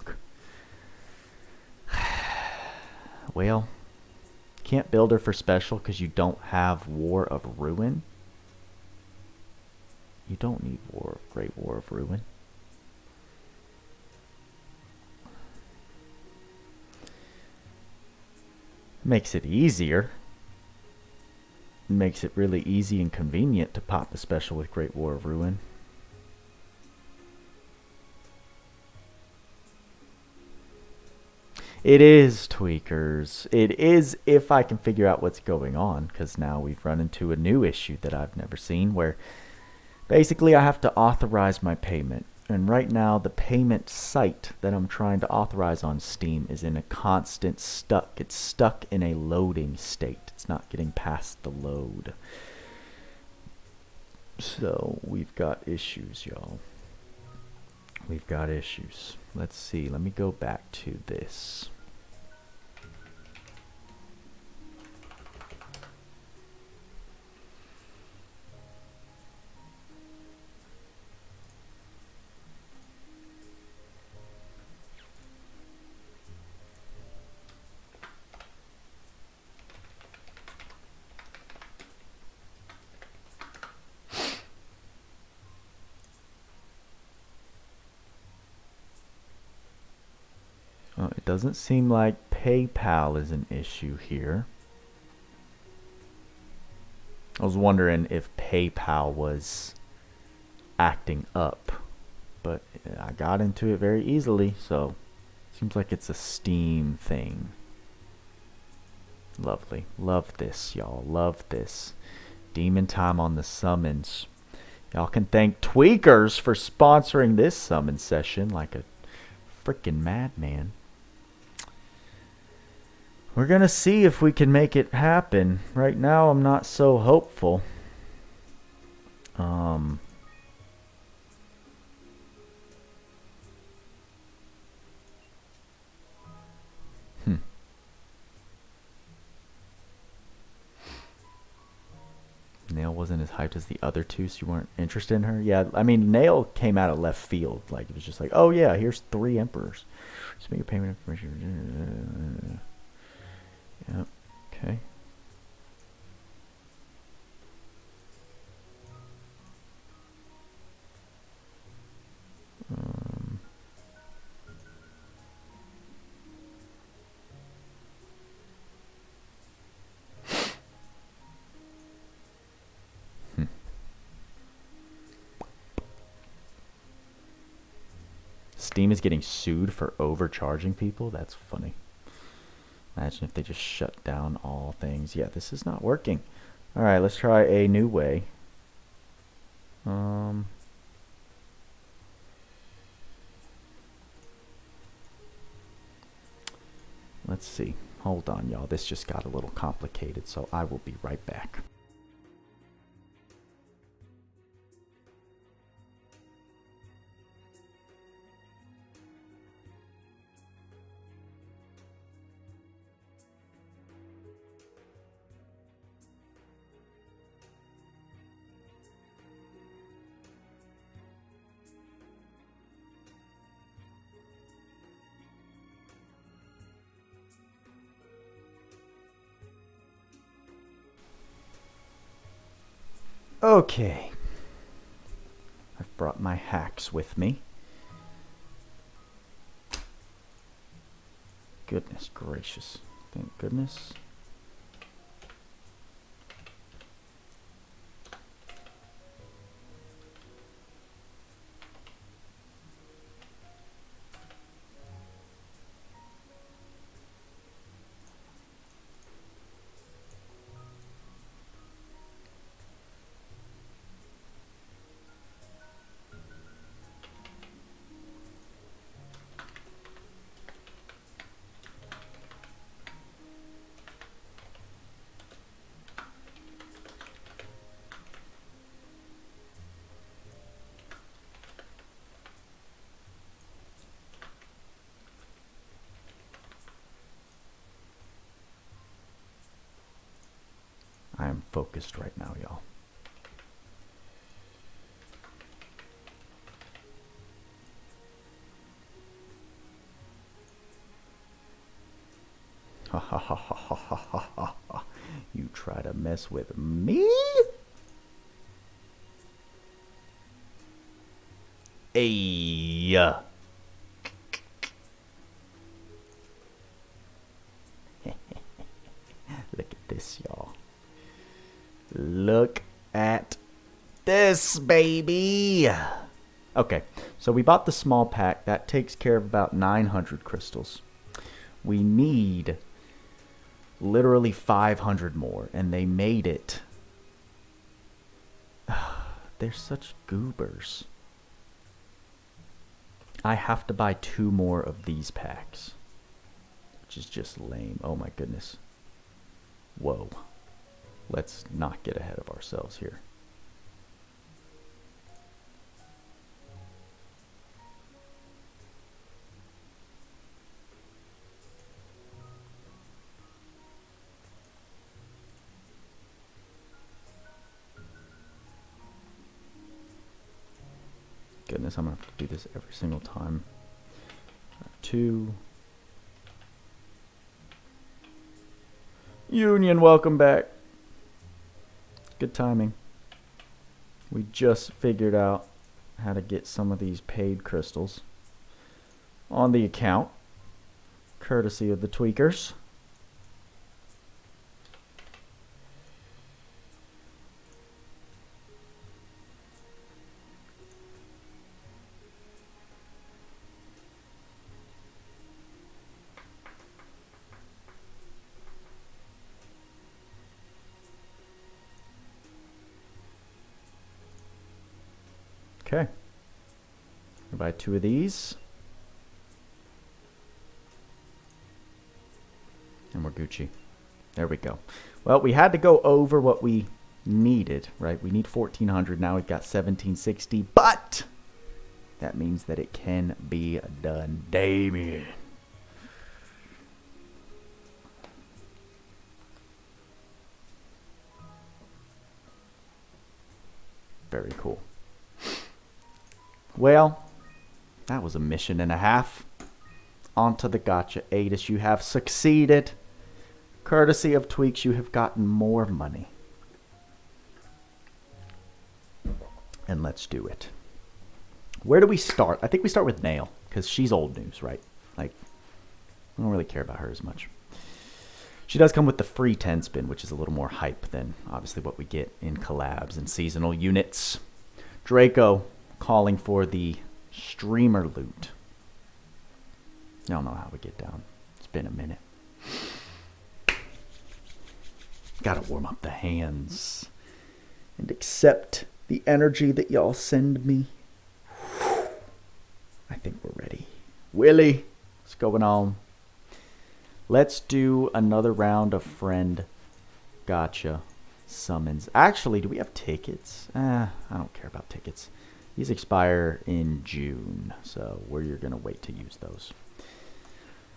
Well, can't build her for special because you don't have War of Ruin. You don't need Great War of Ruin. Makes it easier. Makes it really easy and convenient to pop the special with Great War of Ruin. It is, tweakers. It is if I can figure out what's going on, because now we've run into a new issue that I've never seen, where basically I have to authorize my payment. And right now the payment site that I'm trying to authorize on Steam is in a constant stuck. It's stuck in a loading state. It's not getting past the load. So we've got issues, y'all. We've got issues. Let's see. Let me go back to this. It doesn't seem like PayPal is an issue here. I was wondering if PayPal was acting up, but I got into it very easily, so seems like it's a Steam thing. Lovely. Love this, y'all. Love this. Demon time on the summons. Y'all can thank Tweakers for sponsoring this summon session like a freaking madman. We're gonna see if we can make it happen. Right now, I'm not so hopeful. Nail wasn't as hyped as the other two, so you weren't interested in her? Yeah, I mean, Nail came out of left field. Like, it was just like, oh yeah, here's 3 emperors. Just make your payment information. Yep, okay. Steam is getting sued for overcharging people? That's funny. Imagine if they just shut down all things. Yeah, this is not working. Alright, let's try a new way. Let's see. Hold on, y'all. This just got a little complicated, so I will be right back. Okay. I've brought my hacks with me. Goodness gracious. Thank goodness. I am focused right now, y'all. Ha ha ha ha ha ha ha ha. You try to mess with me? Hey. Look at this, baby. Okay, so we bought the small pack. That takes care of about 900 crystals. We need literally 500 more, and they made it. They're such goobers. I have to buy 2 more of these packs, which is just lame. Oh my goodness. Whoa. Let's not get ahead of ourselves here. Goodness, I'm going to have to do this every single time. 2. Union, welcome back. Good timing. We just figured out how to get some of these paid crystals on the account, courtesy of the tweakers. Okay. I'll buy 2 of these. And we're Gucci. There we go. Well, we had to go over what we needed, right? We need 1,400. Now we've got 1,760. But that means that it can be done. Damien. Very cool. Well, that was a mission and a half. Onto the gotcha. Adis, you have succeeded. Courtesy of tweaks, you have gotten more money. And let's do it. Where do we start? I think we start with Nail, because she's old news, right? Like, I don't really care about her as much. She does come with the free 10 spin, which is a little more hype than obviously what we get in collabs and seasonal units. Draco calling for the streamer loot. I don't know how we get down. It's been a minute. Gotta warm up the hands and accept the energy that y'all send me. I think we're ready. Willie, what's going on? Let's do another round of friend gotcha summons. Actually, do we have tickets? I don't care about tickets. These expire in June, so we're going to wait to use those.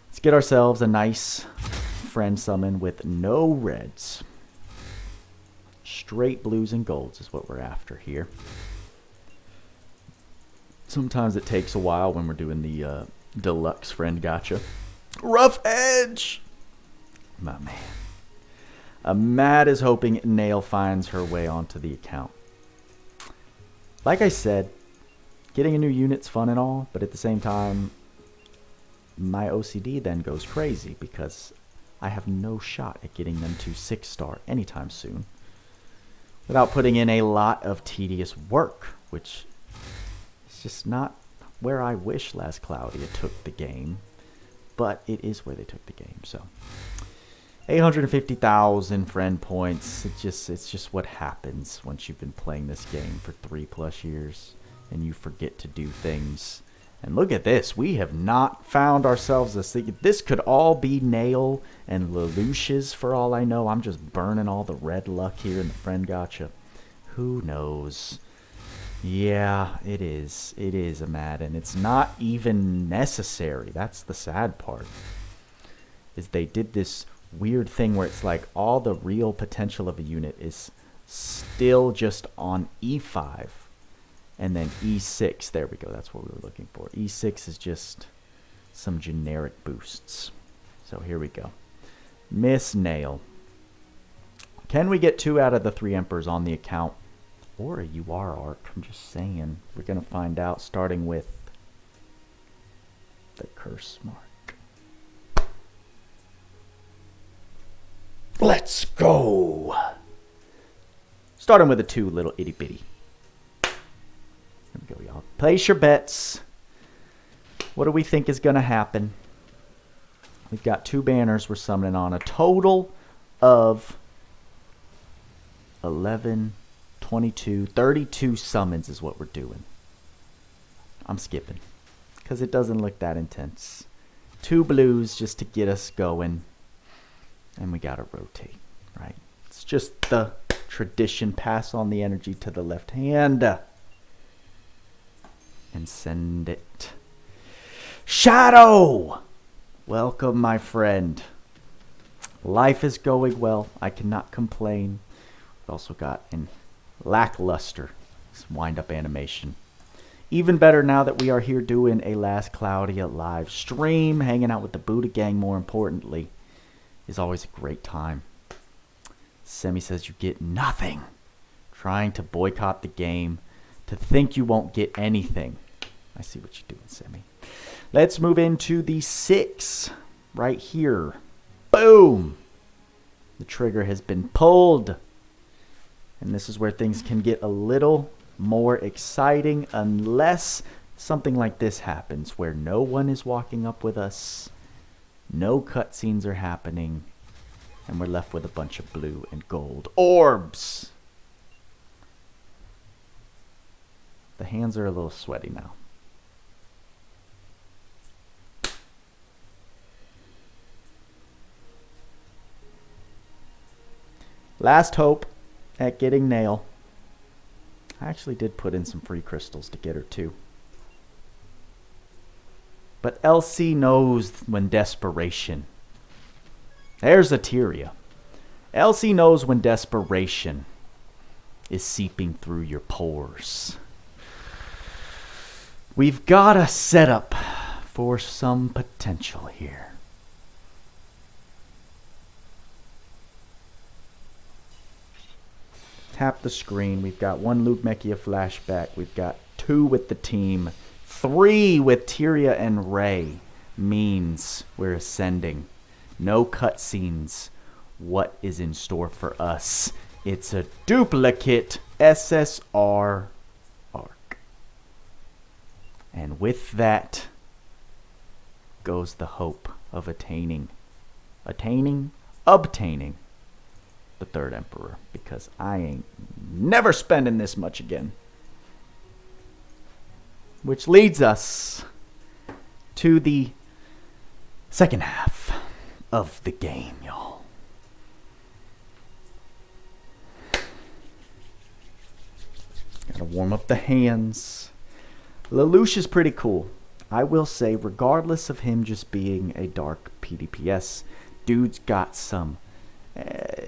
Let's get ourselves a nice friend summon with no reds. Straight blues and golds is what we're after here. Sometimes it takes a while when we're doing the deluxe friend gotcha. Rough Edge! My man. Matt is hoping Nail finds her way onto the account. Like I said, getting a new unit's fun and all, but at the same time, my OCD then goes crazy because I have no shot at getting them to 6-star anytime soon without putting in a lot of tedious work, which is just not where I wish Last Cloudia took the game, but it is where they took the game. So 850,000 friend points. It's just what happens once you've been playing this game for 3+ years and you forget to do things. And look at this. We have not found ourselves a thing. This could all be Nail and Lelouch's for all I know. I'm just burning all the red luck here in the friend gotcha. Who knows? Yeah, it is. It is a Madden. It's not even necessary. That's the sad part. Is they did this weird thing where it's like all the real potential of a unit is still just on E5. And then E6, there we go, that's what we were looking for. E6 is just some generic boosts. So here we go. Miss Nail. Can we get 2 out of the 3 Emperors on the account? Or a UR arc, I'm just saying. We're going to find out, starting with the curse mark. Let's go! Starting with a 2, little itty bitty. Here we go, y'all. Place your bets. What do we think is going to happen? We've got 2 banners we're summoning on. A total of 11, 22, 32 summons is what we're doing. I'm skipping because it doesn't look that intense. 2 blues just to get us going. And we got to rotate, right? It's just the tradition. Pass on the energy to the left hand. And send it. Shadow! Welcome, my friend. Life is going well. I cannot complain. We've also got an lackluster wind-up animation. Even better now that we are here doing a Last Cloudia live stream. Hanging out with the Buddha gang, more importantly, is always a great time. Semi says you get nothing. Trying to boycott the game. To think you won't get anything. I see what you're doing, Semi. Let's move into the 6 right here. Boom! The trigger has been pulled. And this is where things can get a little more exciting unless something like this happens where no one is walking up with us, no cutscenes are happening, and we're left with a bunch of blue and gold orbs. The hands are a little sweaty now. Last hope at getting Nail. I actually did put in some free crystals to get her too. But LC knows when desperation. There's a Tyria. LC knows when desperation is seeping through your pores. We've got a setup for some potential here. Tap the screen. We've got 1 Luke Mechia flashback. We've got 2 with the team. 3 with Tyria and Ray. Means we're ascending. No cutscenes. What is in store for us? It's a duplicate SSR arc. And with that goes the hope of obtaining the 3rd Emperor, because I ain't never spending this much again. Which leads us to the second half of the game, y'all. Gotta warm up the hands. Lelouch is pretty cool. I will say, regardless of him just being a dark PDPS, dude's got some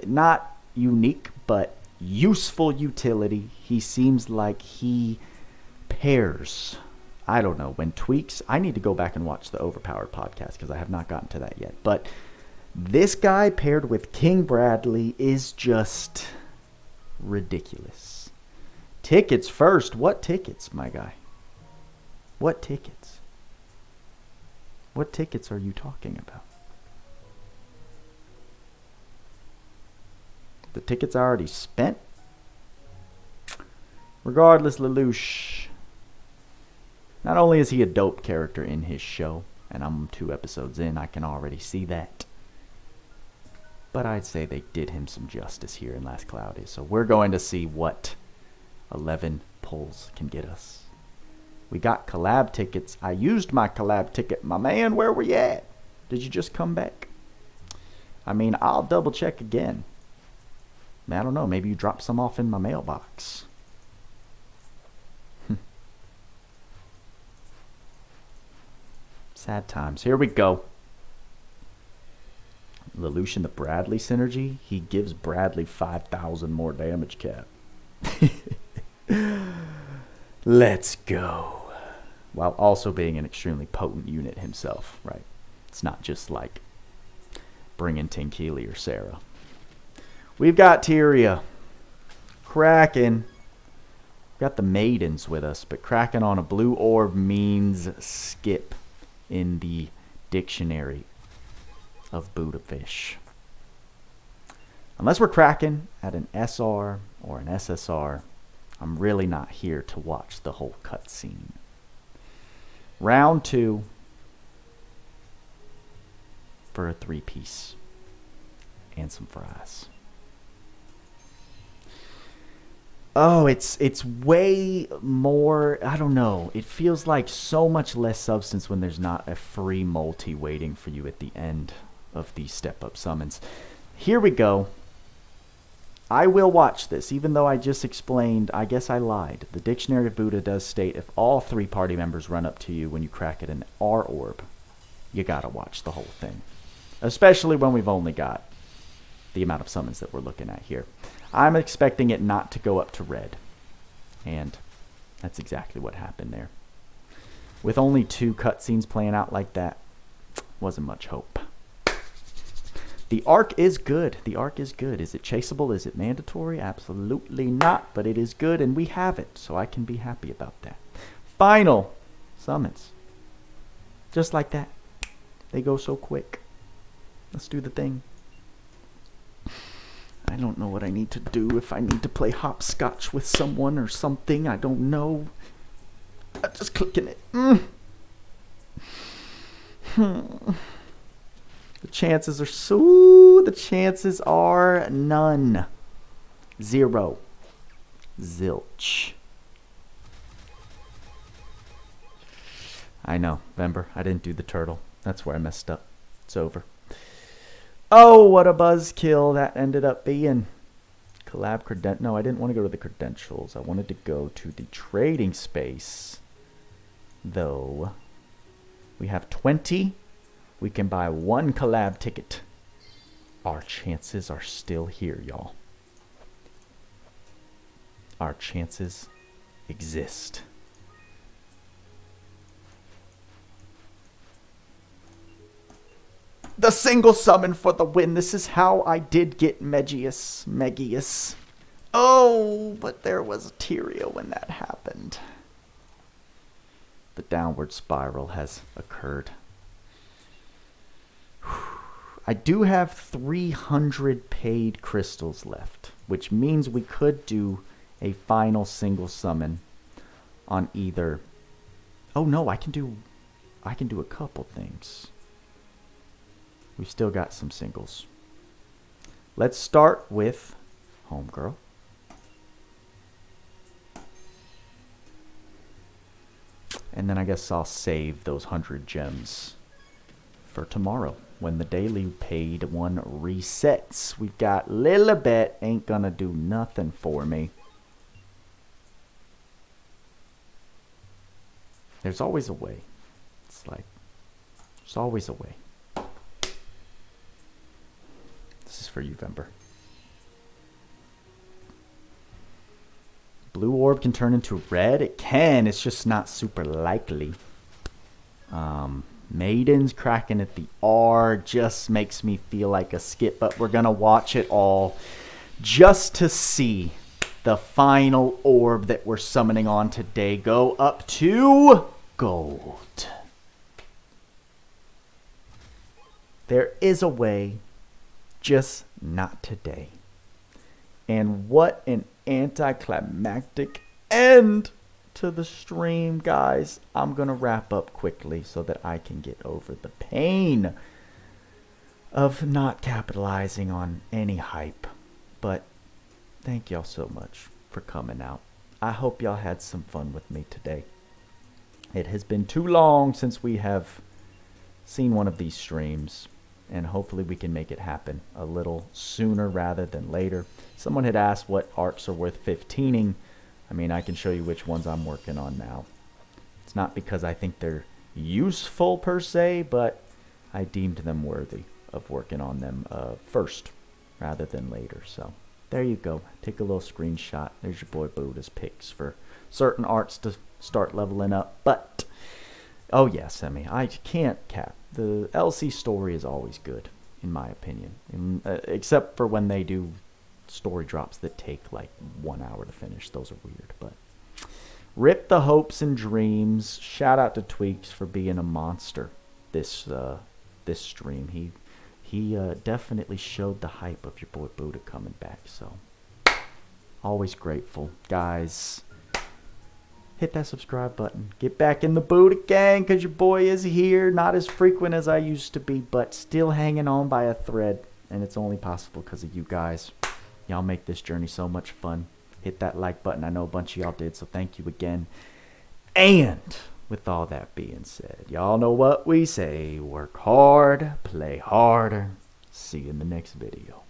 not unique, but useful utility. He seems like he pairs, I don't know, when tweaks. I need to go back and watch the Overpowered podcast because I have not gotten to that yet. But this guy paired with King Bradley is just ridiculous. Tickets first. What tickets, my guy? What tickets? What tickets are you talking about? The tickets are already spent? Regardless, Lelouch, not only is he a dope character in his show, and I'm 2 episodes in, I can already see that, but I'd say they did him some justice here in Last Cloudia. So we're going to see what 11 pulls can get us. We got collab tickets. I used my collab ticket. My man, where were you at? Did you just come back? I mean, I'll double check again. I don't know. Maybe you dropped some off in my mailbox. Sad times. Here we go. Lelouch and the Bradley synergy. He gives Bradley 5,000 more damage cap. Let's go. While also being an extremely potent unit himself, right? It's not just like bringing Tinkili or Sarah. We've got Tyria. Kraken. Got the maidens with us, but Kraken on a blue orb means skip in the dictionary of Buddha fish. Unless we're cracking at an SR or an SSR, I'm really not here to watch the whole cutscene. Round 2 for a 3-piece and some fries. Oh, it's way more, I don't know. It feels like so much less substance when there's not a free multi waiting for you at the end of these step-up summons. Here we go. I will watch this, even though I just explained, I guess I lied. The Dictionary of Buddha does state if all 3 party members run up to you when you crack at an R orb, you gotta watch the whole thing. Especially when we've only got the amount of summons that we're looking at here. I'm expecting it not to go up to red. And that's exactly what happened there. With only 2 cutscenes playing out like that, wasn't much hope. The arc is good. The arc is good. Is it chaseable? Is it mandatory? Absolutely not, but it is good and we have it, so I can be happy about that. Final summons. Just like that. They go so quick. Let's do the thing. I don't know what I need to do, if I need to play hopscotch with someone or something. I don't know. I'm just clicking it. The chances are none. 0. Zilch. I know, Vember. I didn't do the turtle. That's where I messed up. It's over. Oh, what a buzzkill that ended up being. Collab credentials. No, I didn't want to go to the credentials. I wanted to go to the trading space. Though, we have 20. We can buy 1 collab ticket. Our chances are still here, y'all. Our chances exist. The single summon for the win. This is how I did get Megius. Oh, but there was a Tyria when that happened. The downward spiral has occurred. I do have 300 paid crystals left, which means we could do a final single summon on either. Oh no, I can do a couple things. We've still got some singles. Let's start with Homegirl. And then I guess I'll save those 100 gems for tomorrow when the daily paid one resets. We've got Lilibet, ain't gonna do nothing for me. There's always a way. It's like, there's always a way. This is for you, Vember. Blue orb can turn into red. It can. It's just not super likely. Maiden's cracking at the R just makes me feel like a skip, but we're going to watch it all just to see the final orb that we're summoning on today go up to gold. There is a way, just not today. And what an anticlimactic end to the stream, guys. I'm going to wrap up quickly so that I can get over the pain of not capitalizing on any hype. But thank y'all so much for coming out. I hope y'all had some fun with me today. It has been too long since we have seen one of these streams, and hopefully we can make it happen a little sooner rather than later. Someone had asked what arcs are worth 15ing. I mean, I can show you which ones I'm working on now. It's not because I think they're useful per se, but I deemed them worthy of working on them first rather than later. So there you go. Take a little screenshot. There's your boy Buddha's picks for certain arts to start leveling up. But, oh yeah, Semi, I can't cap. The LC story is always good, in my opinion. Except for when they do story drops that take like 1 hour to finish. Those are weird, but rip the hopes and dreams. Shout out to Tweaks for being a monster this stream. he definitely showed the hype of your boy Buddha coming back. So, always grateful. Guys, hit that subscribe button. Get back in the Buddha gang, because your boy is here. Not as frequent as I used to be, but still hanging on by a thread. And it's only possible because of you guys. Y'all make this journey so much fun. Hit that like button. I know a bunch of y'all did, so thank you again. And with all that being said, y'all know what we say. Work hard, play harder. See you in the next video.